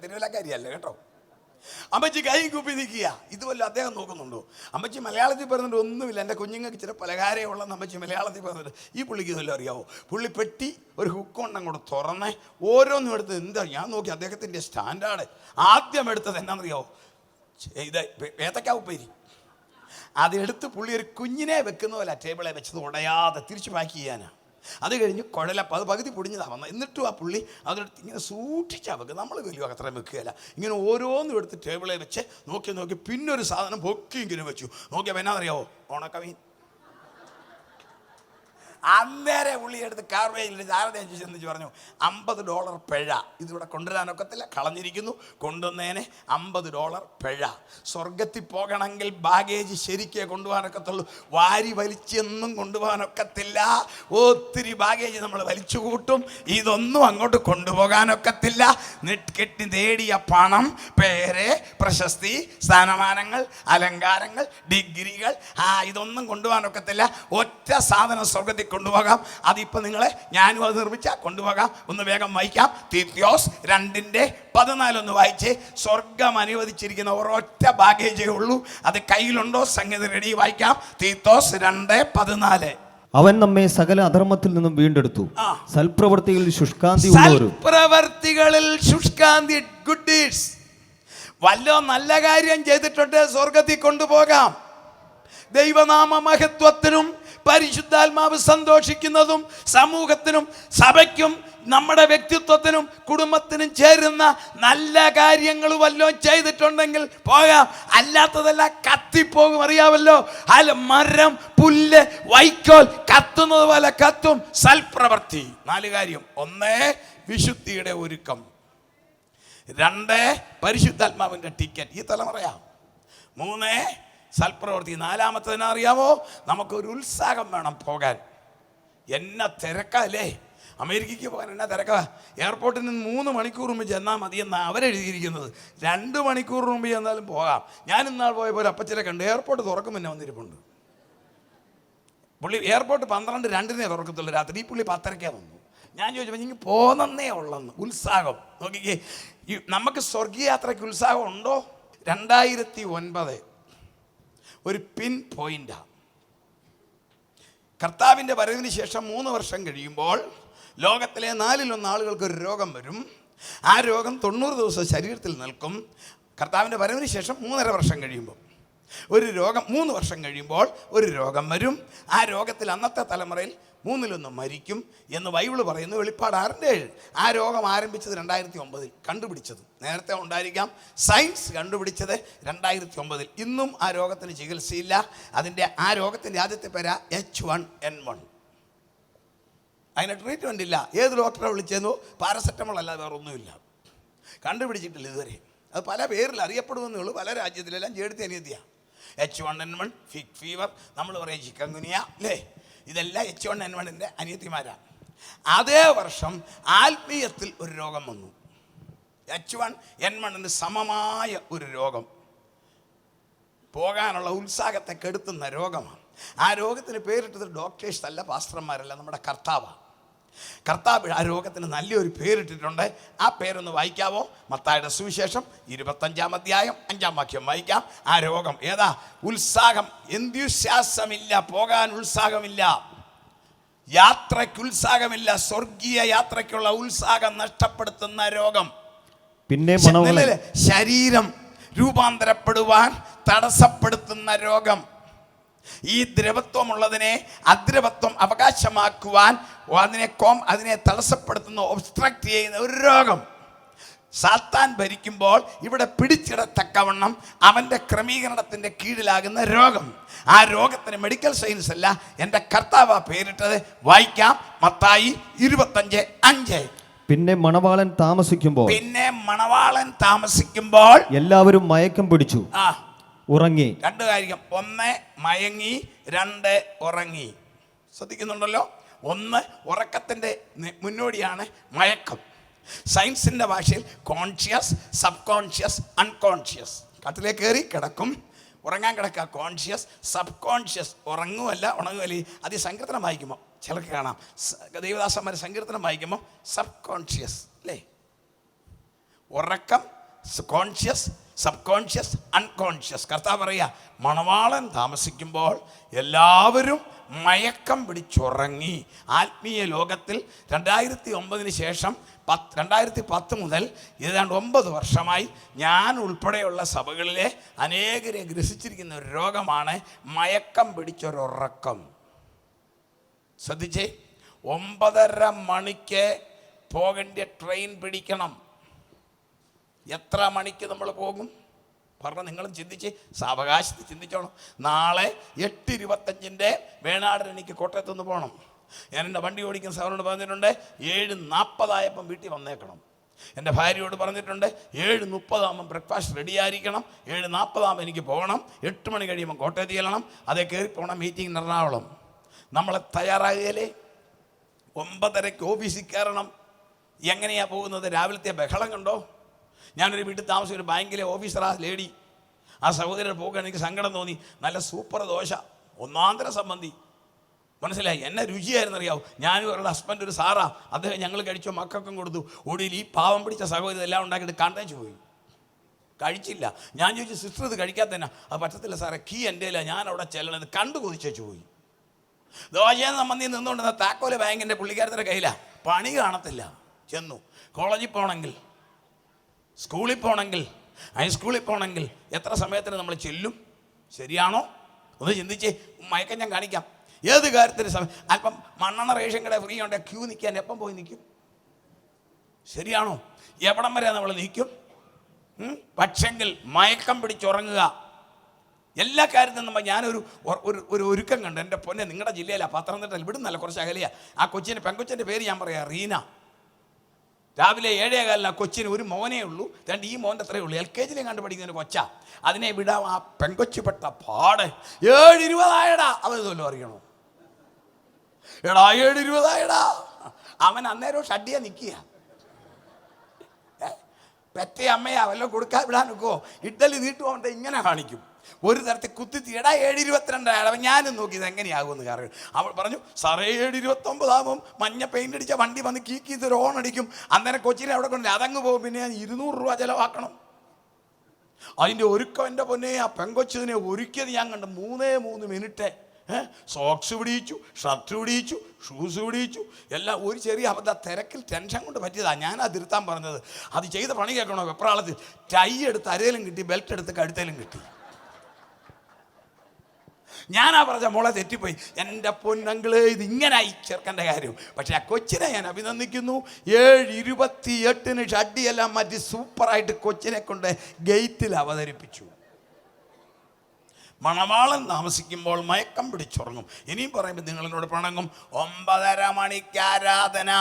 തിരുവല്ലക്കാരിയല്ല കേട്ടോ. അമ്മച്ചി കൈ കുപ്പി നിൽക്കുക. ഇതുവല്ല അദ്ദേഹം നോക്കുന്നുണ്ടോ? അമ്മച്ചി മലയാളത്തിൽ പറഞ്ഞിട്ട് ഒന്നുമില്ല, എൻ്റെ കുഞ്ഞുങ്ങൾക്ക് ചില പലഹാരമേ ഉള്ളെന്ന് അമ്മച്ചി മലയാളത്തിൽ പറഞ്ഞിട്ട്. ഈ പുള്ളിക്ക് ഇതെല്ലാം അറിയാവോ? പുള്ളി പെട്ടി ഒരു ഹുക്ക് കൊണ്ട് അങ്ങോട്ട് തുറന്നേ ഓരോന്നും എടുത്ത്. എന്താ ഞാൻ നോക്കി അദ്ദേഹത്തിൻ്റെ സ്റ്റാൻഡേർഡ്. ആദ്യം എടുത്തത് എന്നാണെന്നറിയാവോ? ഇത് ഏത്തക്കാ ഉപ്പേരി. അതെടുത്ത് പുള്ളി ഒരു കുഞ്ഞിനെ വെക്കുന്ന പോലെ ടേബിളെ വെച്ചത് ഉടയാതെ തിരിച്ചു പാക്ക് ചെയ്യാനാണ്. അത് കഴിഞ്ഞ് കുഴലപ്പം, അത് പകുതി പൊടിഞ്ഞതാണ് വന്നത്. എന്നിട്ടും ആ പുള്ളി അതെടുത്ത് ഇങ്ങനെ സൂക്ഷിച്ചാൽ വെക്കുക. നമ്മൾ വലിയ അത്രയും വെക്കുകയല്ല. ഇങ്ങനെ ഓരോന്നും എടുത്ത് ടേബിളെ വെച്ച് നോക്കി പിന്നൊരു സാധനം പൊക്കി ഇങ്ങനെ വെച്ചു. നോക്കിയപ്പോൾ എന്നാ അറിയാവോ? ഉണക്കമീൻ. അന്നേരം പുള്ളി എടുത്ത് കാർവേയിൽ ചാരതേച്ച് ചെന്നിച്ച് പറഞ്ഞു, $50 പിഴ. ഇതിവിടെ കൊണ്ടുവരാനൊക്കത്തില്ല, കളഞ്ഞിരിക്കുന്നു. കൊണ്ടുവന്നതിന് $50 പിഴ. സ്വർഗത്തിൽ പോകണമെങ്കിൽ ബാഗേജ് ശരിക്കേ കൊണ്ടുപോകാനൊക്കത്തുള്ളൂ. വാരി വലിച്ചൊന്നും കൊണ്ടുപോകാനൊക്കത്തില്ല. ഒത്തിരി ബാഗേജ് നമ്മൾ വലിച്ചു കൂട്ടും. ഇതൊന്നും അങ്ങോട്ട് കൊണ്ടുപോകാനൊക്കത്തില്ല. കെട്ടി നേടിയ പണം, പേര്, പ്രശസ്തി, സ്ഥാനമാനങ്ങൾ, അലങ്കാരങ്ങൾ, ഡിഗ്രികൾ, ഇതൊന്നും കൊണ്ടുപോകാനൊക്കത്തില്ല. ഒറ്റ സാധനം സ്വർഗത്തിൽ കൊണ്ടുപോകാം. അതിപ്പോൾ നിങ്ങളെ ഞാനും അത് നിർമ്മിച്ചാൽ കൊണ്ടുപോകാം. ഒന്ന് വേഗം വായിക്കാം. തീത്യോസ് 2:14 ഒന്ന് വായിച്ച്. സ്വർഗം അനുവദിച്ചിരിക്കുന്ന ഒരൊറ്റ ബാഗേജേ ഉള്ളൂ. അത് കയ്യിലുണ്ടോ? സംഗതി റെഡി. വായിക്കാം. തീത്തോസ് 2:14. അവൻ നമ്മെ സകല അധർമ്മത്തിൽ നിന്നും വീണ്ടെടുത്തു. സൽപ്രവൃത്തികളിൽ ശുഷ്കാന്തി പ്രവർത്തികളിൽ ശുഷ്കാന്തി, ഗുഡ് ഡീഡ്സ്. വല്ലോ നല്ല കാര്യം ചെയ്തിട്ടുണ്ട് സ്വർഗത്തിൽ കൊണ്ടുപോകാം. ദൈവനാമ മഹത്വത്തിനും പരിശുദ്ധാത്മാവ് സന്തോഷിക്കുന്നതും സമൂഹത്തിനും സഭയ്ക്കും നമ്മുടെ വ്യക്തിത്വത്തിനും കുടുംബത്തിനും ചേരുന്ന നല്ല കാര്യങ്ങൾ വല്ലതും ചെയ്തിട്ടുണ്ടെങ്കിൽ പോകാം. അല്ലാത്തതെല്ലാം കത്തിപ്പോകും. അറിയാമല്ലോ, അല്ല മരം, പുല്ല്, വൈക്കോൽ കത്തുന്നത് പോലെ കത്തും. സൽപ്രവൃത്തി 4 കാര്യം. 1 വിശുദ്ധിയുടെ ഒരുക്കം. 2 പരിശുദ്ധാത്മാവിൻ്റെ ടിക്കറ്റ്, ഈ തലമുറയാ. 3 സൽപ്രവൃത്തി. 4ാമത്തേതിനെ അറിയാമോ? നമുക്കൊരു ഉത്സാഹം വേണം പോകാൻ. എന്നാ തിരക്കല്ലേ അമേരിക്കയ്ക്ക് പോകാൻ, എന്നാ തിരക്കാ. എയർപോർട്ടിൽ നിന്ന് 3 മണിക്കൂർ മുമ്പ് ചെന്നാൽ മതി എന്നാണ് അവരെഴുതിയിരിക്കുന്നത്. 2 മണിക്കൂർ മുമ്പ് ചെന്നാലും പോകാം. ഞാൻ ഇന്നാൾ പോയ പോലെ അപ്പച്ചനെ കണ്ട് എയർപോർട്ട് തുറക്കും മുന്നേ വന്നിരിപ്പുണ്ട്. പുള്ളി എയർപോർട്ട് 12:02 തുറക്കത്തുള്ളൂ രാത്രി. ഈ പുള്ളി 10:30 വന്നു. ഞാൻ ചോദിച്ചപ്പോൾ എനിക്ക് പോന്നേ ഉള്ളെന്ന്. ഉത്സാഹം നോക്കിക്കേ. നമുക്ക് സ്വർഗീയ യാത്രയ്ക്ക് ഉത്സാഹം ഉണ്ടോ? 2009 ഒരു പിൻ പോയിന്റാണ്. കർത്താവിൻ്റെ വരവിന് ശേഷം 3 വർഷം കഴിയുമ്പോൾ ലോകത്തിലെ 4-1 ആളുകൾക്ക് ഒരു രോഗം വരും. ആ രോഗം 90 ദിവസം ശരീരത്തിൽ നിൽക്കും. കർത്താവിൻ്റെ വരവിന് ശേഷം 3.5 വർഷം കഴിയുമ്പോൾ ഒരു രോഗം 3 വർഷം കഴിയുമ്പോൾ ഒരു രോഗം വരും. ആ രോഗത്തിൽ അന്നത്തെ തലമുറയിൽ 3-1 മരിക്കും എന്ന് ബൈബിള് പറയുന്നു. വെളിപ്പാട് 6:7. ആ രോഗം ആരംഭിച്ചത് 2009 കണ്ടുപിടിച്ചത്. നേരത്തെ ഉണ്ടായിരിക്കാം. സയൻസ് കണ്ടുപിടിച്ചത് 2009. ഇന്നും ആ രോഗത്തിന് ചികിത്സയില്ല. ആ രോഗത്തിൻ്റെ ആദ്യത്തെ പേരാ H1N1. അതിന് ട്രീറ്റ്മെൻ്റ് ഇല്ല. ഏത് ഡോക്ടറെ വിളിച്ചെന്നോ പാരസെറ്റമോൾ അല്ലാതെ വേറെ ഒന്നുമില്ല. കണ്ടുപിടിച്ചിട്ടില്ല ഇതുവരെ. അത് പല പേരിൽ അറിയപ്പെടുമെന്നേ ഉള്ളൂ. പല രാജ്യത്തിലെല്ലാം ചേർത്ത് അനിയത്തിയാണ്. H1N1, ഫിഗ് ഫീവർ, നമ്മൾ പറയും ചിക്കൻഗുനിയ, അല്ലേ? ഇതെല്ലാം H1N1-ൻ്റെ അനിയത്തിമാരാണ്. അതേ വർഷം ആത്മീയത്തിൽ ഒരു രോഗം വന്നു. H1N1-ന് സമമായ ഒരു രോഗം, പോകാനുള്ള ഉത്സാഹത്തെ കെടുത്തുന്ന രോഗമാണ്. ആ രോഗത്തിന് പേരിട്ടത് ഡോക്ടേഴ്സ് അല്ല, പാസ്റ്റർമാരല്ല, നമ്മുടെ കർത്താവാണ്. കർത്താവ് ആ രോഗത്തിന് നല്ലൊരു പേരിട്ടിട്ടുണ്ട്. ആ പേരൊന്ന് വായിക്കാവോ? മത്തായിയുടെ സുവിശേഷം 25-ാം അധ്യായം 5-ാം വാക്യം വായിക്കാം. ആ രോഗം ഏതാ? ഉത്സാഹം, എന്തുശ്വാസമില്ല, പോകാൻ ഉത്സാഹമില്ല, യാത്രയ്ക്ക് ഉത്സാഹമില്ല, സ്വർഗീയ യാത്രയ്ക്കുള്ള ഉത്സാഹം നഷ്ടപ്പെടുത്തുന്ന രോഗം. പിന്നെ ശരീരം രൂപാന്തരപ്പെടുവാൻ തടസ്സപ്പെടുത്തുന്ന രോഗം. ഈ ദ്രവത്വമുള്ളതിനെ അദ്രവത്വം അവകാശമാക്കുവാൻ അതിനെ തടസ്സപ്പെടുത്തുന്ന, ഒബ്സ്ട്രക്റ്റ് ചെയ്യുന്ന ഒരു രോഗം. സാത്താൻ ഭരിക്കുമ്പോൾ ഇവിടെ പിടിച്ചിടത്തക്കവണ്ണം അവൻ്റെ ക്രമീകരണത്തിൻ്റെ കീഴിലാകുന്ന രോഗം. ആ രോഗത്തിന് മെഡിക്കൽ സയൻസ് അല്ല, എൻ്റെ കർത്താവ് പേരിട്ടത്. വായിക്കാം, മത്തായി 25:5. പിന്നെ മണവാളൻ താമസിക്കുമ്പോൾ എല്ലാവരും മയക്കം പിടിച്ചു, ഉറങ്ങി. 2 കാര്യം: 1 മയങ്ങി, 2 ഉറങ്ങി. ശ്രദ്ധിക്കുന്നുണ്ടല്ലോ? 1 ഉറക്കത്തിൻ്റെ മുന്നോടിയാണ് മയക്കം. സയൻസിൻ്റെ ഭാഷയിൽ കോൺഷ്യസ്, സബ് കോൺഷ്യസ്, അൺകോൺഷ്യസ്. കട്ടിലേക്ക് കയറി കിടക്കും, ഉറങ്ങാൻ കിടക്കുക കോൺഷ്യസ്, സബ് കോൺഷ്യസ് ഉറങ്ങുമല്ല, ഉണങ്ങുമല്ല. അത് സങ്കീർത്തനം വായിക്കുമ്പോൾ ചിലർക്ക് കാണാം, ദൈവദാസന്മാർ സങ്കീർത്തനം വായിക്കുമ്പോൾ സബ് കോൺഷ്യസ്, അല്ലേ? ഉറക്കം, കോൺഷ്യസ്, സബ് കോൺഷ്യസ്, അൺകോൺഷ്യസ്. കർത്താവ് പറയുക, മണവാളൻ താമസിക്കുമ്പോൾ എല്ലാവരും മയക്കം പിടിച്ചുറങ്ങി. ആത്മീയ ലോകത്തിൽ 2009 ശേഷം 2010 മുതൽ ഏതാണ്ട് 9 വർഷമായി ഞാൻ ഉൾപ്പെടെയുള്ള സഭകളിലെ അനേകരെ ഗ്രസിച്ചിരിക്കുന്ന ഒരു രോഗമാണ് മയക്കം പിടിച്ചൊരുറക്കം. ശ്രദ്ധിച്ചേ, 9:30 മണിക്ക് പോകേണ്ട ട്രെയിൻ പിടിക്കണം. എത്ര മണിക്ക് നമ്മൾ പോകും? പറഞ്ഞാൽ നിങ്ങളും ചിന്തിച്ച് സാവകാശത്തിൽ ചിന്തിച്ചോണം. നാളെ 8:25 വേണാടിന് എനിക്ക് കോട്ടയത്തുനിന്ന് പോകണം. ഞാൻ എൻ്റെ വണ്ടി ഓടിക്കുന്ന സാറിനോട് പറഞ്ഞിട്ടുണ്ട് 7:40 വീട്ടിൽ വന്നേക്കണം. എൻ്റെ ഭാര്യയോട് പറഞ്ഞിട്ടുണ്ട് 7:30 ബ്രേക്ക്ഫാസ്റ്റ് റെഡിയായിരിക്കണം. 7:40 എനിക്ക് പോകണം. 8 മണി കഴിയുമ്പോൾ കോട്ടയത്ത് ചെല്ലണം. അതേ കയറി പോകണം മീറ്റിംഗ് എറണാകുളം. നമ്മളെ തയ്യാറാകുകയല്ലേ? 9:30 ഓഫീസിൽ കയറണം. എങ്ങനെയാണ് പോകുന്നത്? രാവിലത്തെ ബഹളം കണ്ടോ? ഞാനൊരു വീട്ടിൽ താമസിച്ച ഒരു ബാങ്കിലെ ഓഫീസറാ ലേഡി. ആ സഹോദരൻ പോകാൻ എനിക്ക് സങ്കടം തോന്നി. നല്ല സൂപ്പർ ദോശ, ഒന്നാന്തര സംബന്ധി, മനസ്സിലായി. എന്നെ രുചിയായിരുന്നു അറിയാവും. ഞാനും അവരുടെ ഹസ്ബൻഡ് ഒരു സാറാ. അദ്ദേഹം ഞങ്ങൾ കഴിച്ചോ, മക്കൾക്കും കൊടുത്തു. ഒടുവിൽ ഈ പാവം പിടിച്ച സഹോദരൻ എല്ലാം ഉണ്ടാക്കിയിട്ട് കണ്ടേച്ചു പോയി, കഴിച്ചില്ല. ഞാൻ ചോദിച്ചു, സിസ്റ്റർ ഇത് കഴിക്കാത്തന്നെ? അത് പറ്റത്തില്ല സാറേ, കീ എൻ്റെ ഇല്ല, ഞാൻ അവിടെ ചെല്ലണത് കണ്ടു കൊതിച്ചു പോയി. ദോശയെന്ന് സംബന്ധി നിന്നുകൊണ്ടിരുന്ന താക്കോല് ബാങ്കിൻ്റെ പുള്ളിക്കാരത്തിൻ്റെ കയ്യിലാണ്. പണി കാണത്തില്ല. ചെന്നു. കോളേജിൽ പോകണമെങ്കിൽ, സ്കൂളിൽ പോകണമെങ്കിൽ, ഹൈസ്കൂളിൽ പോകണമെങ്കിൽ എത്ര സമയത്തിന് നമ്മൾ ചെല്ലും? ശരിയാണോ? ഒന്ന് ചിന്തിച്ചേ. മയക്കം ഞാൻ കാണിക്കാം. ഏത് കാര്യത്തിന് അല്പം മണ്ണെണ്ണ റേഷൻ കട ഫ്രീ ഉണ്ടെങ്കിൽ ക്യൂ നിൽക്കാൻ എപ്പം പോയി നിൽക്കും? ശരിയാണോ? എവിടം വരെ നമ്മൾ നിൽക്കും? പക്ഷെങ്കിൽ മയക്കം പിടിച്ചുറങ്ങുക. എല്ലാ കാര്യത്തിനും നമ്മൾ ഞാനൊരു ഒരുക്കം കണ്ട്. എൻ്റെ പൊന്നെ, നിങ്ങളുടെ ജില്ലയിലാണ്, പത്തനംതിട്ടയിൽ, ഇവിടുന്നല്ല, കുറച്ച് അകലെയാ. ആ പെങ്കൊച്ചിൻ്റെ പേര് ഞാൻ പറയാം, റീന. രാവിലെ 7:15 കൊച്ചിന് ഒരു മോനേ ഉള്ളൂ. ഈ മോൻ്റെ അത്രയേ ഉള്ളൂ. LKG കണ്ടു പഠിക്കുന്നതിന് കൊച്ചാ. അതിനെ വിടാം. ആ പെങ്കൊച്ചു പെട്ട പാട്. 7:20 അവൻ ഇതല്ലോ അറിയണോ? എടാ 7:20 അവൻ അന്നേരം ഷഡ്ഡിയ നിൽക്കുക. പെറ്റ അമ്മയാ വല്ലതും കൊടുക്കാൻ വിടാൻ നോക്കുമോ? ഇഡ്ഡലി നീട്ടുപോകട്ടെ, ഇങ്ങനെ കാണിക്കും. ഒരു തരത്തിൽ കുത്തി എടാ 7:22 അവൻ ഞാനും നോക്കിയത് എങ്ങനെയാകുമെന്ന്. കാരണം അവൾ പറഞ്ഞു, സാറേ 7:29 മഞ്ഞ പെയിൻ്റ് അടിച്ച വണ്ടി വന്ന് കീക്കിയത് ഒരു ഓൺ അടിക്കും. അന്നേരം കൊച്ചിനെ അവിടെ കൊണ്ട് അതങ്ങ് പോകും. പിന്നെ ഞാൻ 200 രൂപ ചിലവാക്കണം. അതിൻ്റെ ഒരുക്കം എൻ്റെ പൊന്നെ. ആ പെങ്കൊച്ചതിനെ ഒരുക്കിയത് ഞാൻ കണ്ട് 3 മിനിറ്റ്. സോക്സ് പിടിച്ചു, ഷർട്ട് പിടിച്ചു, ഷൂസ് പിടിച്ചു, എല്ലാം. ഒരു ചെറിയ അബദ്ധം, തിരക്കിൽ ടെൻഷൻ കൊണ്ട് പറ്റിയതാണ്. ഞാനാ തിരുത്താൻ പറഞ്ഞത്. അത് ചെയ്ത പണി കേൾക്കണോ? വെപ്രാളത്തിൽ ടൈ എടുത്ത് അരയിലും കിട്ടി, ബെൽറ്റ് എടുത്ത് കഴുത്തേലും കിട്ടി. ഞാനാ പറഞ്ഞ മോളെ തെറ്റിപ്പോയി, എൻ്റെ പൊന്നങ്കിള് ഇതിങ്ങനായി ചെറുക്കൻ്റെ കാര്യം. പക്ഷെ ആ കൊച്ചിനെ ഞാൻ അഭിനന്ദിക്കുന്നു. 7:28 ഷഡ്ഡിയെല്ലാം മാറ്റി സൂപ്പറായിട്ട് കൊച്ചിനെ കൊണ്ട് ഗേറ്റിൽ അവതരിപ്പിച്ചു. മണവാളൻ താമസിക്കുമ്പോൾ മയക്കം പിടിച്ചുറങ്ങും. ഇനിയും പറയുമ്പോൾ നിങ്ങളോട് പിണങ്ങും. 9:30 മണിക്ക് ആരാധന.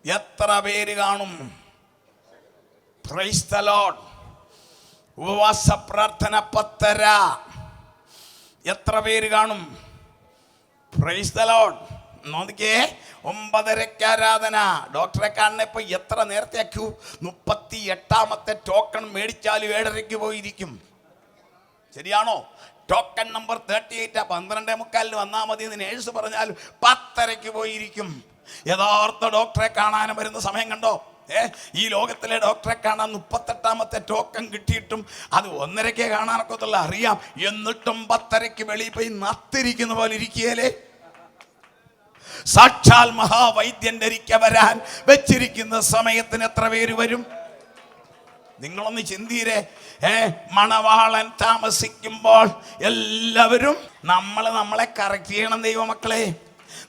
എത്ര പേര് കാണും? Price the Lord. ഉപവാസ പ്രാർത്ഥന 10:30. എത്ര പേര് കാണും? Price the Lord. നോക്കിക്കേ, 9:30 ആരാധന. ഡോക്ടറെ കാണുന്ന ഇപ്പൊ എത്ര നേരത്തെ ആക്കൂ? 38ാമത്തെ ടോക്കൺ മേടിച്ചാലും 7:30 പോയിരിക്കും. ശരിയാണോ? ടോക്കൺ നമ്പർ 38 12:45 വന്നാൽ മതി എന്ന് നേഴ്സ് പറഞ്ഞാൽ 10:30 പോയിരിക്കും. യഥാർത്ഥ ഡോക്ടറെ കാണാനും വരുന്ന സമയം കണ്ടോ? ഈ ലോകത്തിലെ ഡോക്ടറെ കാണാൻ 38ാമത്തെ ടോക്കൺ കിട്ടിയിട്ടും അത് 1:30 കാണാനൊക്കത്തുള്ള അറിയാം. എന്നിട്ടും 10:30 വെളിയിൽ പോയി നത്തിരിക്കുന്ന പോലെ ഇരിക്കുകയല്ലേ? സാക്ഷാൽ മഹാവൈദ്യന്റെ ഒരിക്കൽ വരാൻ വെച്ചിരിക്കുന്ന സമയത്തിന് എത്ര പേര് വരും? നിങ്ങളൊന്ന് ചിന്തീരെ. മണവാളൻ താമസിക്കുമ്പോൾ എല്ലാവരും നമ്മളെ കറക്റ്റ് ചെയ്യണം ദൈവമക്കളെ.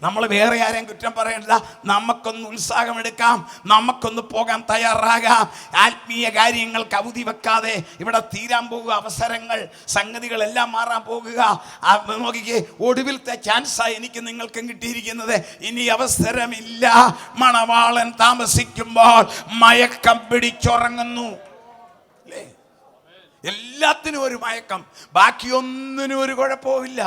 നമ്മൾ വേറെ ആരെയും കുറ്റം പറയണ്ട. നമുക്കൊന്ന് ഉത്സാഹമെടുക്കാം, നമുക്കൊന്ന് പോകാൻ തയ്യാറാകാം. ആത്മീയ കാര്യങ്ങൾക്ക് അവധി വെക്കാതെ ഇവിടെ തീരാൻ പോകുക അവസരങ്ങൾ, സംഗതികളെല്ലാം മാറാൻ പോകുക. നോക്കിക്കേ, ഒടുവിലത്തെ ചാൻസായി എനിക്ക് നിങ്ങൾക്കും കിട്ടിയിരിക്കുന്നത്. ഇനി അവസരമില്ല. മണവാളൻ താമസിക്കുമ്പോൾ മയക്കം പിടിച്ചുറങ്ങുന്നു. എല്ലാത്തിനും ഒരു മയക്കം, ബാക്കിയൊന്നിനും ഒരു കുഴപ്പമില്ല.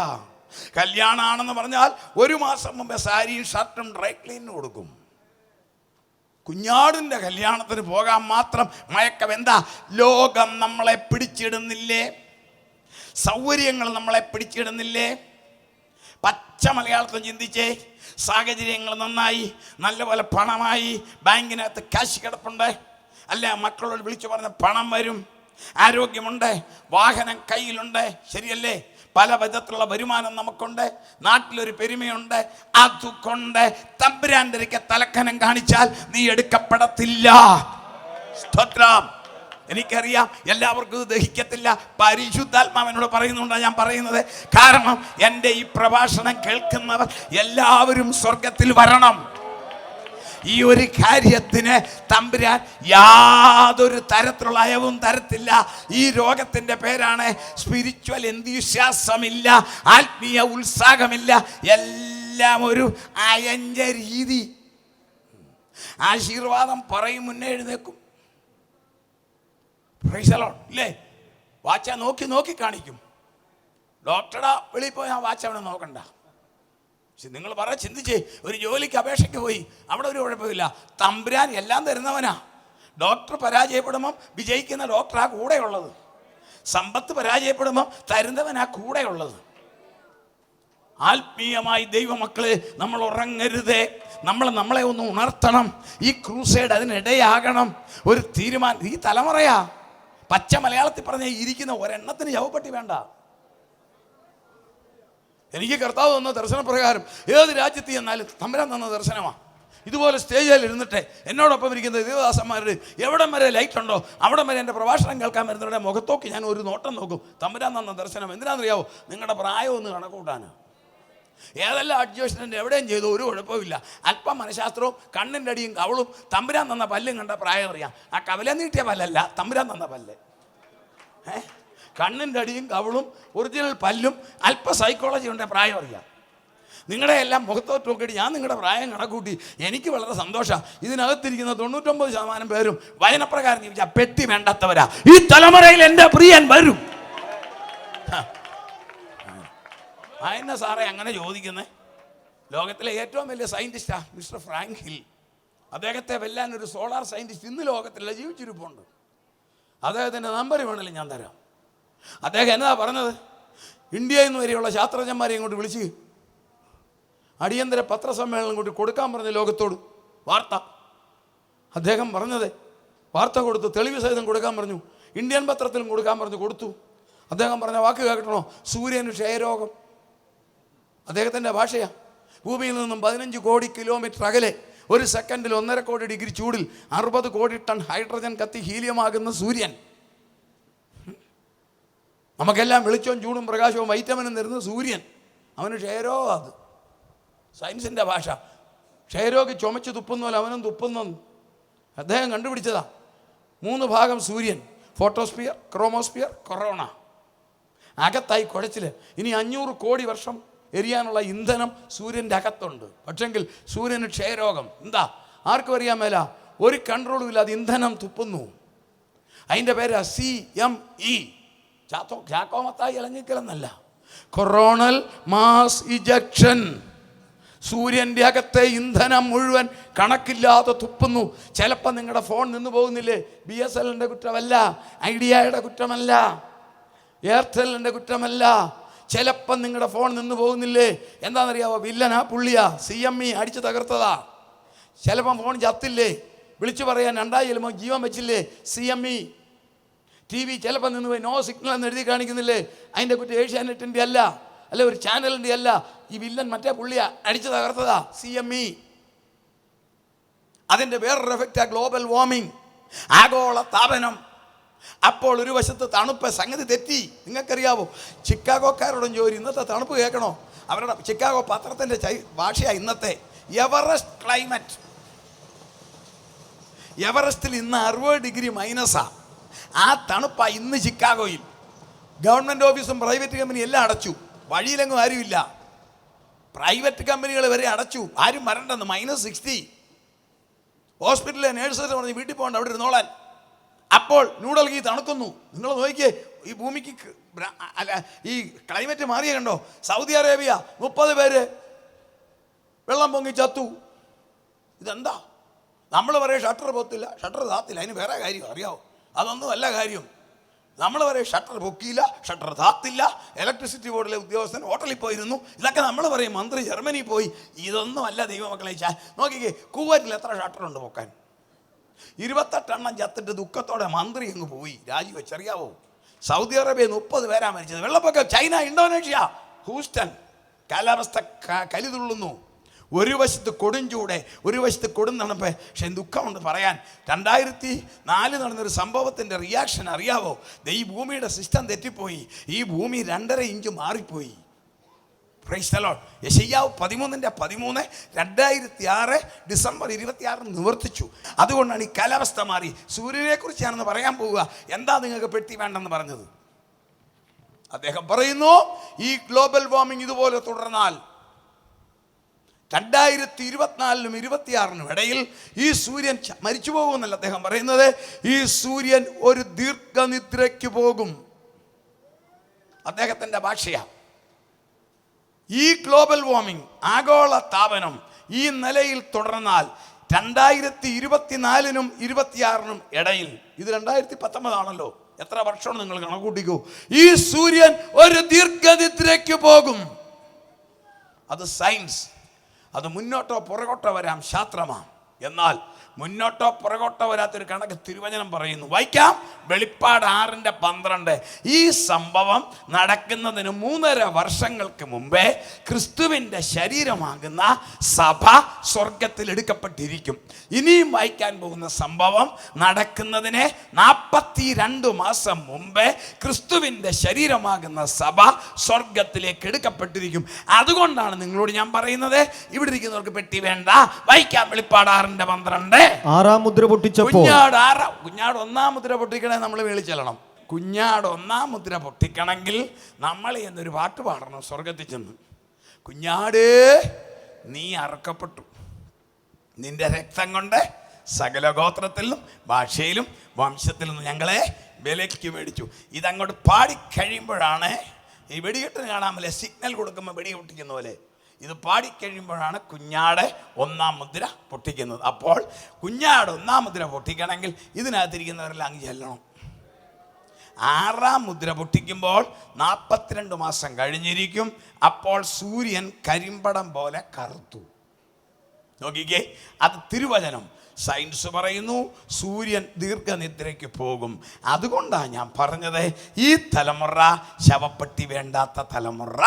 കല്യാണമാണെന്ന് പറഞ്ഞാൽ 1 മാസം മുമ്പേ സാരിയും ഷർട്ടും ഡ്രൈ ക്ലീനിന് കൊടുക്കും. കുഞ്ഞാടിൻ്റെ കല്യാണത്തിന് പോകാൻ മാത്രം മയക്കം. എന്താ? ലോകം നമ്മളെ പിടിച്ചിടുന്നില്ലേ? സൗകര്യങ്ങൾ നമ്മളെ പിടിച്ചിടുന്നില്ലേ? പച്ച മലയാളത്തിൽ ചിന്തിച്ചേ. സാഹചര്യങ്ങൾ നന്നായി, നല്ലപോലെ പണമായി, ബാങ്കിനകത്ത് ക്യാഷ് കിടപ്പുണ്ട്, അല്ല മക്കളോട് വിളിച്ചു പറഞ്ഞ പണം വരും, ആരോഗ്യമുണ്ട്, വാഹനം കയ്യിലുണ്ട്, ശരിയല്ലേ? പല വിധത്തിലുള്ള വരുമാനം നമുക്കുണ്ട്, നാട്ടിലൊരു പെരുമയുണ്ട്. അതുകൊണ്ട് തമ്പുരാന്റെ തലക്കനം കാണിച്ചാൽ നീ എടുക്കപ്പെടത്തില്ല. സ്തോത്രം. എനിക്കറിയാം എല്ലാവർക്കും ഇത് ദഹിക്കത്തില്ല. പരിശുദ്ധാത്മാവിനോട് പറയുന്നുണ്ടാണ് ഞാൻ പറയുന്നത്. കാരണം എൻ്റെ ഈ പ്രഭാഷണം കേൾക്കുന്നവർ എല്ലാവരും സ്വർഗത്തിൽ വരണം. ഈ ഒരു കാര്യത്തിന് തമ്പുരാൻ യാതൊരു തരത്തിലുള്ള അയവും തരത്തില്ല. ഈ രോഗത്തിൻ്റെ പേരാണ് സ്പിരിച്വൽ എന്തുവിശ്വാസമില്ല, ആത്മീയ ഉത്സാഹമില്ല, എല്ലാം ഒരു അയഞ്ഞ രീതി. ആശീർവാദം പറയും മുന്നേ എഴുന്നേക്കും. Praise the Lord. ഇല്ലേ? വാച്ച നോക്കി കാണിക്കും. ഡോക്ടറുടെ വെളിയിൽ പോയി ആ വാച്ച് അവിടെ നോക്കണ്ട. നിങ്ങൾ ചിന്തിച്ചേ, ഒരു ജോലിക്ക് അപേക്ഷയ്ക്ക് പോയി, അവിടെ ഒരു കുഴപ്പമില്ല. തമ്പുരാൻ എല്ലാം തരുന്നവനാ. ഡോക്ടർ പരാജയപ്പെടുമ്പം വിജയിക്കുന്ന ഡോക്ടറാ കൂടെയുള്ളത്. സമ്പത്ത് പരാജയപ്പെടുമ്പം തരുന്നവനാ കൂടെയുള്ളത്. ആത്മീയമായി ദൈവമക്കളെ, നമ്മൾ ഉറങ്ങരുതേ. നമ്മളെ ഒന്ന് ഉണർത്തണം. ഈ ക്രൂസൈഡ് അതിനിടയാകണം. ഒരു തീരുമാനം. ഈ തലമുറയാ. പച്ച മലയാളത്തിൽ പറഞ്ഞ ഇരിക്കുന്ന ഒരെണ്ണത്തിന് ശവപ്പെട്ടി വേണ്ട. എനിക്ക് കർത്താവ് തന്ന ദർശനപ്രകാരം ഏത് രാജ്യത്ത് ചെന്നാലും തമ്പുരാൻ തന്ന ദർശനമാണ്. ഇതുപോലെ സ്റ്റേജിൽ ഇരുന്നിട്ട് എന്നോടൊപ്പം ഇരിക്കുന്ന ദേവദാസന്മാരുടെ എവിടം വരെ ലൈറ്റ് ഉണ്ടോ അവിടം വരെ എൻ്റെ പ്രഭാഷണം കേൾക്കാൻ വരുന്നവരുടെ മുഖത്തോക്കി ഞാൻ ഒരു നോട്ടം നോക്കും. തമ്പുരാൻ തന്ന ദർശനം എന്തിനാണെന്നറിയാവോ? നിങ്ങളുടെ പ്രായം ഒന്ന് കണക്കൂട്ടാനാണ്. ഏതെല്ലാം അഡ്ജസ്റ്റ്മെൻ്റ് എവിടെയും ചെയ്തു ഒരു കുഴപ്പമില്ല. അല്പം മനഃശാസ്ത്രവും കണ്ണിൻ്റെ അടിയും കവളും തമ്പുരാൻ തന്ന പല്ലും കണ്ട പ്രായം അറിയാം. ആ കവല നീട്ടിയ പല്ലല്ല, തമ്പുരാൻ തന്ന പല്ല്. കണ്ണിൻ്റെ അടിയും കവളും ഒറിജിനൽ പല്ലും അല്പ സൈക്കോളജി ഉണ്ട്, പ്രായം അറിയാം. നിങ്ങളുടെ എല്ലാം മുഖത്തോട്ട് നോക്കിയിട്ട് ഞാൻ നിങ്ങളുടെ പ്രായം കണക്കൂട്ടി. എനിക്ക് വളരെ സന്തോഷമാണ്. ഇതിനകത്തിരിക്കുന്ന 99% പേരും വചനപ്രകാരം ജീവിച്ചാൽ പെട്ടി വേണ്ടാത്തവരാ. ഈ തലമുറയിൽ എൻ്റെ പ്രിയൻ വരും. എന്നെ സാറേ അങ്ങനെ ചോദിക്കുന്നേ? ലോകത്തിലെ ഏറ്റവും വലിയ സയൻറ്റിസ്റ്റാ മിസ്റ്റർ ഫ്രാങ്ക് ഹിൽ. അദ്ദേഹത്തെ വെല്ലാൻ ഒരു സോളാർ സയൻറ്റിസ്റ്റ് ഇന്ന് ലോകത്തിലെ ജീവിച്ചിരിപ്പുണ്ട്. അദ്ദേഹത്തിൻ്റെ നമ്പർ വേണമെങ്കിലും ഞാൻ തരാം. അദ്ദേഹം എന്നതാ പറഞ്ഞത്? ഇന്ത്യയിൽ നിന്ന് വരെയുള്ള ശാസ്ത്രജ്ഞന്മാരെ ഇങ്ങോട്ട് വിളിച്ച് അടിയന്തര പത്രസമ്മേളനം കൂടി കൊടുക്കാൻ പറഞ്ഞ ലോകത്തോട് വാർത്ത. അദ്ദേഹം പറഞ്ഞത് വാർത്ത കൊടുത്തു, തെളിവ് സഹിതം കൊടുക്കാൻ പറഞ്ഞു. ഇന്ത്യൻ പത്രത്തിലും കൊടുക്കാൻ പറഞ്ഞു, കൊടുത്തു. അദ്ദേഹം പറഞ്ഞ വാക്ക് കേൾക്കണോ? സൂര്യന് ക്ഷയരോഗം. അദ്ദേഹത്തിൻ്റെ ഭാഷയാണ്. ഭൂമിയിൽ നിന്നും 15 കോടി കിലോമീറ്റർ അകലെ ഒരു സെക്കൻഡിൽ 1.5 കോടി ഡിഗ്രി ചൂടിൽ 60 കോടി ടൺ ഹൈഡ്രജൻ കത്തി ഹീലിയമാകുന്ന സൂര്യൻ നമുക്കെല്ലാം വെളിച്ചവും ചൂടും പ്രകാശവും വൈറ്റമിനും തരുന്നത് സൂര്യൻ. അവന് ക്ഷയരോഗം. അത് സയൻസിൻ്റെ ഭാഷ. ക്ഷയരോഗി ചുമച്ച് തുപ്പുന്ന പോലെ അവനും തുപ്പുന്നു. അദ്ദേഹം കണ്ടുപിടിച്ചതാ. 3 ഭാഗം സൂര്യൻ: ഫോട്ടോസ്ഫിയർ, ക്രോമോസ്ഫിയർ, കൊറോണ. അകത്തായി കുഴച്ചിൽ. ഇനി 500 കോടി വർഷം എരിയാനുള്ള ഇന്ധനം സൂര്യൻ്റെ അകത്തുണ്ട്. പക്ഷെങ്കിൽ സൂര്യന് ക്ഷയരോഗം. എന്താ? ആർക്കും അറിയാൻ മേല. ഒരു കൺട്രോളും ഇല്ലാതെ ഇന്ധനം തുപ്പുന്നു. അതിൻ്റെ പേര് CME. ചാക്കോമത്തായി ഇളഞ്ഞിക്കലെന്നല്ല, കൊറോണൽ മാസ് ഇജക്ഷൻ. സൂര്യൻ്റെ അകത്തെ ഇന്ധനം മുഴുവൻ കണക്കില്ലാതെ തുപ്പുന്നു. ചിലപ്പോൾ നിങ്ങളുടെ ഫോൺ നിന്ന് പോകുന്നില്ലേ? BSNL കുറ്റമല്ല, ഐഡിയയുടെ കുറ്റമല്ല, എയർടെല്ലിൻ്റെ കുറ്റമല്ല. ചിലപ്പം നിങ്ങളുടെ ഫോൺ നിന്ന് പോകുന്നില്ലേ? എന്താണെന്നറിയാവോ? വില്ലനാ പുള്ളിയാ, CME അടിച്ച് തകർത്തതാ. ചിലപ്പം ഫോൺ ചത്തില്ലേ? വിളിച്ചു പറയാൻ 2 ജീവൻ വെച്ചില്ലേ? CME. TV ചിലപ്പോൾ നിന്ന് പോയി നോ സിഗ്നൽ എന്ന് എഴുതി കാണിക്കുന്നില്ലേ? അതിൻ്റെ കുറ്റം ഏഷ്യാനെറ്റിൻ്റെ അല്ല, അല്ലെ ഒരു ചാനലിൻ്റെ അല്ല. ഈ വില്ലൻ മറ്റേ പുള്ളിയാ അടിച്ചു തകർത്തതാ, CME. അതിൻ്റെ വേറൊരു എഫക്റ്റാ ഗ്ലോബൽ വാർമിംഗ്, ആഗോള താപനം. അപ്പോൾ ഒരു വശത്ത് തണുപ്പ്, സംഗതി തെറ്റി. നിങ്ങൾക്കറിയാവോ? ചിക്കാഗോക്കാരോടും ജോലി ഇന്നത്തെ തണുപ്പ് കേൾക്കണോ? അവരുടെ ചിക്കാഗോ പത്രത്തിൻ്റെ ഭാഷയാണ് ഇന്നത്തെ എവറസ്റ്റ് ക്ലൈമറ്റ്. എവറസ്റ്റിൽ ഇന്ന് 60 ഡിഗ്രി മൈനസാ. ആ തണുപ്പാണ് ഇന്ന് ചിക്കാഗോയിൽ. ഗവൺമെൻറ് ഓഫീസും പ്രൈവറ്റ് കമ്പനി എല്ലാം അടച്ചു. വഴിയിലെങ്ങും ആരുമില്ല. പ്രൈവറ്റ് കമ്പനികൾ വരെ അടച്ചു. ആരും വരണ്ടെന്ന്. -60. ഹോസ്പിറ്റലിലെ നേഴ്സസ് പറഞ്ഞ് വീട്ടിൽ പോകണ്ട, അവിടെ ഇരുന്നോളാൻ. അപ്പോൾ ന്യൂഡൽഹി തണുക്കുന്നു. നിങ്ങൾ നോക്കിയേ, ഈ ഭൂമിക്ക് അല്ല, ഈ ക്ലൈമറ്റ് മാറിയ കണ്ടോ? സൗദി അറേബ്യ 30 പേര് വെള്ളം പൊങ്ങി ചത്തു. ഇതെന്താ? നമ്മൾ പറയും ഷട്ടർ പൊത്തില്ല, ഷട്ടർ താത്തില്ല. അതിന് വേറെ കാര്യം അറിയാവോ? അതൊന്നും അല്ല കാര്യം. നമ്മൾ പറയും ഷട്ടർ പൊക്കിയില്ല, ഷട്ടർ താത്തില്ല. ഇലക്ട്രിസിറ്റി ബോർഡിലെ ഉദ്യോഗസ്ഥൻ ഹോട്ടലിൽ പോയിരുന്നു. ഇതൊക്കെ നമ്മൾ പറയും. മന്ത്രി ജർമ്മനി പോയി. ഇതൊന്നും അല്ല ദൈവമക്കളെ. നോക്കിക്കേ, കുവൈറ്റിൽ എത്ര ഷട്ടറുണ്ട് പൊക്കാൻ? 28 എണ്ണം ചത്തിട്ട് ദുഃഖത്തോടെ മന്ത്രി അങ്ങ് പോയി, രാജിവെച്ചറിയാവോ? സൗദി അറേബ്യ 30 പേരാ മരിച്ചത്. വെള്ളപ്പൊക്കം. China, Indonesia, Houston. കാലാവസ്ഥ കലിതുള്ളുന്നു. ഒരു വശത്ത് കൊടുംചൂട്, ഒരു വശത്ത് കൊടുംതണുപ്പ്. പക്ഷെ ദുഃഖമുണ്ട് പറയാൻ. 2004 നടന്നൊരു സംഭവത്തിൻ്റെ റിയാക്ഷൻ അറിയാവോ? ഈ ഭൂമിയുടെ സിസ്റ്റം തെറ്റിപ്പോയി. ഈ ഭൂമി 2.5 ഇഞ്ച് മാറിപ്പോയി. Praise the Lord. യെശയ്യാവ് 13:13 2006 ഡിസംബർ 26 നിവർത്തിച്ചു. അതുകൊണ്ടാണ് ഈ കാലാവസ്ഥ മാറി. സൂര്യനെ കുറിച്ചാണെന്ന് പറയാൻ പോവുക. എന്താ നിങ്ങൾക്ക് പെട്ടി വേണ്ടെന്ന് പറഞ്ഞത്? അദ്ദേഹം പറയുന്നു, ഈ ഗ്ലോബൽ വാർമിംഗ് ഇതുപോലെ തുടർന്നാൽ 2024 26 ഇടയിൽ ഈ സൂര്യൻ മരിച്ചു പോകുമെന്നല്ല അദ്ദേഹം പറയുന്നത്. ഈ സൂര്യൻ ഒരു ദീർഘനിദ്രയ്ക്ക് പോകും. അദ്ദേഹത്തിൻ്റെ ഭാഷയാണ്. ഈ ഗ്ലോബൽ വാർമിംഗ്, ആഗോള താപനം ഈ നിലയിൽ തുടർന്നാൽ 2024 26 ഇടയിൽ, ഇത് 2019 ആണല്ലോ, എത്ര വർഷമാണ് നിങ്ങൾ കണക്കൂട്ടിക്കൂ, ഈ സൂര്യൻ ഒരു ദീർഘനിദ്രയ്ക്ക് പോകും. അത് സയൻസ്. അത് മുന്നോട്ടോ പുറകോട്ടോ വരാം, ശാസ്ത്രമാണ്. എന്നാൽ മുന്നോട്ടോ പുറകോട്ടോ വരാത്തൊരു കണക്ക് തിരുവചനം പറയുന്നു. വായിക്കാം. വെളിപ്പാട് 6:12. ഈ സംഭവം നടക്കുന്നതിന് 3.5 വർഷങ്ങൾക്ക് മുമ്പേ ക്രിസ്തുവിൻ്റെ ശരീരമാകുന്ന സഭ സ്വർഗത്തിൽ എടുക്കപ്പെട്ടിരിക്കും. ഇനിയും വായിക്കാൻ പോകുന്ന സംഭവം നടക്കുന്നതിന് 42 മാസം മുമ്പേ ക്രിസ്തുവിൻ്റെ ശരീരമാകുന്ന സഭ സ്വർഗത്തിലേക്ക് എടുക്കപ്പെട്ടിരിക്കും. അതുകൊണ്ടാണ് നിങ്ങളോട് ഞാൻ പറയുന്നത്, ഇവിടെ ഇരിക്കുന്നവർക്ക് പെട്ടി വേണ്ട. വായിക്കാം. വെളിപ്പാട് 6:12. 6-ാം മുദ്ര പൊട്ടിച്ചപ്പോൾ കുഞ്ഞാട് 1-ാം മുദ്ര പൊട്ടിക്കണേ നമ്മൾ വിളിച്ചെല്ലണം. കുഞ്ഞാട് 1-ാം മുദ്ര പൊട്ടിക്കണമെങ്കിൽ നമ്മൾ എന്നൊരു പാട്ട് പാടണം സ്വർഗത്തിൽ ചെന്ന്. കുഞ്ഞാട്, നീ അറുക്കപ്പെട്ടു. നിന്റെ രക്തം കൊണ്ട് സകല ഗോത്രത്തിലും ഭാഷയിലും വംശത്തിൽ നിന്നും ഞങ്ങളെ വിലയ്ക്ക് മേടിച്ചു. ഇതങ്ങോട്ട് പാടിക്കഴിയുമ്പോഴാണ് ഈ വെടികെട്ടിന് കാണാമല്ലേ, സിഗ്നൽ കൊടുക്കുമ്പോൾ വെടി പൊട്ടിക്കുന്ന പോലെ. ഇത് പാടിക്കഴിയുമ്പോഴാണ് കുഞ്ഞാട് 1-ാം മുദ്ര പൊട്ടിക്കുന്നത്. അപ്പോൾ കുഞ്ഞാട് 1-ാം മുദ്ര പൊട്ടിക്കണമെങ്കിൽ ഇതിനകത്തിരിക്കുന്നവരെല്ലാം അങ്ങ് ചെല്ലണം. 6-ാം മുദ്ര പൊട്ടിക്കുമ്പോൾ 42 മാസം കഴിഞ്ഞിരിക്കും. അപ്പോൾ സൂര്യൻ കരിമ്പടം പോലെ കറുത്തു. നോക്കിക്കേ, അത് തിരുവചനം. സയൻസ് പറയുന്നു സൂര്യൻ ദീർഘനിദ്രയ്ക്ക് പോകും. അതുകൊണ്ടാണ് ഞാൻ പറഞ്ഞത്, ഈ തലമുറ ശവപ്പെട്ടി വേണ്ടാത്ത തലമുറ.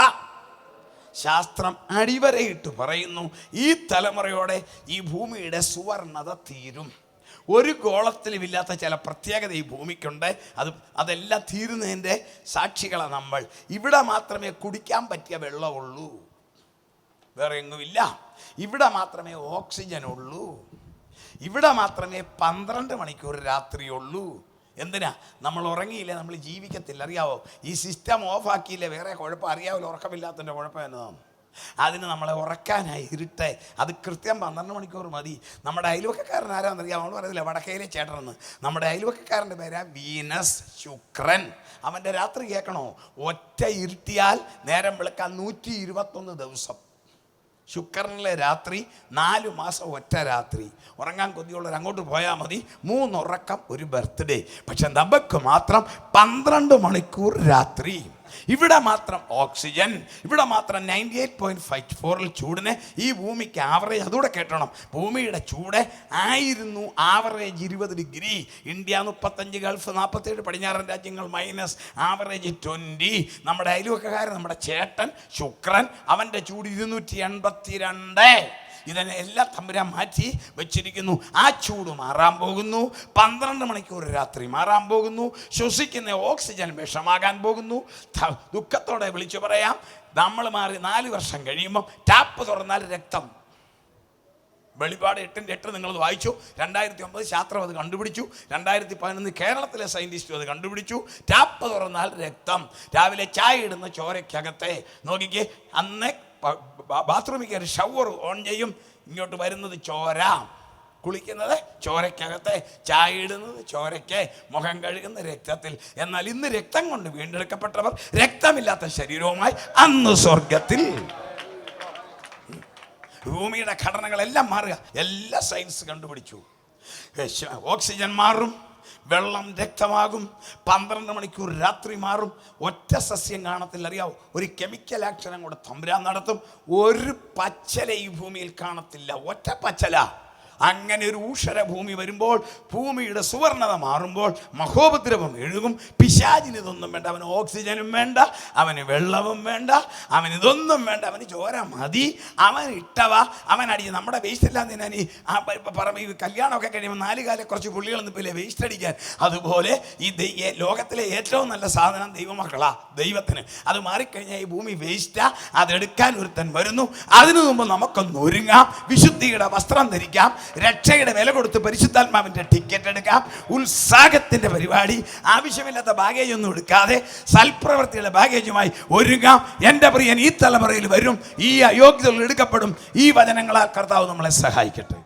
ശാസ്ത്രം അടിവരയിട്ട് പറയുന്നു, ഈ തലമുറയോടെ ഈ ഭൂമിയുടെ സുവർണത തീരും. ഒരു ഗോളത്തിലും ഇല്ലാത്ത ചില പ്രത്യേകത ഈ ഭൂമിക്കുണ്ട്. അതെല്ലാം തീരുന്നതിൻ്റെ സാക്ഷികളാണ് നമ്മൾ. ഇവിടെ മാത്രമേ കുടിക്കാൻ പറ്റിയ വെള്ളമുള്ളൂ, വേറെ എങ്ങുമില്ല. ഇവിടെ മാത്രമേ ഓക്സിജൻ ഉള്ളൂ. ഇവിടെ മാത്രമേ 12 മണിക്കൂർ രാത്രിയുള്ളൂ. എന്തിനാ? നമ്മൾ ഉറങ്ങിയില്ലേ നമ്മൾ ജീവിക്കത്തില്ല. അറിയാവോ? ഈ സിസ്റ്റം ഓഫാക്കിയില്ലേ വേറെ കുഴപ്പം. അറിയാമല്ലോ ഉറക്കമില്ലാത്തതിൻ്റെ കുഴപ്പം എന്നതാണ്. അതിന് നമ്മളെ ഉറക്കാനായി ഇരുട്ടെ അത് കൃത്യം 12 മണിക്കൂർ മതി. നമ്മുടെ അയൽവക്കക്കാരൻ ആരാന്നറിയാം? നമ്മൾ പറയുന്നില്ല വടക്കയിലെ ചേട്ടനെന്ന്. നമ്മുടെ അയൽവക്കക്കാരൻ്റെ പേരാ വീനസ്, ശുക്രൻ. അവൻ്റെ രാത്രി കേൾക്കണോ? ഒറ്റ ഇരുട്ടിയാൽ നേരം വെളുക്കാൻ 121 ദിവസം. ശുക്രനിലെ രാത്രി 4 മാസം ഒറ്റ രാത്രി. ഉറങ്ങാൻ കൊതിയുള്ളവർ അങ്ങോട്ട് പോയാൽ മതി. 3 ഉറക്കം, ഒരു ബർത്ത്ഡേ. പക്ഷെ നമുക്ക് മാത്രം 12 മണിക്കൂർ രാത്രി. ഇവിടെ മാത്രം ഓക്സിജൻ. ഇവിടെ മാത്രം 98.54 ചൂടിന് ഈ ഭൂമിക്ക് ആവറേജ്. അതുകൂടെ കേട്ടോണം. ഭൂമിയുടെ ചൂട് 1000 ആവറേജ് 20 ഡിഗ്രി. ഇന്ത്യ 35, ഗൾഫ് 47, പടിഞ്ഞാറൻ രാജ്യങ്ങൾ മൈനസ്, ആവറേജ് 20. നമ്മുടെ അയൽവക്കക്കാരൻ നമ്മുടെ ചേട്ടൻ ശുക്രൻ, അവൻ്റെ ചൂട് 282. ഇതിനെ എല്ലാം തമ്പുരാൻ മാറ്റി വെച്ചിരിക്കുന്നു. ആ ചൂട് മാറാൻ പോകുന്നു. 12 മണിക്കൂർ രാത്രി മാറാൻ പോകുന്നു. ശ്വസിക്കുന്ന ഓക്സിജൻ വിഷമാകാൻ പോകുന്നു. ദുഃഖത്തോടെ വിളിച്ചു പറയാം, നമ്മൾ മാറി 4 വർഷം കഴിയുമ്പോൾ ടാപ്പ് തുറന്നാൽ രക്തം. വെളിപാട് 8:8 നിങ്ങളത് വായിച്ചു. 2009 ശാസ്ത്രം അത് കണ്ടുപിടിച്ചു. 2011 കേരളത്തിലെ സയൻറ്റിസ്റ്റും അത് കണ്ടുപിടിച്ചു. ടാപ്പ് തുറന്നാൽ രക്തം. രാവിലെ ചായ ഇടുന്ന ചോരയ്ക്കകത്തെ നോക്കിക്കേ, അന്ന് ബാത്റൂമിൽ കയറി ഷവർ ഓൺ ചെയ്യും, ഇങ്ങോട്ട് വരുന്നത് ചോര. കുളിക്കുന്നത് ചോരയ്ക്കകത്തെ, ചായ ഇടുന്നത് ചോരയ്ക്ക്, മുഖം കഴുകുന്ന രക്തത്തിൽ. എന്നാൽ ഇന്ന് രക്തം കൊണ്ട് വീണ്ടെടുക്കപ്പെട്ടവർ രക്തമില്ലാത്ത ശരീരവുമായി അന്ന് സ്വർഗത്തിൽ. ഭൂമിയുടെ ഘടനകളെല്ലാം മാറുക. എല്ലാ സയൻസ് കണ്ടുപിടിച്ചു. ഓക്സിജൻ മാറും, വെള്ളം രക്തമാകും, 12 മണിക്കൂർ രാത്രി മാറും, ഒറ്റ സസ്യം കാണത്തില്ല. അറിയാവോ? ഒരു കെമിക്കൽ ആക്ഷൻ കൂടെ തമ്പുരാൻ നടത്തും. ഒരു പച്ചല ഈ ഭൂമിയിൽ കാണത്തില്ല, ഒറ്റ പച്ചല. അങ്ങനെ ഒരു ഊഷര ഭൂമി വരുമ്പോൾ, ഭൂമിയുടെ സുവർണത മാറുമ്പോൾ മഹോപദ്രവം എഴുകും. പിശാചിന് ഇതൊന്നും വേണ്ട. അവന് ഓക്സിജനും വേണ്ട, അവന് വെള്ളവും വേണ്ട, അവന് ഇതൊന്നും വേണ്ട. അവന് ചോര മതി. അവൻ ഇട്ടവ അവൻ അടിക്കും. നമ്മുടെ വേസ്റ്റ് എല്ലാം തിന്നാൻ ഈ ഈ കല്യാണമൊക്കെ കഴിയുമ്പോൾ 4 കാലം കുറച്ച് പുള്ളികൾ നിൽപ്പില്ലേ വേസ്റ്റ് അടിക്കാൻ. അതുപോലെ ഈ ലോകത്തിലെ ഏറ്റവും നല്ല സാധനം ദൈവമക്കളാ, ദൈവത്തിന്. അത് മാറിക്കഴിഞ്ഞാൽ ഈ ഭൂമി വേസ്റ്റാ. അതെടുക്കാൻ ഒരുത്തൻ വരുന്നു. അതിനു മുമ്പ് നമുക്കൊന്ന് ഒരുങ്ങാം, വിശുദ്ധിയുടെ വസ്ത്രം ധരിക്കാം, രക്ഷയുടെ വില കൊടുത്ത് പരിശുദ്ധാത്മാവിന്റെ ടിക്കറ്റ് എടുക്കാം. ഉത്സാഹത്തിന്റെ പരിപാടി. ആവശ്യമില്ലാത്ത ബാഗേജ് ഒന്നും എടുക്കാതെ സൽപ്രവൃത്തിയുടെ ബാഗേജുമായി ഒരുങ്ങാം. എൻ്റെ പ്രിയൻ ഈ തലമുറയിൽ വരും. ഈ അയോഗ്യതകൾ എടുക്കപ്പെടും. ഈ വചനങ്ങളാൽ കർത്താവ് നമ്മളെ സഹായിക്കട്ടെ.